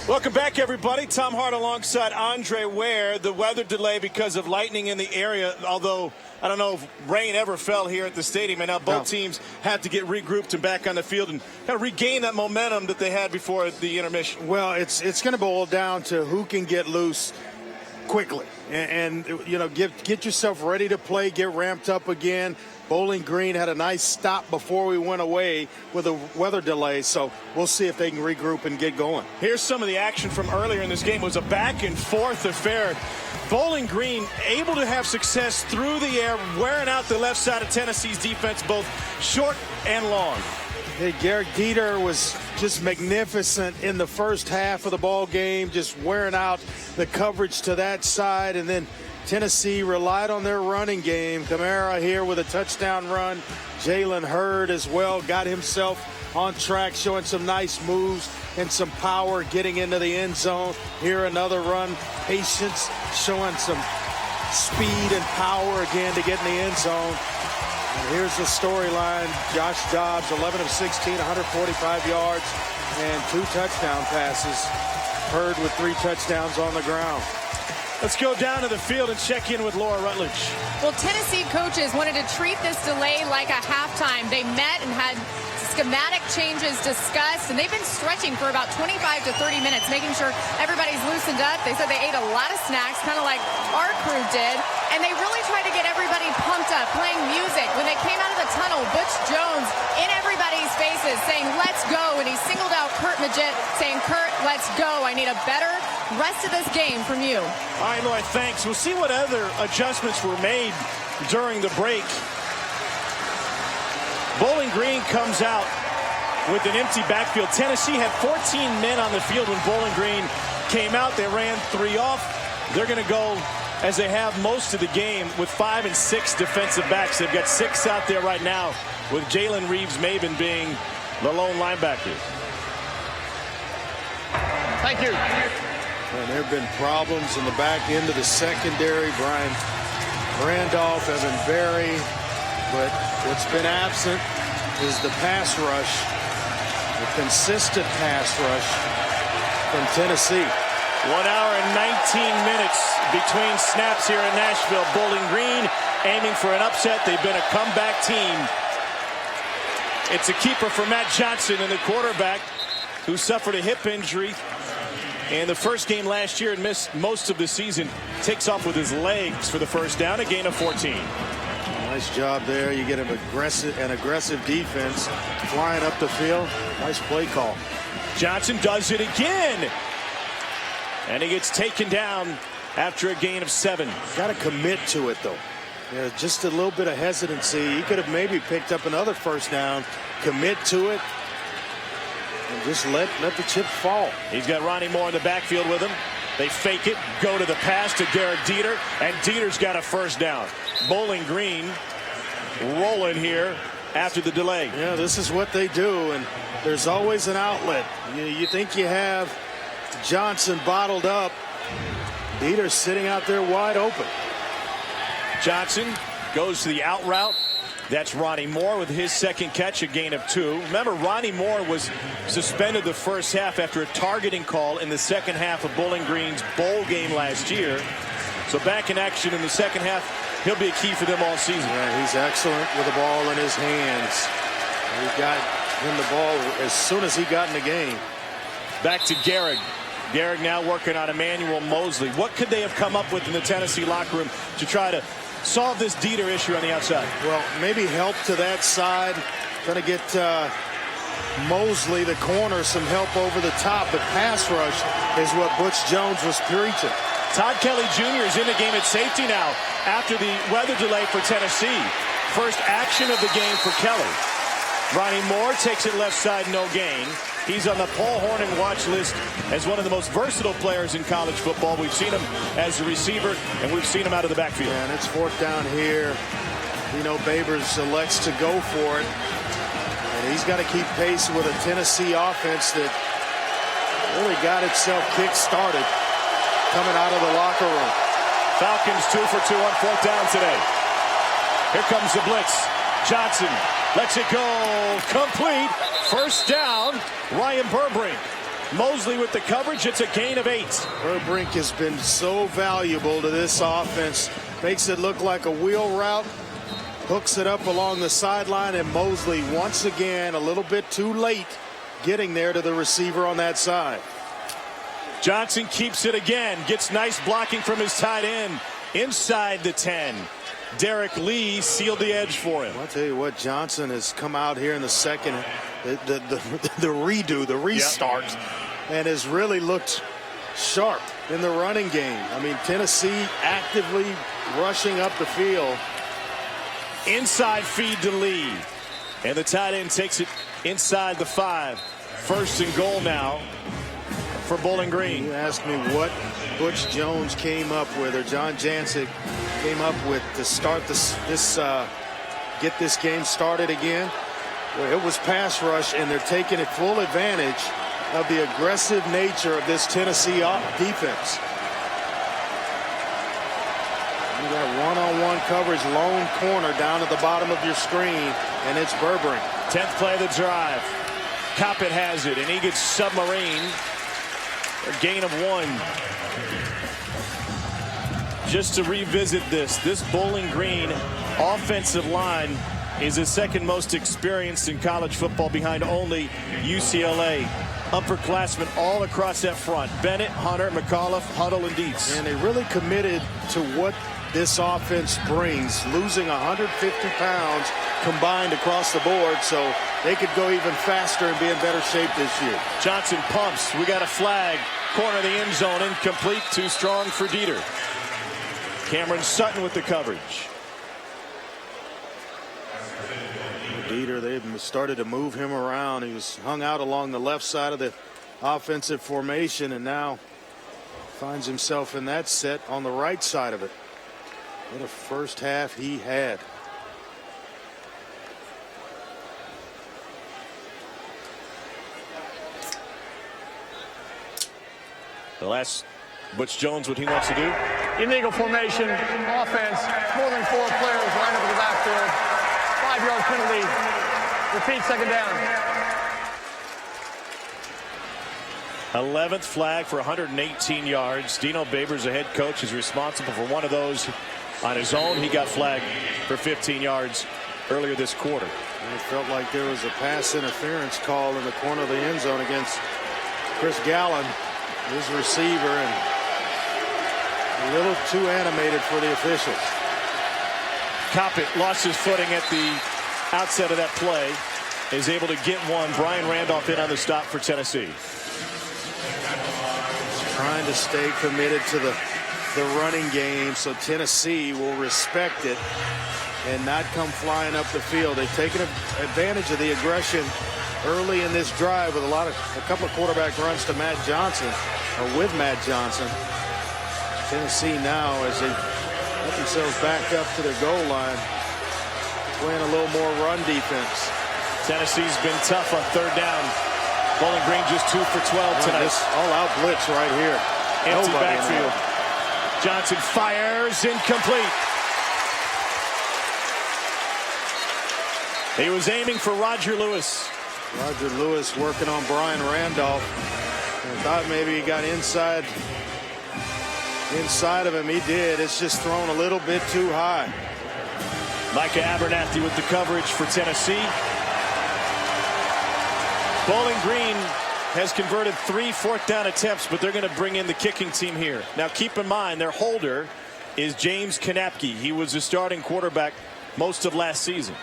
Welcome back, everybody. Tom Hart alongside Andre Ware. The weather delay because of lightning in the area, although I don't know if rain ever fell here at the stadium, and now both teams have to get regrouped and back on the field and kind of regain that momentum that they had before the intermission. Well, it's going to boil down to who can get loose quickly and you know, get yourself ready to play, get ramped up again. Bowling Green had a nice stop before we went away with a weather delay, so we'll see if they can regroup and get going. Here's some of the action from earlier in this game. It was a back and forth affair. Bowling Green able to have success through the air, wearing out the left side of Tennessee's defense, both short and long. Hey, Garrett Dieter was just magnificent in the first half of the ball game, just wearing out the coverage to that side, and then Tennessee relied on their running game. Kamara here with a touchdown run. Jalen Hurd as well got himself on track, showing some nice moves and some power getting into the end zone. Here another run. Patience showing some speed and power again to get in the end zone. And here's the storyline. Josh Dobbs, 11 of 16, 145 yards and 2 touchdown passes. Hurd with 3 touchdowns on the ground. Let's go down to the field and check in with Laura Rutledge. Well, Tennessee coaches wanted to treat this delay like a halftime. They met and had schematic changes discussed, and they've been stretching for about 25 to 30 minutes, making sure everybody's loosened up. They said they ate a lot of snacks, kind of like our crew did, and they really tried to get everybody pumped up, playing music. When they came out of the tunnel, Butch Jones in everybody's faces saying, "Let's go," and he singled out Kurt Magid, saying, "Kurt, let's go. I need a better rest of this game from you." All right, Laura, thanks. We'll see what other adjustments were made during the break. Bowling Green comes out with an empty backfield. Tennessee had 14 men on the field when Bowling Green came out. They ran 3 off. They're going to go, as they have most of the game, with 5 and 6 defensive backs. They've got 6 out there right now, with Jalen Reeves-Maben being the lone linebacker. Thank Thank you. And there have been problems in the back end of the secondary. Brian Randolph, Evan Berry. But what's been absent is the pass rush, the consistent pass rush from Tennessee. 1 hour and 19 minutes between snaps here in Nashville. Bowling Green aiming for an upset. They've been a comeback team. It's a keeper for Matt Johnson, and the quarterback who suffered a hip injury in the first game last year and missed most of the season takes off with his legs for the first down, a gain of 14. Nice job there. You get an aggressive defense flying up the field. Nice play call. Johnson does it again. And he gets taken down after a gain of 7. Got to commit to it, though. Yeah, just a little bit of hesitancy. He could have maybe picked up another first down, commit to it, and just let the chip fall. He's got Ronnie Moore in the backfield with him. They fake it, go to the pass to Derek Dieter, and Dieter's got a first down. Bowling Green rolling here after the delay. Yeah, this is what they do, and there's always an outlet. You think you have Johnson bottled up. Dieter's sitting out there wide open. Johnson goes to the out route. That's Ronnie Moore with his second catch, a gain of 2. Remember, Ronnie Moore was suspended the first half after a targeting call in the second half of Bowling Green's bowl game last year. So back in action in the second half. He'll be a key for them all season. Yeah, he's excellent with the ball in his hands. He got him the ball as soon as he got in the game. Back to Gehrig. Gehrig now working on Emmanuel Mosley. What could they have come up with in the Tennessee locker room to try to solve this Dieter issue on the outside? Well, maybe help to that side. Going to get Mosley, the corner, some help over the top. But pass rush is what Butch Jones was preaching. Todd Kelly Jr. is in the game at safety now after the weather delay for Tennessee. First action of the game for Kelly. Ronnie Moore takes it left side, no gain. He's on the Paul Hornung watch list as one of the most versatile players in college football. We've seen him as a receiver, and we've seen him out of the backfield. Yeah, and it's fourth down here. Babers elects to go for it. And he's got to keep pace with a Tennessee offense that really got itself kick-started coming out of the locker room. Falcons 2 for 2 on fourth down today. Here comes the blitz. Johnson lets it go. Complete. First down. Ryan Burbrink. Mosley with the coverage. It's a gain of 8. Burbrink has been so valuable to this offense. Makes it look like a wheel route. Hooks it up along the sideline, and Mosley once again a little bit too late getting there to the receiver on that side. Johnson keeps it again. Gets nice blocking from his tight end inside the 10. Derek Lee sealed the edge for him. I'll tell you what, Johnson has come out here in the second, the restart, and has really looked sharp in the running game. I mean, Tennessee actively rushing up the field. Inside feed to Lee. And the tight end takes it inside the 5. First and goal now for Bowling Green. You asked me what Butch Jones came up with, or John Jancic came up with to start get this game started again. Well, it was pass rush, and they're taking it full advantage of the aggressive nature of this Tennessee defense. You got one-on-one coverage, lone corner down at the bottom of your screen, and it's Burbrink. 10th play of the drive. Coppett has it, and he gets submarine. A gain of 1. Just to revisit this Bowling Green offensive line is the second most experienced in college football behind only UCLA. Upperclassmen all across that front. Bennett, Hunter, McAuliffe, Huddle, and Dietz. And they really committed to what this offense brings, losing 150 pounds combined across the board, so they could go even faster and be in better shape this year. Johnson pumps. We got a flag. Corner of the end zone, incomplete. Too strong for Dieter. Cameron Sutton with the coverage. Dieter, they've started to move him around. He was hung out along the left side of the offensive formation, and now finds himself in that set on the right side of it. What a first half he had. The last Butch Jones, what he wants to do. Illegal formation, offense, more than 4 players line up in the backfield. 5-yard penalty. Repeat, second down. 11th flag for 118 yards. Dino Babers, the head coach, is responsible for one of those on his own. He got flagged for 15 yards earlier this quarter. And it felt like there was a pass interference call in the corner of the end zone against Chris Gallen, his receiver, and a little too animated for the officials. Coppett lost his footing at the outset of that play. Is able to get one. Brian Randolph in on the stop for Tennessee. Trying to stay committed to the running game so Tennessee will respect it and not come flying up the field. They've taken advantage of the aggression early in this drive with a couple of quarterback runs to Matt Johnson, or with Matt Johnson. Tennessee now, as they get themselves back up to their goal line, playing a little more run defense. Tennessee's been tough on third down. Bowling Green just 2 for 12 tonight. This all-out blitz right here. Empty Nobody backfield. Johnson fires, incomplete. He was aiming for Roger Lewis. Roger Lewis working on Brian Randolph. I thought maybe he got inside of him. He did. It's just thrown a little bit too high. Micah Abernathy with the coverage for Tennessee. Bowling Green has converted 3 fourth-down attempts, but they're going to bring in the kicking team here. Now, keep in mind, their holder is James Kanapke. He was the starting quarterback most of last season.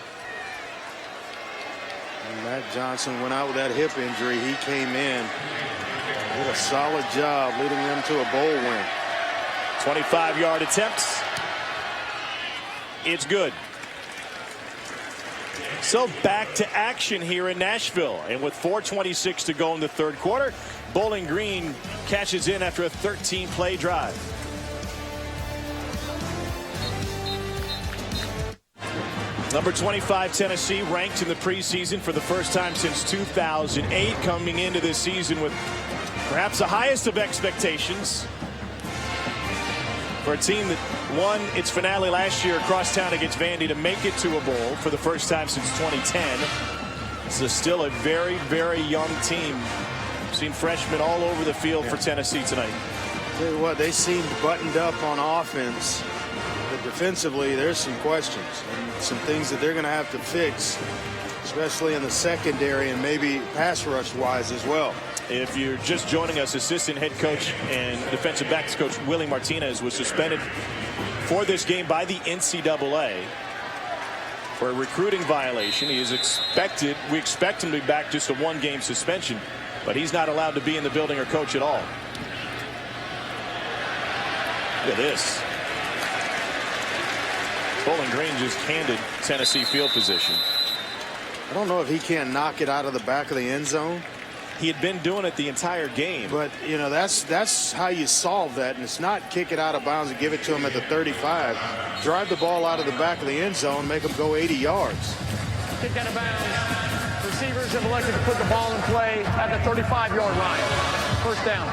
And Matt Johnson went out with that hip injury. He came in, did a solid job leading them to a bowl win. 25-yard attempts. It's good. So back to action here in Nashville, and with 4:26 to go in the third quarter, Bowling Green catches in after a 13-play drive. Number 25 Tennessee, ranked in the preseason for the first time since 2008, coming into this season with perhaps the highest of expectations for a team that won its finale last year across town against Vandy to make it to a bowl for the first time since 2010. This is still a very, very young team. I've seen freshmen all over the field for Tennessee tonight. Tell you what, they seemed buttoned up on offense, but defensively there's some questions and some things that they're going to have to fix, especially in the secondary and maybe pass rush wise as well. If you're just joining us, assistant head coach and defensive backs coach Willie Martinez was suspended for this game by the NCAA for a recruiting violation. He is expected, we expect him to be back, just a 1-game suspension, but he's not allowed to be in the building or coach at all. Look at this. Bowling Green just handed Tennessee field position. I don't know if he can't knock it out of the back of the end zone. He had been doing it the entire game. But, you know, that's how you solve that. And it's not kick it out of bounds and give it to him at the 35. Drive the ball out of the back of the end zone, make them go 80 yards. Kick out of bounds. Receivers have elected to put the ball in play at the 35-yard line. First down.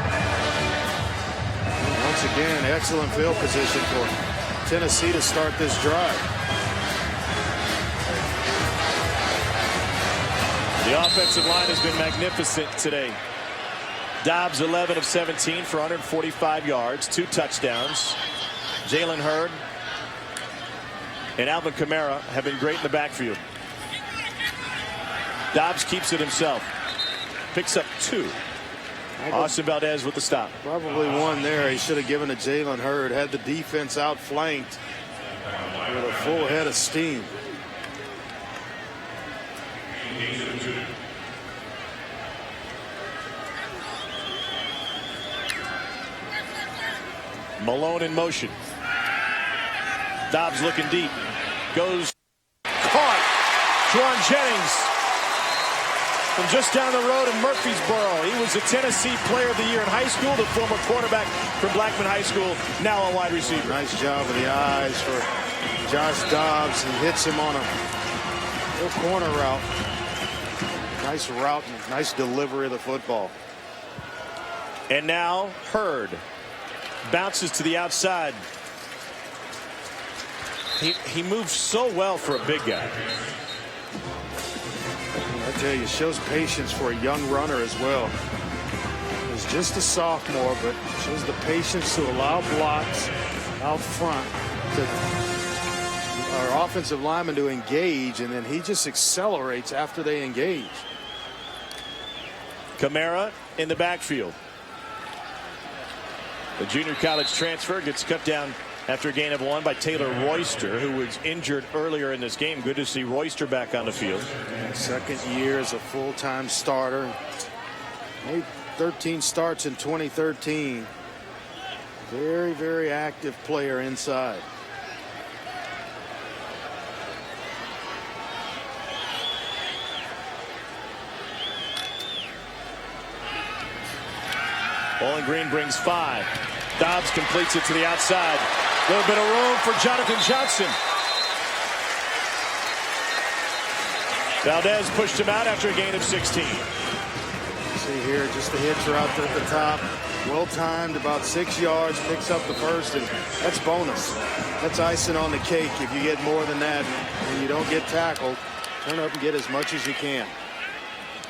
Once again, excellent field position for Tennessee to start this drive. The offensive line has been magnificent today. Dobbs 11 of 17 for 145 yards, 2 touchdowns. Jalen Hurd and Alvin Kamara have been great in the backfield. Dobbs keeps it himself. Picks up 2. Austin Valdez with the stop. Probably one there. He should have given to Jalen Hurd. Had the defense outflanked with a full head of steam. Malone in motion. Dobbs looking deep. Goes. Caught. Juwan Jennings from just down the road in Murfreesboro. He was the Tennessee Player of the Year in high school, the former quarterback from Blackman High School, now a wide receiver. Nice job with the eyes for Josh Dobbs. He hits him on a little corner route. Nice route and nice delivery of the football. And now Hurd bounces to the outside. He moves so well for a big guy. I tell you, shows patience for a young runner as well. He's just a sophomore, but shows the patience to allow blocks out front to our offensive lineman to engage, and then he just accelerates after they engage. Kamara in the backfield. The junior college transfer gets cut down after a gain of 1 by Taylor Royster, who was injured earlier in this game. Good to see Royster back on the field. Second year as a full-time starter. Made 13 starts in 2013. Very, very active player inside. Bowling Green brings 5. Dobbs completes it to the outside. A little bit of room for Jonathan Johnson. Valdez pushed him out after a gain of 16. See here, just the hitch route at the top. Well timed, about 6 yards, picks up the first, and that's bonus. That's icing on the cake. If you get more than that and you don't get tackled, turn up and get as much as you can.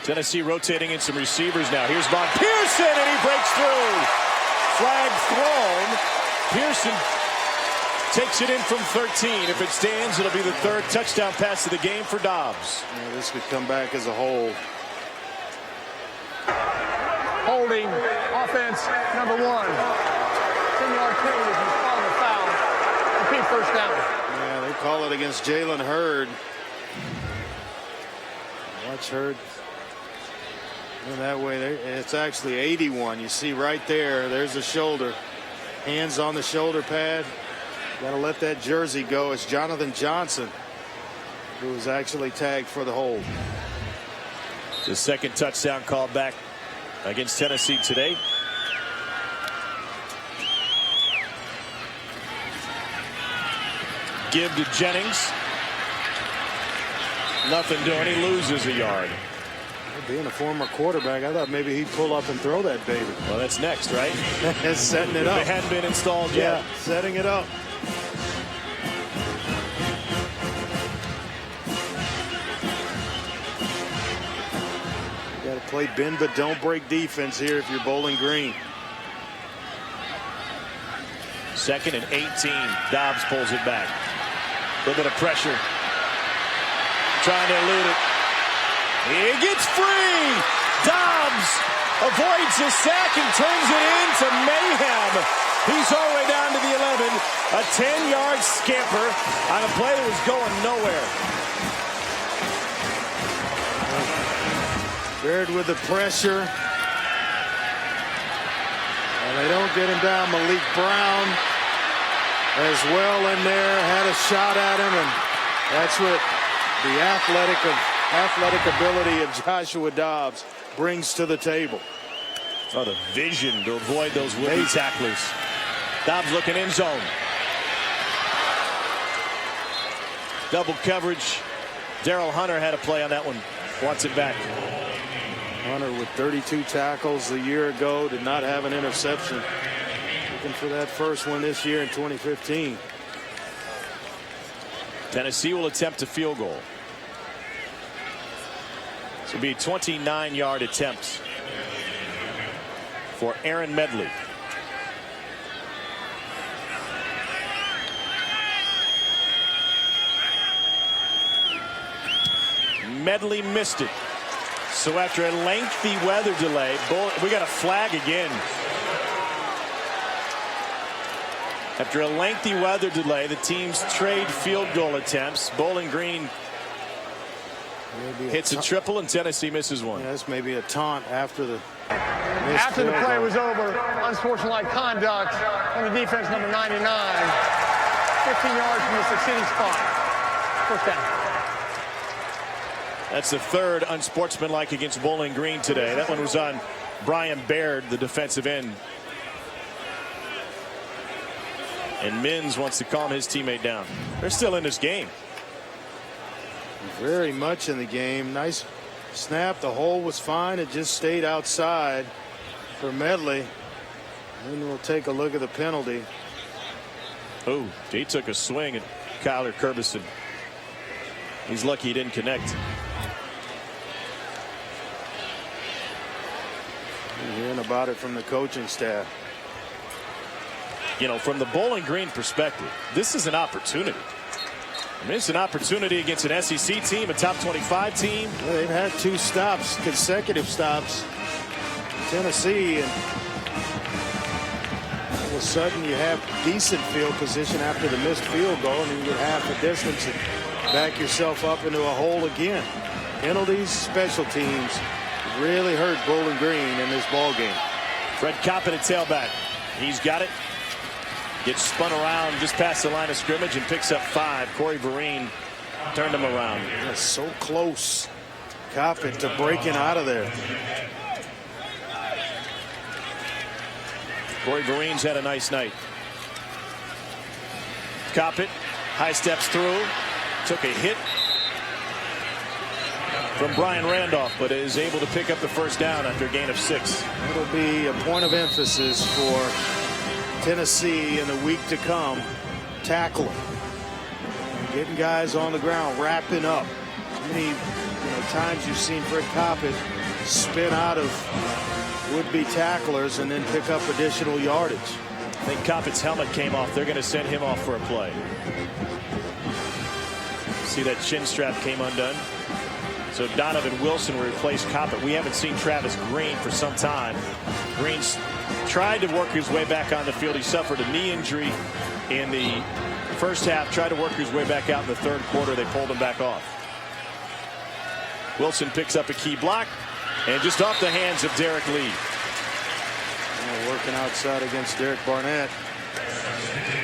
Tennessee rotating in some receivers now. Here's Von Pearson, and he breaks through. Flag thrown. Pearson takes it in from 13. If it stands, it'll be the 3rd touchdown pass of the game for Dobbs. Yeah, this could come back as a whole. Holding, offense, number 1. 10-yard penalty if he's calling a foul. Repeat first down. Yeah, they call it against Jalen Hurd. Watch Hurd. And that way, it's actually 81. You see right there, there's the shoulder. Hands on the shoulder pad. Got to let that jersey go. It's Jonathan Johnson who was actually tagged for the hold. The 2nd touchdown called back against Tennessee today. Give to Jennings. Nothing doing. He loses a yard. Being a former quarterback, I thought maybe he'd pull up and throw that baby. Well, that's next, right? That's setting it up. It hadn't been installed yet. Yeah, setting it up. You got to play bend but don't break defense here if you're Bowling Green. 2nd and 18. Dobbs pulls it back. A little bit of pressure. Trying to elude it. He gets free. Dobbs avoids the sack and turns it into mayhem. He's all the way down to the 11. A 10-yard scamper on a play that was going nowhere. Baird with the pressure. And they don't get him down. Malik Brown as well in there. Had a shot at him, and that's what the athletic ability of Joshua Dobbs brings to the table. Oh, the vision to avoid those would-be tacklers. Dobbs looking in zone. Double coverage. Daryl Hunter had a play on that one. Wants it back. Hunter with 32 tackles a year ago, did not have an interception. Looking for that first one this year in 2015. Tennessee will attempt a field goal. This will be a 29-yard attempt for Aaron Medley. Medley missed it. So after a lengthy weather delay, we got a flag again. After a lengthy weather delay, the teams trade field goal attempts. Bowling Green hits a triple and Tennessee misses one. Yeah, that's maybe a taunt after the After the play was over, unsportsmanlike conduct on the defense, number 99. 15 yards from the succeeding spot. First down. That's the 3rd unsportsmanlike against Bowling Green today. That one was on Brian Baird, the defensive end. And Mins wants to calm his teammate down. They're still in this game. Very much in the game. Nice snap. The hole was fine. It just stayed outside. for Medley. Then we'll take a look at the penalty. Oh, he took a swing at Kyler Kurbison. He's lucky he didn't connect. You're hearing about it from the coaching staff. You know, from the Bowling Green perspective, this is an opportunity. I mean, it's an opportunity against an SEC team, a top 25 team. Well, they've had 2 stops, consecutive stops. Tennessee, and all of a sudden you have decent field position after the missed field goal, and you get half the distance and back yourself up into a hole again. Penalties, special teams really hurt Bowling Green in this ball game. Fred Coppin at tailback. He's got it. Gets spun around just past the line of scrimmage and picks up 5. Corey Vereen turned him around. Yeah, so close, Coppin, to breaking out of there. Corey Vereen's had a nice night. Coppin, high steps through, took a hit from Brian Randolph, but is able to pick up the first down after a gain of 6. It'll be a point of emphasis for Tennessee in the week to come. Tackling, getting guys on the ground, wrapping up. How many times you've seen Fred Coppin spin out of would-be tacklers and then pick up additional yardage. I think Coppin's helmet came off. They're going to send him off for a play. See that chin strap came undone. So Donovan Wilson will replace Coppin. We haven't seen Travis Green for some time. Green's tried to work his way back on the field. He suffered a knee injury in the first half. Tried to work his way back out in the third quarter. They pulled him back off. Wilson picks up a key block. And just off the hands of Derek Lee. Working outside against Derek Barnett.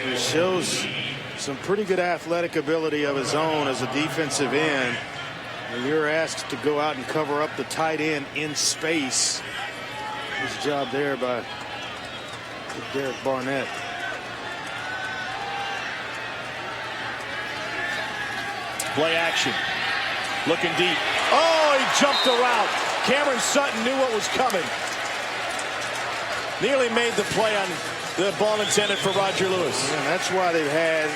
He shows some pretty good athletic ability of his own as a defensive end. And you're asked to go out and cover up the tight end in space. His job there by Derek Barnett. Play action. Looking deep. Oh, he jumped the route. Cameron Sutton knew what was coming. Nearly made the play on the ball intended for Roger Lewis. And that's why they've had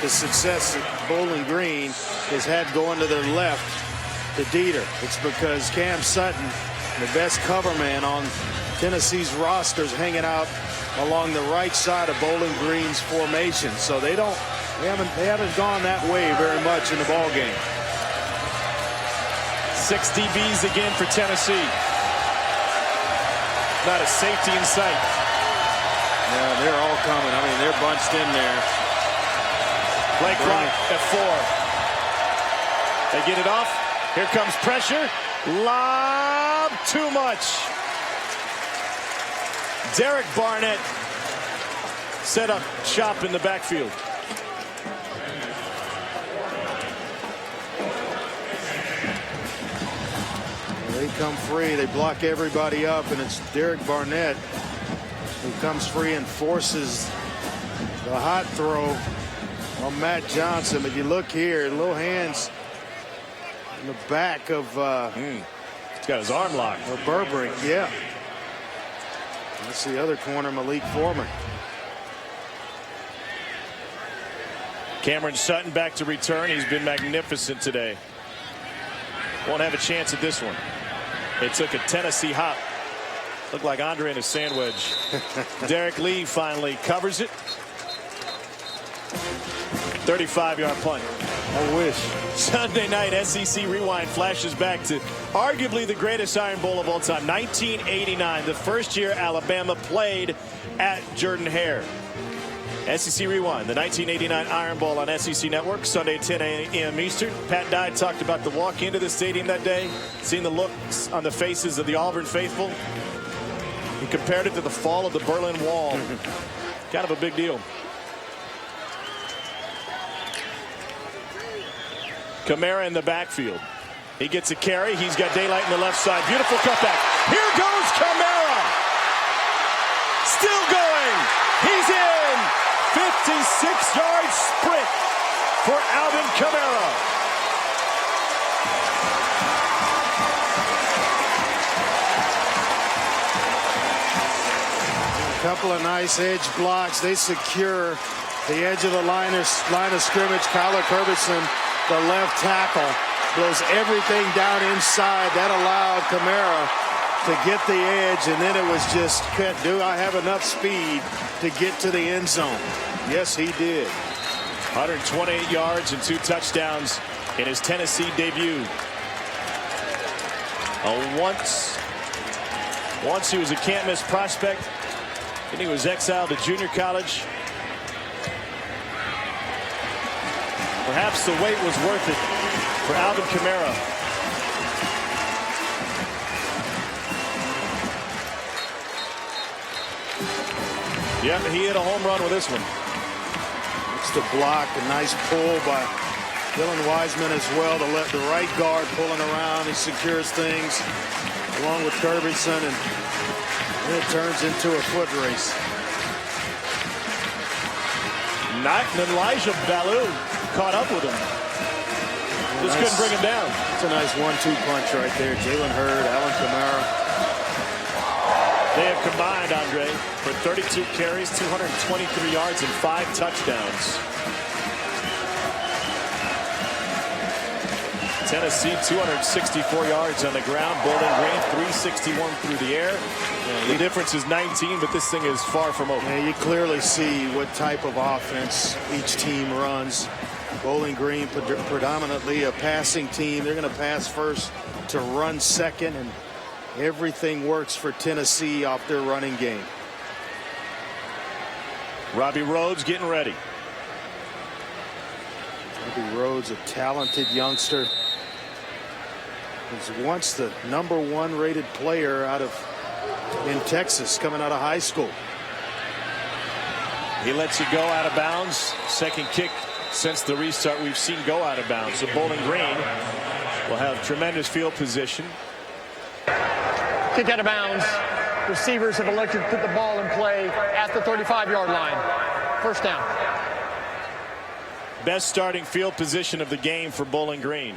the success at Bowling Green has had going to their left to Dieter. It's because Cam Sutton, the best cover man on Tennessee's roster, is hanging out along the right side of Bowling Green's formation. So they haven't gone that way very much in the ball game. 6 DBs again for Tennessee. Not a safety in sight. Yeah, they're all coming. I mean, they're bunched in there. Play clock at 4. They get it off. Here comes pressure. Lob, too much. Derek Barnett set up shop in the backfield. They come free. They block everybody up, and it's Derek Barnett who comes free and forces the hot throw on Matt Johnson. If you look here, little hands in the back of He's got his arm locked. Burbrink, yeah. That's the other corner, Malik Foreman. Cameron Sutton back to return. He's been magnificent today. Won't have a chance at this one. It took a Tennessee hop. Looked like Andre in a sand wedge. Derek Lee finally covers it. 35-yard punt. I wish. Sunday night SEC Rewind flashes back to arguably the greatest Iron Bowl of all time. 1989, the first year Alabama played at Jordan-Hare. SEC Rewind, the 1989 Iron Bowl on SEC Network, Sunday 10 a.m. Eastern. Pat Dye talked about the walk into the stadium that day, seeing the looks on the faces of the Auburn faithful. He compared it to the fall of the Berlin Wall. Kind of a big deal. Kamara in the backfield. He gets a carry. He's got daylight in the left side. Beautiful cutback. Here goes Kamara. Still going. He's in. 56-yard sprint for Alvin Kamara. Couple of nice edge blocks. They secure the edge of the line of scrimmage. Kyler Kerbyson, the left tackle, blows everything down inside. That allowed Kamara to get the edge, and then it was just, do I have enough speed to get to the end zone? Yes, he did. 128 yards and 2 touchdowns in his Tennessee debut. Once he was a can't-miss prospect, then he was exiled to junior college. Perhaps the wait was worth it for Alvin Kamara. Yeah, he hit a home run with this one. It's the block, a nice pull by Dylan Wiseman as well to let the right guard pulling around. He secures things along with Kerbyson, and then it turns into a foot race. Knight and Elijah Ballou caught up with him. Just couldn't bring him down. It's a nice 1-2 punch right there. Jalen Hurd, Alvin Kamara. They have combined, Andre, for 32 carries, 223 yards, and 5 touchdowns. Tennessee 264 yards on the ground. Bowling Green 361 through the air. The difference is 19, but this thing is far from over. Yeah, you clearly see what type of offense each team runs. Bowling Green predominantly a passing team. They're going to pass first to run second, and everything works for Tennessee off their running game. Robbie Rhodes getting ready. Robbie Rhodes, a talented youngster. Was once the #1 rated player in Texas coming out of high school. He lets it go out of bounds. Second kick since the restart we've seen go out of bounds. So Bowling Green will have tremendous field position. Kick out of bounds. Receivers have elected to put the ball in play at the 35-yard line. First down. Best starting field position of the game for Bowling Green.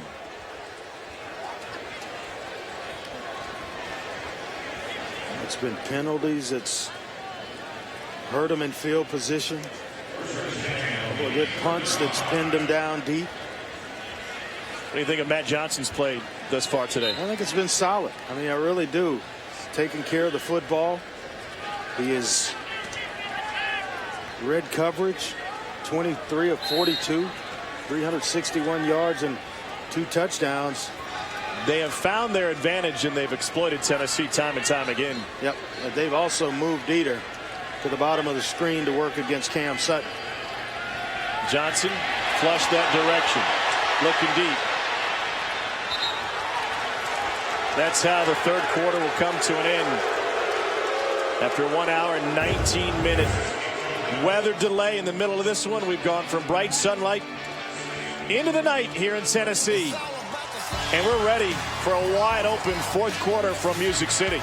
It's been penalties. It's hurt them in field position. A couple of good punts that's pinned them down deep. What do you think of Matt Johnson's play thus far today? I think it's been solid. I mean, I really do. He's taking care of the football. He is red coverage, 23 of 42, 361 yards and 2 touchdowns. They have found their advantage, and they've exploited Tennessee time and time again. Yep. They've also moved Dieter to the bottom of the screen to work against Cam Sutton. Johnson flushed that direction, looking deep. That's how the third quarter will come to an end. After 1 hour and 19-minute weather delay in the middle of this one, we've gone from bright sunlight into the night here in Tennessee. And we're ready for a wide open fourth quarter from Music City.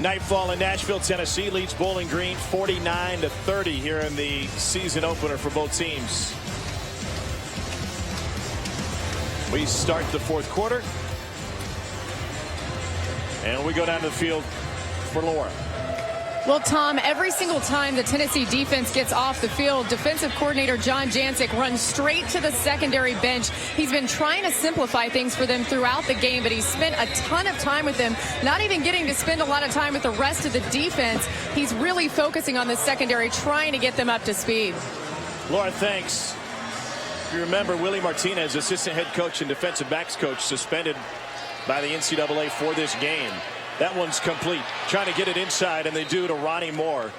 Nightfall in Nashville, Tennessee leads Bowling Green 49-30 here in the season opener for both teams. We start the fourth quarter, and we go down to the field for Laura. Well, Tom, every single time the Tennessee defense gets off the field, defensive coordinator John Jancic runs straight to the secondary bench. He's been trying to simplify things for them throughout the game, but he's spent a ton of time with them, not even getting to spend a lot of time with the rest of the defense. He's really focusing on the secondary, trying to get them up to speed. Laura, thanks. If you remember, Willie Martinez, assistant head coach and defensive backs coach, suspended by the NCAA for this game. That one's complete. Trying to get it inside, and they do to Ronnie Moore.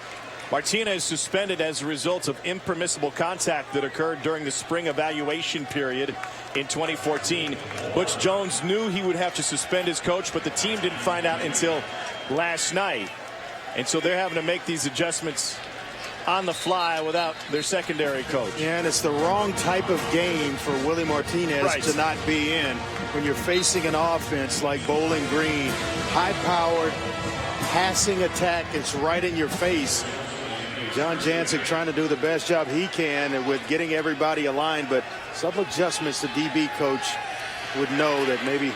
Martinez suspended as a result of impermissible contact that occurred during the spring evaluation period in 2014. Butch Jones knew he would have to suspend his coach, but the team didn't find out until last night. And so they're having to make these adjustments on the fly without their secondary coach. Yeah, and it's the wrong type of game for Willie Martinez to not be in when you're facing an offense like Bowling Green. High-powered passing attack. It's right in your face. John Jancic trying to do the best job he can with getting everybody aligned, but Some adjustments the DB coach would know that maybe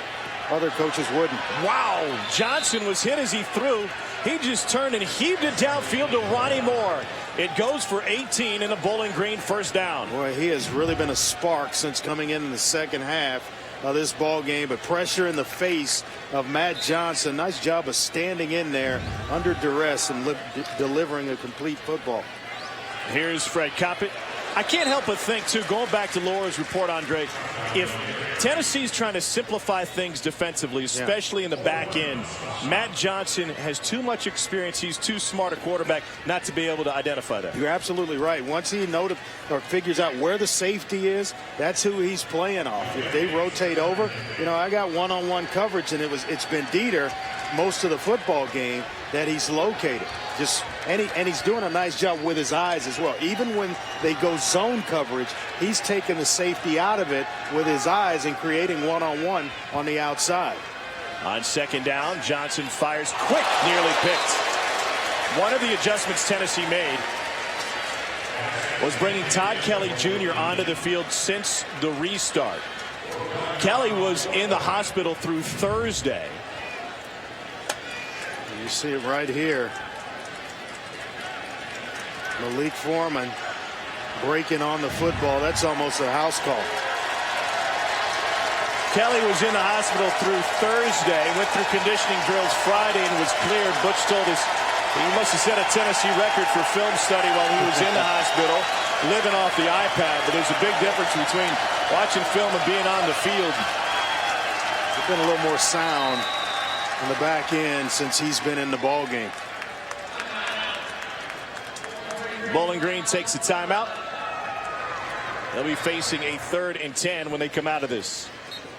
other coaches wouldn't. Wow, Johnson was hit as he threw. He just turned and heaved it downfield to Ronnie Moore. It goes for 18 and a Bowling Green first down. Boy, he has really been a spark since coming in the second half of this ball game, but pressure in the face of Matt Johnson. Nice job of standing in there under duress and delivering a complete football. Here's Fred Coppett. I can't help but think, too, going back to Laura's report, Andre, if Tennessee's trying to simplify things defensively, especially in the back end, Matt Johnson has too much experience. He's too smart a quarterback not to be able to identify that. You're absolutely right. Once he figures out where the safety is, that's who he's playing off. If they rotate over, you know, I got one-on-one coverage, and it's been Dieter most of the football game that he's located. And he's doing a nice job with his eyes as well. Even when they go zone coverage, he's taking the safety out of it with his eyes and creating one-on-one on the outside. On second down, Johnson fires quick, nearly picked. One of the adjustments Tennessee made was bringing Todd Kelly Jr. onto the field since the restart. Kelly was in the hospital through Thursday. You see it right here. Malik Foreman breaking on the football. That's almost a house call. Kelly was in the hospital through Thursday, went through conditioning drills Friday and was cleared. Butch told us he must have set a Tennessee record for film study while he was in the hospital, living off the iPad. But there's a big difference between watching film and being on the field. There's been a little more sound on the back end since he's been in the ball game. Bowling Green takes a timeout. They'll be facing a 3rd and 10 when they come out of this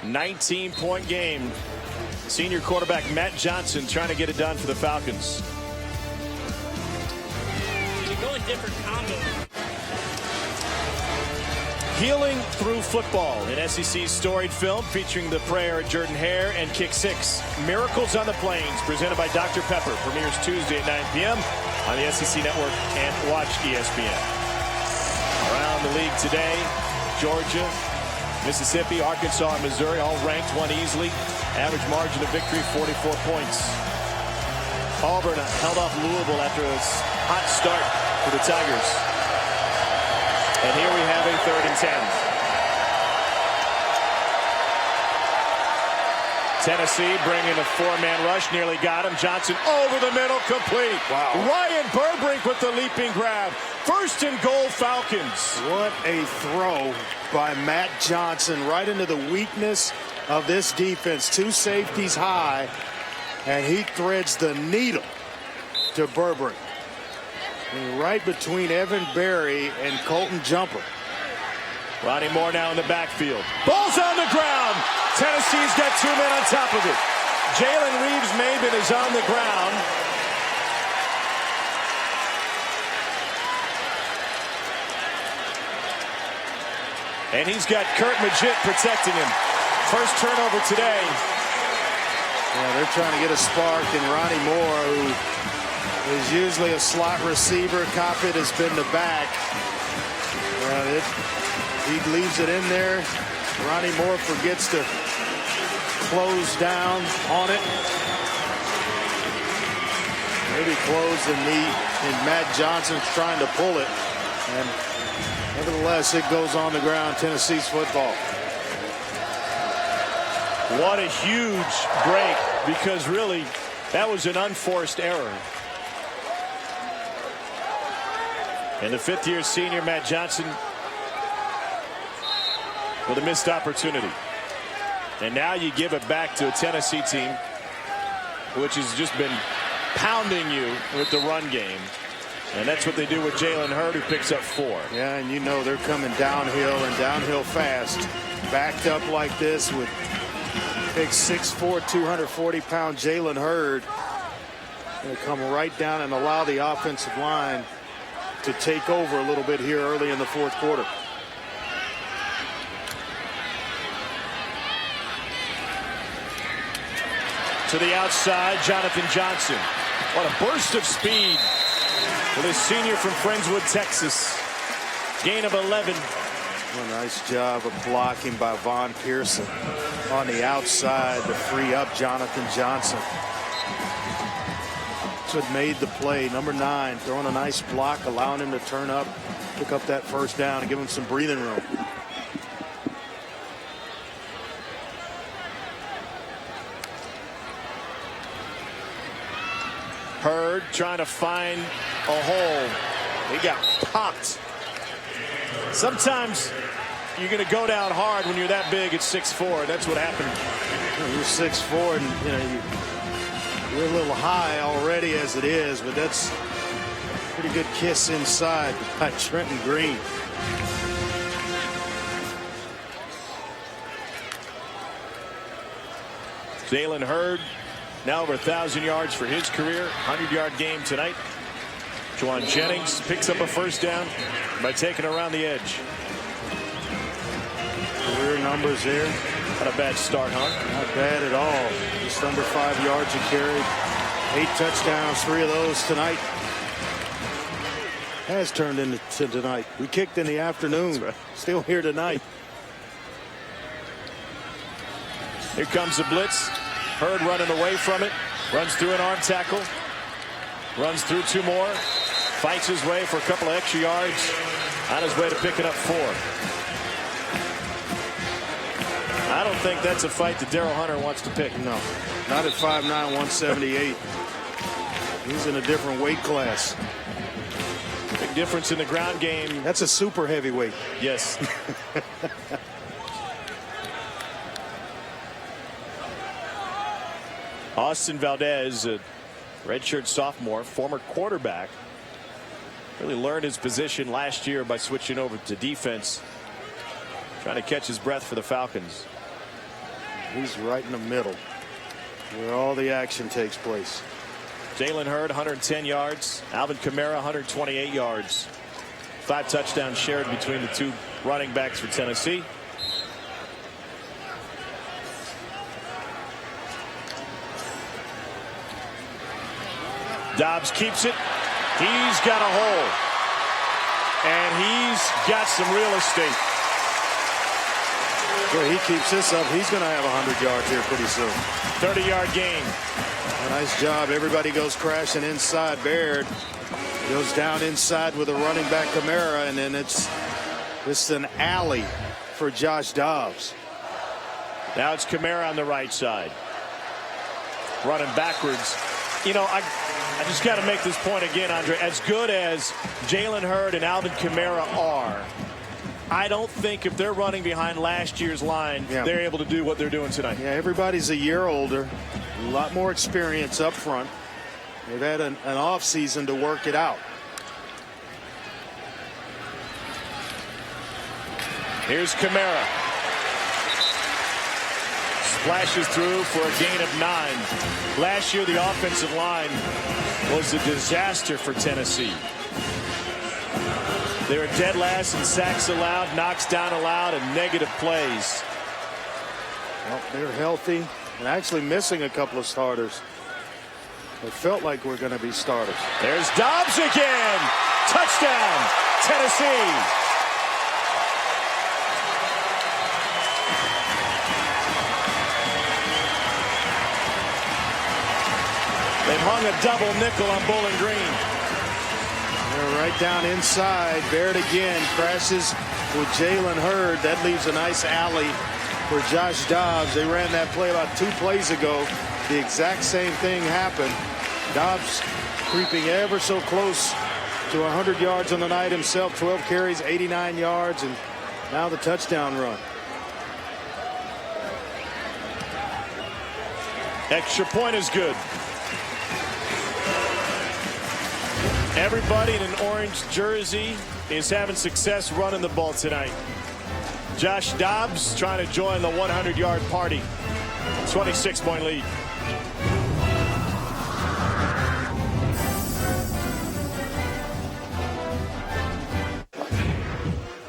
19-point game. Senior quarterback Matt Johnson trying to get it done for the Falcons. You go in different combos. Healing Through Football, an SEC storied film featuring the prayer of Jordan Hare and Kick 6. Miracles on the Plains, presented by Dr. Pepper, premieres Tuesday at 9 p.m. on the SEC Network and watch ESPN. Around the league today, Georgia, Mississippi, Arkansas, and Missouri all ranked, won easily. Average margin of victory, 44 points. Auburn held off Louisville after a hot start for the Tigers. And here we have a 3rd and 10. Tennessee bringing a 4-man rush, nearly got him. Johnson over the middle, complete. Wow. Ryan Burbrink with the leaping grab. 1st and goal, Falcons. What a throw by Matt Johnson right into the weakness of this defense. 2 safeties high, and he threads the needle to Burbrink. And right between Evan Berry and Colton Jumper. Ronnie Moore now in the backfield. Ball's on the ground. Tennessee's got 2 men on top of it. Jalen Reeves-Maybin is on the ground. And he's got Kurt Maggitt protecting him. First turnover today. Yeah, they're trying to get a spark in Ronnie Moore, who is usually a slot receiver. Coppett has been the back. He leaves it in there. Ronnie Moore forgets to close down on it. Maybe close the knee, and Matt Johnson's trying to pull it. And nevertheless, it goes on the ground. Tennessee's football. What a huge break, because really that was an unforced error. And the 5th-year senior Matt Johnson with a missed opportunity. And now you give it back to a Tennessee team which has just been pounding you with the run game. And that's what they do with Jalen Hurd, who picks up 4. Yeah, and you know they're coming downhill and downhill fast. Backed up like this with big 6'4", 240-pound Jalen Hurd. Going to come right down and allow the offensive line to take over a little bit here early in the 4th quarter. To the outside, Jonathan Johnson. What a burst of speed for this senior from Friendswood, Texas. Gain of 11. Well, nice job of blocking by Von Pearson on the outside to free up Jonathan Johnson. That's what made the play. Number 9 throwing a nice block, allowing him to turn up, pick up that first down, and give him some breathing room. Hurd trying to find a hole. He got popped. Sometimes you're going to go down hard when you're that big at 6'4". That's what happened. You're 6'4", and you're a little high already as it is, but that's a pretty good kiss inside by Trenton Green. Jalen Hurd now over 1,000 yards for his career. 100-yard game tonight. Juwan Jennings picks up a first down by taking around the edge. Career numbers there. Not a bad start, huh? Not bad at all. Just under 5 yards a carry. 8 touchdowns, 3 of those tonight. Has turned into tonight. We kicked in the afternoon. Right. Still here tonight. Here comes the blitz. Hurd running away from it. Runs through an arm tackle. Runs through 2 more. Fights his way for a couple of extra yards. On his way to picking up 4. I don't think that's a fight that Daryl Hunter wants to pick. No, not at 5'9", 178. He's in a different weight class. Big difference in the ground game. That's a super heavyweight. Yes. Austin Valdez, a redshirt sophomore, former quarterback, really learned his position last year by switching over to defense, trying to catch his breath for the Falcons. He's right in the middle where all the action takes place. Jalen Hurd 110 yards. Alvin Kamara 128 yards. 5 touchdowns shared between the 2 running backs for Tennessee. Dobbs keeps it. He's got a hole. And he's got some real estate. Well, he keeps this up. He's going to have 100 yards here pretty soon. 30-yard gain. A nice job. Everybody goes crashing inside. Baird goes down inside with a running back Kamara, and then it's an alley for Josh Dobbs. Now it's Kamara on the right side. Running backwards. You know, I just got to make this point again, Andre. As good as Jalen Hurd and Alvin Kamara are, I don't think if they're running behind last year's line, they're able to do what they're doing tonight. Yeah, everybody's a year older, a lot more experience up front. They've had an off season to work it out. Here's Kamara. Splashes through for a gain of 9. Last year, the offensive line was a disaster for Tennessee. They were dead last in sacks allowed, knocks down allowed, and negative plays. Well, they're healthy and actually missing a couple of starters. It felt like we're going to be starters. There's Dobbs again. Touchdown, Tennessee. They've hung a double nickel on Bowling Green. They're right down inside. Baird again crashes with Jalen Hurd. That leaves a nice alley for Josh Dobbs. They ran that play about 2 plays ago. The exact same thing happened. Dobbs creeping ever so close to 100 yards on the night himself. 12 carries, 89 yards, and now the touchdown run. Extra point is good. Everybody in an orange jersey is having success running the ball tonight. Josh Dobbs trying to join the 100-yard party. 26-point lead.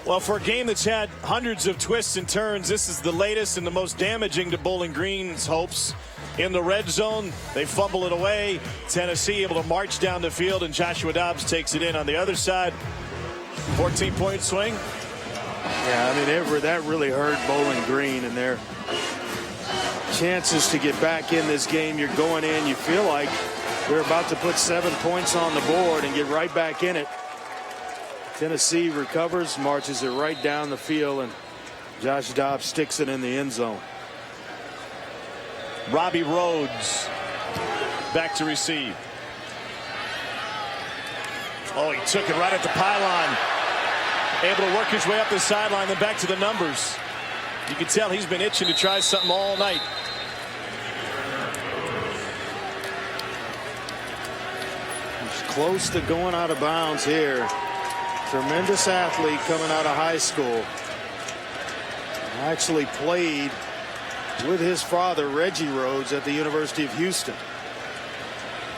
Well, for a game that's had hundreds of twists and turns, this is the latest and the most damaging to Bowling Green's hopes. In the red zone, they fumble it away. Tennessee able to march down the field, and Joshua Dobbs takes it in on the other side. 14-point swing. Yeah, I mean, that really hurt Bowling Green and their chances to get back in this game. You're going in, you feel like they're about to put 7 points on the board and get right back in it. Tennessee recovers, marches it right down the field, and Josh Dobbs sticks it in the end zone. Robbie Rhodes back to receive. Oh, he took it right at the pylon. Able to work his way up the sideline, then back to the numbers. You can tell he's been itching to try something all night. He's close to going out of bounds here. Tremendous athlete coming out of high school. Actually played with his father, Reggie Rhodes, at the University of Houston.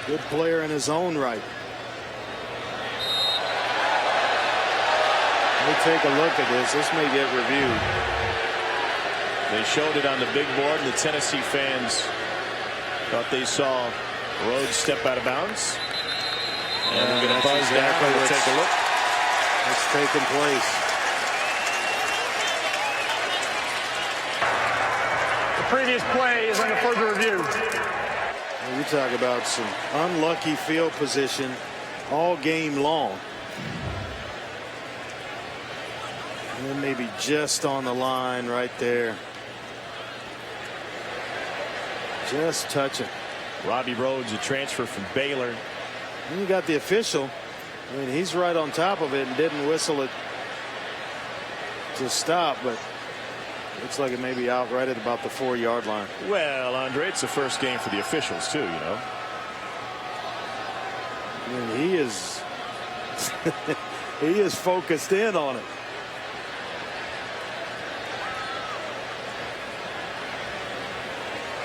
Good player in his own right. Let me take a look at this. This may get reviewed. They showed it on the big board, and the Tennessee fans thought they saw Rhodes step out of bounds. And we're going to buzz exactly down. We'll take a look. What's taking place. The previous play is under further review. You talk about some unlucky field position all game long. And then maybe just on the line right there. Just touching. Robbie Rhodes, a transfer from Baylor. And you got the official. I mean, he's right on top of it and didn't whistle it to stop, but looks like it may be out right at about the 4-yard line. Well, Andre, it's the first game for the officials too, you know. I mean, he is he is focused in on it.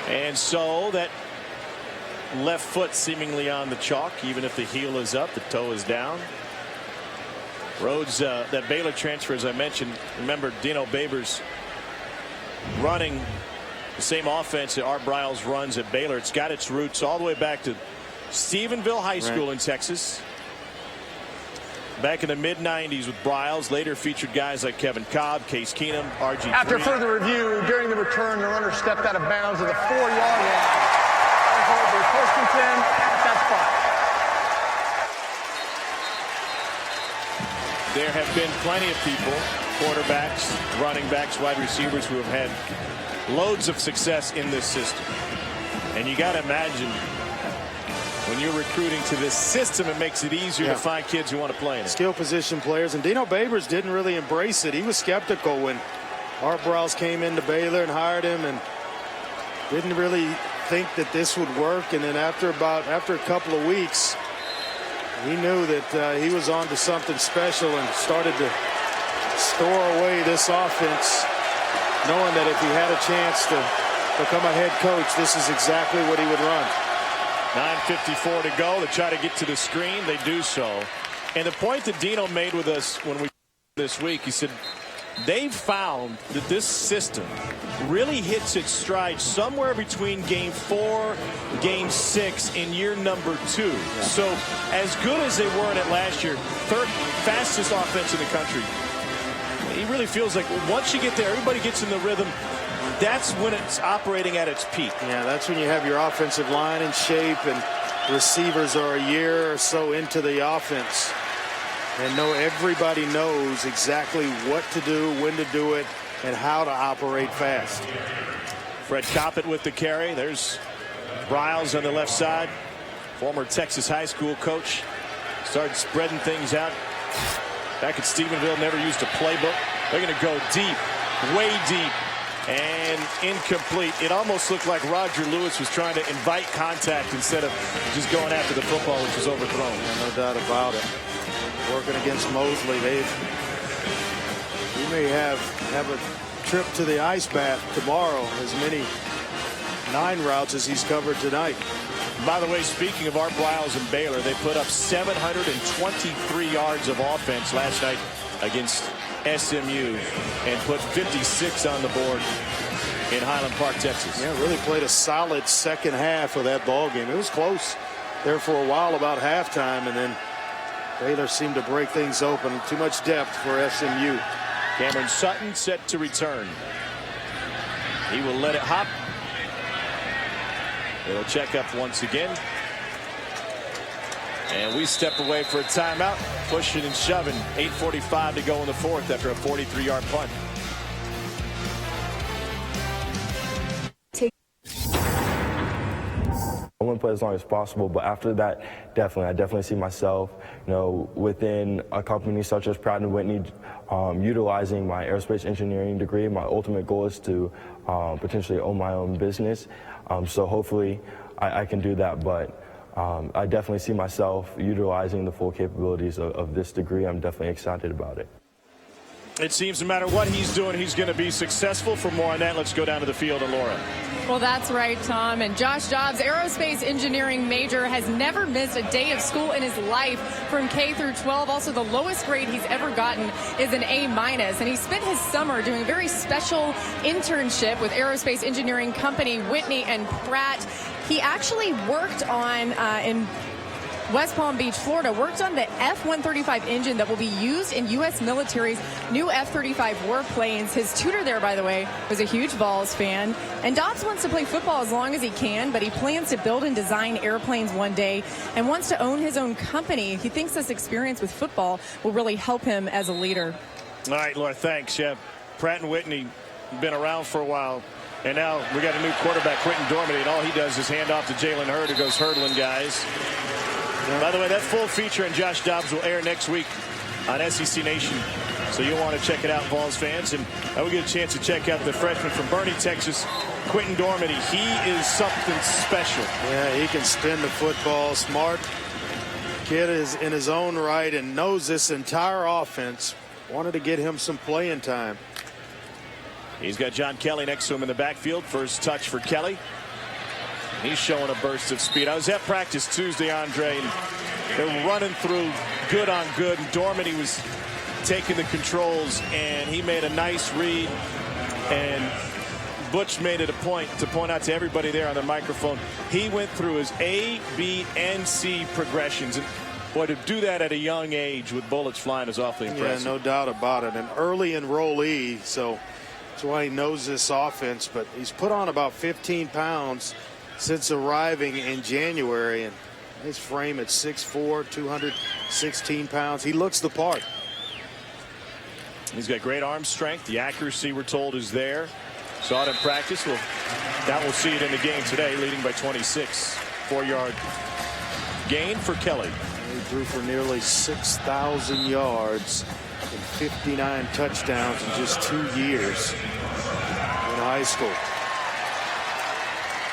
And so that left foot seemingly on the chalk, even if the heel is up, the toe is down. Rhodes, that Baylor transfer, as I mentioned, remember Dino Babers running the same offense that Art Briles runs at Baylor. It's got its roots all the way back to Stephenville High School in Texas. Back in the mid-90s with Briles, later featured guys like Kevin Cobb, Case Keenum, RG3. After further review, during the return, the runner stepped out of bounds at the 4-yard line. First and 10 at that spot. There have been plenty of people, quarterbacks, running backs, wide receivers, who have had loads of success in this system. And you got to imagine, when you're recruiting to this system, it makes it easier to find kids who want to play in it. Skill position players, and Dino Babers didn't really embrace it. He was skeptical when Art Briles came into Baylor and hired him, and didn't really think that this would work. And then after a couple of weeks, he knew that he was on to something special and started to store away this offense, knowing that if he had a chance to become a head coach, this is exactly what he would run. 9:54 to go. They try to get to the screen. They do so. And the point that Dino made with us when we this week, he said they've found that this system really hits its stride somewhere between game 4, game 6, and year number 2. Yeah. So as good as they were in it last year, third fastest offense in the country, he really feels like once you get there, everybody gets in the rhythm. That's when it's operating at its peak. Yeah, that's when you have your offensive line in shape and receivers are a year or so into the offense and everybody knows exactly what to do, when to do it, and how to operate fast. Fred Coppett with the carry. There's Briles on the left side, former Texas high school coach. Started spreading things out. Back at Stephenville, never used a playbook. They're going to go deep, way deep. And incomplete. It almost looked like Roger Lewis was trying to invite contact instead of just going after the football, which was overthrown. Yeah, no doubt about it. Working against Mosley, we may have a trip to the ice bath tomorrow. As many 9 routes as he's covered tonight. By the way, speaking of Art Briles and Baylor, they put up 723 yards of offense last night against SMU and put 56 on the board in Highland Park, Texas. Yeah, really played a solid second half of that ball game. It was close there for a while about halftime, and then Baylor seemed to break things open. Too much depth for SMU. Cameron Sutton set to return. He will let it hop. It'll check up once again. And we step away for a timeout, pushing and shoving. 8:45 to go in the fourth after a 43-yard punt. I want to play as long as possible, but after that, I definitely see myself, within a company such as Pratt & Whitney, utilizing my aerospace engineering degree. My ultimate goal is to potentially own my own business. So hopefully I can do that, but I definitely see myself utilizing the full capabilities of this degree. I'm definitely excited about it. It seems no matter what he's doing, he's going to be successful. For more on that, let's go down to the field and Laura. Well, that's right, Tom. And Josh Dobbs, aerospace engineering major, has never missed a day of school in his life from K through 12. Also, the lowest grade he's ever gotten is an A-. And he spent his summer doing a very special internship with aerospace engineering company Whitney and Pratt. He actually worked on in West Palm Beach, Florida, worked on the F-135 engine that will be used in U.S. military's new F-35 warplanes. His tutor there, by the way, was a huge Vols fan. And Dobbs wants to play football as long as he can, but he plans to build and design airplanes one day and wants to own his own company. He thinks this experience with football will really help him as a leader. All right, Laura, thanks. Yeah, Pratt & Whitney been around for a while. And now we got a new quarterback, Quentin Dormady, and all he does is hand off to Jalen Hurd, who goes hurdling guys. By the way, that full feature on Josh Dobbs will air next week on SEC Nation. So you'll want to check it out, Vols fans. And I will get a chance to check out the freshman from Bernie, Texas, Quentin Dormady. He is something special. Yeah, he can spin the football. Smart kid is in his own right and knows this entire offense. Wanted to get him some playing time. He's got John Kelly next to him in the backfield. First touch for Kelly. He's showing a burst of speed. I was at practice Tuesday, Andre, and they're running through good on good. And Dormady was taking the controls, and he made a nice read. And Butch made it a point to point out to everybody there on the microphone, he went through his A, B, and C progressions. And boy, to do that at a young age with bullets flying is awfully impressive. Yeah, no doubt about it. An early enrollee, so that's why he knows this offense. But he's put on about 15 pounds since arriving in January, and his frame at 6'4", 216 pounds. He looks the part. He's got great arm strength. The accuracy, we're told, is there. Saw it in practice. Well, now we'll see it in the game today, leading by 26. 4-yard gain for Kelly. He threw for nearly 6,000 yards and 59 touchdowns in just 2 years in high school.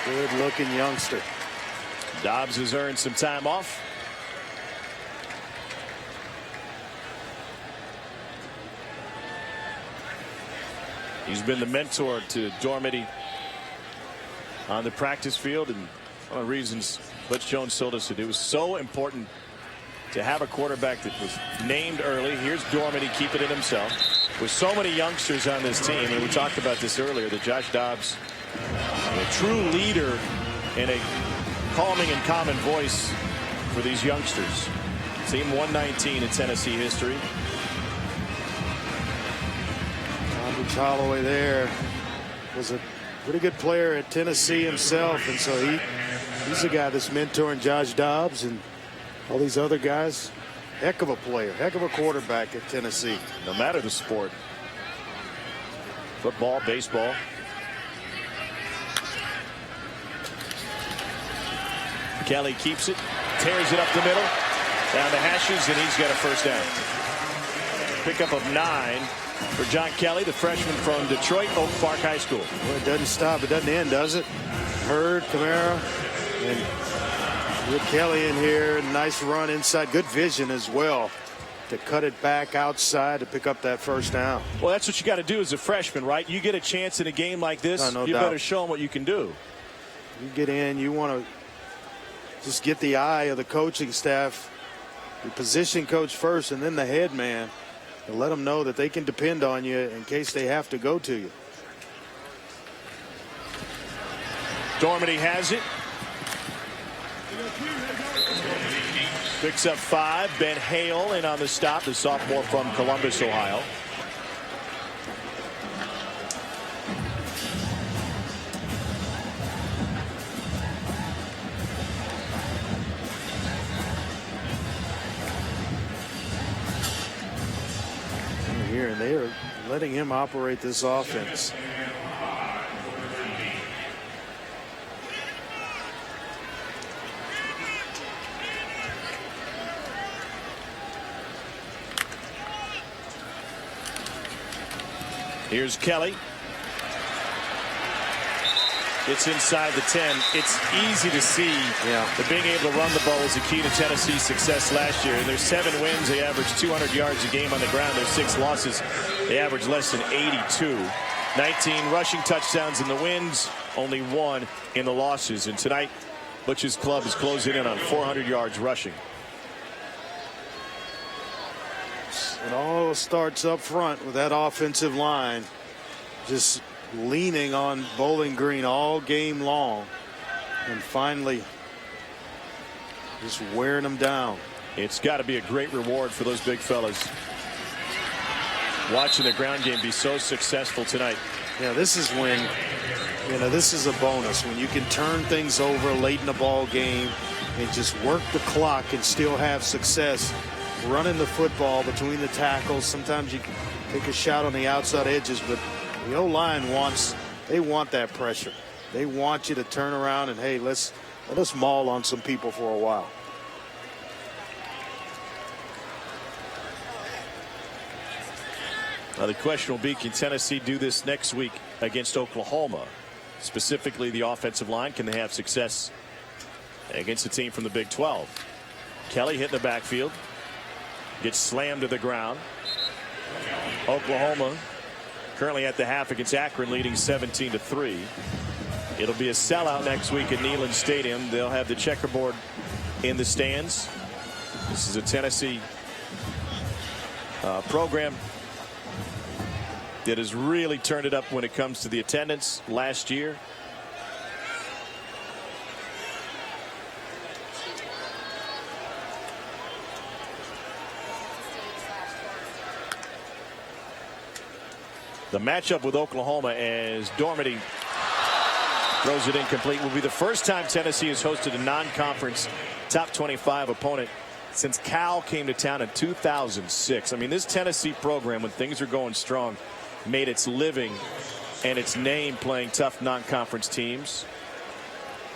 Good-looking youngster. Dobbs has earned some time off. He's been the mentor to Dormady on the practice field, and one of the reasons Butch Jones told us that it was so important to have a quarterback that was named early. Here's Dormady keeping it himself. With so many youngsters on this team, and we talked about this earlier, that Josh Dobbs, a true leader and a calming and common voice for these youngsters. Team 119 in Tennessee history. Rich Holloway there was a pretty good player at Tennessee himself, and so he's the guy that's mentoring Josh Dobbs and all these other guys. Heck of a player, heck of a quarterback at Tennessee. No matter the sport. Football, baseball. Kelly keeps it, tears it up the middle, down the hashes, and he's got a first down. Pickup of 9 for John Kelly, the freshman from Detroit Oak Park High School. Well, it doesn't stop, it doesn't end, does it? Hurd, Kamara, and with Kelly in here, nice run inside, good vision as well to cut it back outside to pick up that first down. Well, that's what you got to do as a freshman, right? You get a chance in a game like this, no you doubt. better show them what you can do. You get in, you want to just get the eye of the coaching staff, the position coach first, and then the head man, and let them know that they can depend on you in case they have to go to you. Dormady has it. Picks up 5. Ben Hale in on the stop, the sophomore from Columbus, Ohio. senior, and they are letting him operate this offense. Here's Kelly. It's inside the 10. It's easy to see that being able to run the ball was the key to Tennessee's success last year. In their 7 wins, they averaged 200 yards a game on the ground. Their 6 losses, they averaged less than 82. 19 rushing touchdowns in the wins, only 1 in the losses. And tonight, Butch's club is closing in on 400 yards rushing. It all starts up front with that offensive line just leaning on Bowling Green all game long, and finally just wearing them down. It's got to be a great reward for those big fellas watching the ground game be so successful tonight. Yeah, this is when, this is a bonus when you can turn things over late in the ball game and just work the clock and still have success running the football between the tackles. Sometimes you can take a shot on the outside edges, but the O-line they want that pressure. They want you to turn around and, hey, let us maul on some people for a while. Now the question will be, can Tennessee do this next week against Oklahoma? Specifically the offensive line, can they have success against a team from the Big 12? Kelly hit in the backfield, gets slammed to the ground. Oklahoma currently at the half against Akron, leading 17-3. It'll be a sellout next week at Neyland Stadium. They'll have the checkerboard in the stands. This is a Tennessee program that has really turned it up when it comes to the attendance last year. The matchup with Oklahoma, as Dormady throws it incomplete, will be the first time Tennessee has hosted a non-conference top 25 opponent since Cal came to town in 2006. I mean, this Tennessee program, when things are going strong, made its living and its name playing tough non-conference teams.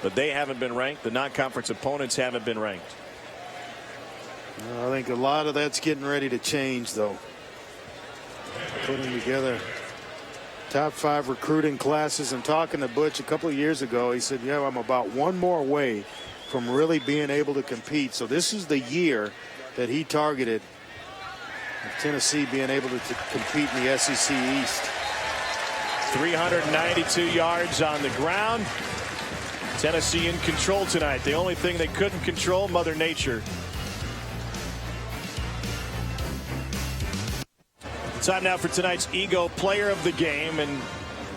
But they haven't been ranked. The non-conference opponents haven't been ranked. I think a lot of that's getting ready to change, though. Putting together top 5 recruiting classes, and talking to Butch a couple of years ago, he said, yeah, I'm about one more away from really being able to compete. So this is the year that he targeted of Tennessee being able to compete in the SEC East. 392 yards on the ground. Tennessee in control tonight. The only thing they couldn't control, Mother Nature. Time now for tonight's Ego Player of the Game, and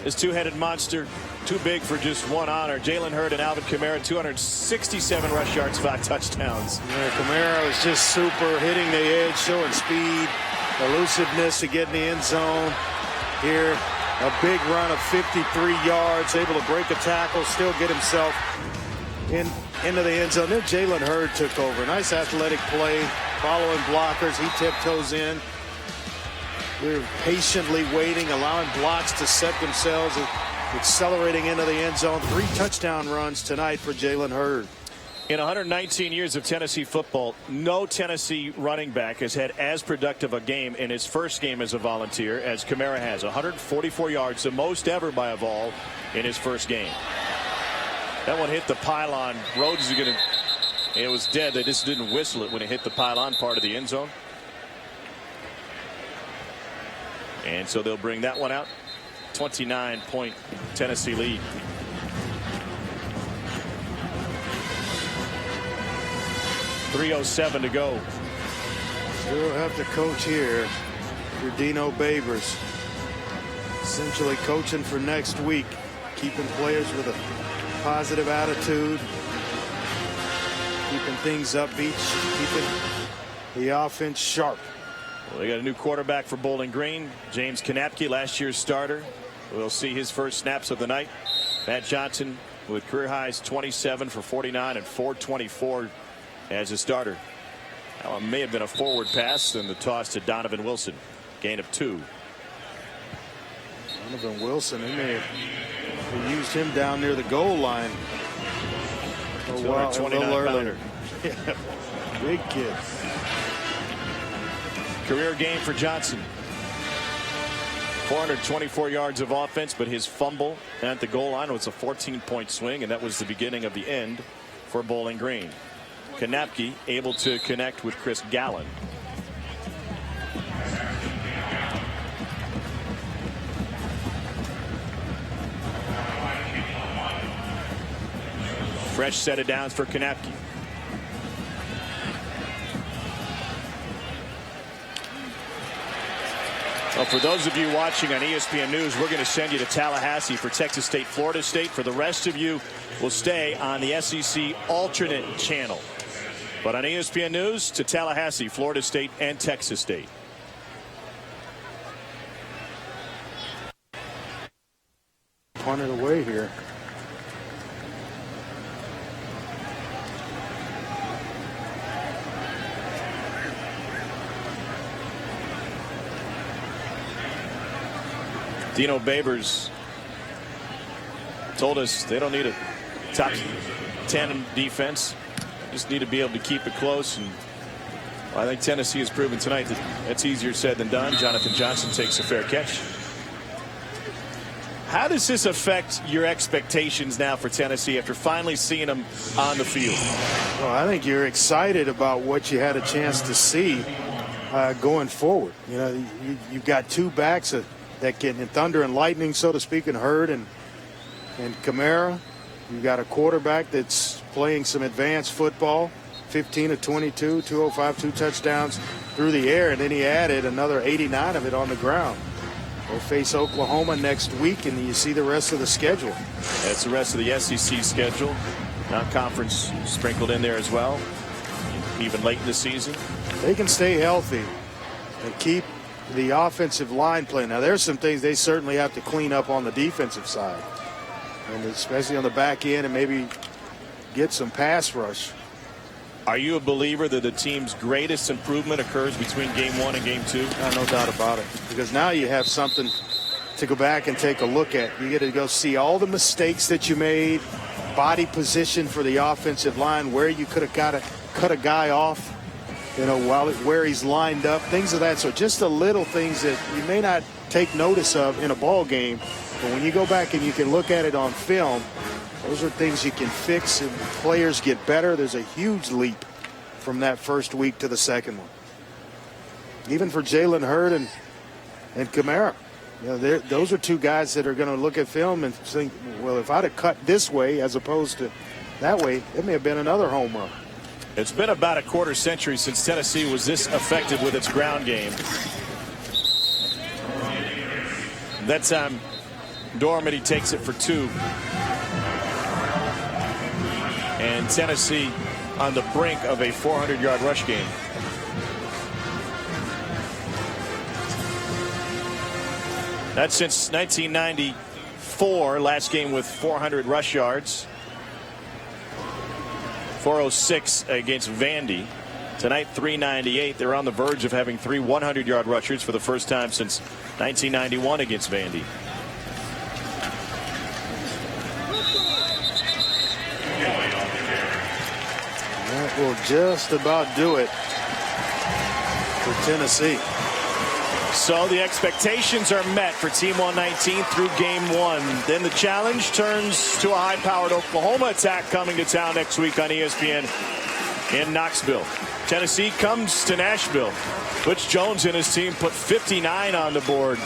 this two-headed monster, too big for just one honor. Jalen Hurd and Alvin Kamara, 267 rush yards, 5 touchdowns. Yeah, Kamara was just super, hitting the edge, showing speed, elusiveness to get in the end zone. Here, a big run of 53 yards, able to break a tackle, still get himself into the end zone. Then Jalen Hurd took over. Nice athletic play, following blockers. He tiptoes in. We're patiently waiting, allowing blocks to set themselves, accelerating into the end zone. 3 touchdown runs tonight for Jalen Hurd. In 119 years of Tennessee football, no Tennessee running back has had as productive a game in his first game as a Volunteer as Kamara has. 144 yards, the most ever by a Vol in his first game. That one hit the pylon. Rhodes is going to, it was dead. They just didn't whistle it when it hit the pylon part of the end zone. And so they'll bring that one out. 29-point Tennessee lead. .307 to go. Still have to coach here for Dino Babers. Essentially coaching for next week. Keeping players with a positive attitude. Keeping things upbeat. Keeping the offense sharp. Well, they got a new quarterback for Bowling Green, James Kanapke, last year's starter. We'll see his first snaps of the night. Matt Johnson with career highs 27 for 49 and 424 as a starter. Now, it may have been a forward pass, then the toss to Donovan Wilson. Gain of 2. Donovan Wilson, they used him down near the goal line. Oh, wow, 29 pounder. Yeah, big kid. Career game for Johnson. 424 yards of offense, but his fumble at the goal line was a 14-point swing, and that was the beginning of the end for Bowling Green. Kanapke able to connect with Chris Gallen. Fresh set of downs for Kanapke. Well, for those of you watching on ESPN News, we're going to send you to Tallahassee for Texas State, Florida State. For the rest of you, will stay on the SEC alternate channel. But on ESPN News, to Tallahassee, Florida State, and Texas State. Punted away here. Dino Babers told us they don't need a top 10 defense. Just need to be able to keep it close. And I think Tennessee has proven tonight that that's easier said than done. Jonathan Johnson takes a fair catch. How does this affect your expectations now for Tennessee after finally seeing them on the field? Well, I think you're excited about what you had a chance to see going forward. You know, you've got two backs that can thunder and lightning, so to speak, and Hurd and Kamara. You've got a quarterback that's playing some advanced football, 15 of 22, 205, 2 touchdowns through the air, and then he added another 89 of it on the ground. They'll face Oklahoma next week, and you see the rest of the schedule. That's the rest of the SEC schedule. Non-conference sprinkled in there as well, even late in the season. They can stay healthy and keep the offensive line play. Now, there's some things they certainly have to clean up on the defensive side, and especially on the back end, and maybe get some pass rush. Are you a believer that the team's greatest improvement occurs between game 1 and game 2? No doubt about it, because now you have something to go back and take a look at. You get to go see all the mistakes that you made, body position for the offensive line, where you could have cut a guy off, you know, where he's lined up, things of that sort. Just the little things that you may not take notice of in a ball game, but when you go back and you can look at it on film, those are things you can fix, and players get better. There's a huge leap from that first week to the second one. Even for Jalen Hurd and Kamara, you know, those are two guys that are going to look at film and think, well, if I'd have cut this way as opposed to that way, it may have been another home run. It's been about a quarter century since Tennessee was this effective with its ground game. That time, Dormady takes it for 2. And Tennessee on the brink of a 400-yard rush game. That's since 1994, last game with 400 rush yards. 406 against Vandy. Tonight, 398. They're on the verge of having 3 100-yard rushers for the first time since 1991 against Vandy. That will just about do it for Tennessee. So the expectations are met for Team 119 through game 1. Then the challenge turns to a high-powered Oklahoma attack coming to town next week on ESPN in Knoxville. Tennessee comes to Nashville. Butch Jones and his team put 59 on the board,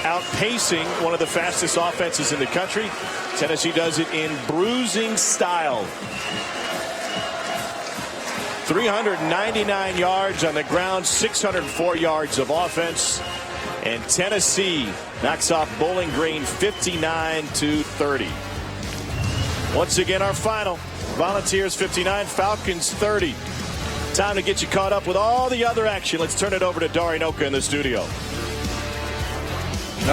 outpacing one of the fastest offenses in the country. Tennessee does it in bruising style. 399 yards on the ground, 604 yards of offense, and Tennessee knocks off Bowling Green 59-30. Once again, our final: Volunteers 59, Falcons 30. Time to get you caught up with all the other action. Let's turn it over to Dari Nowkhah in the studio.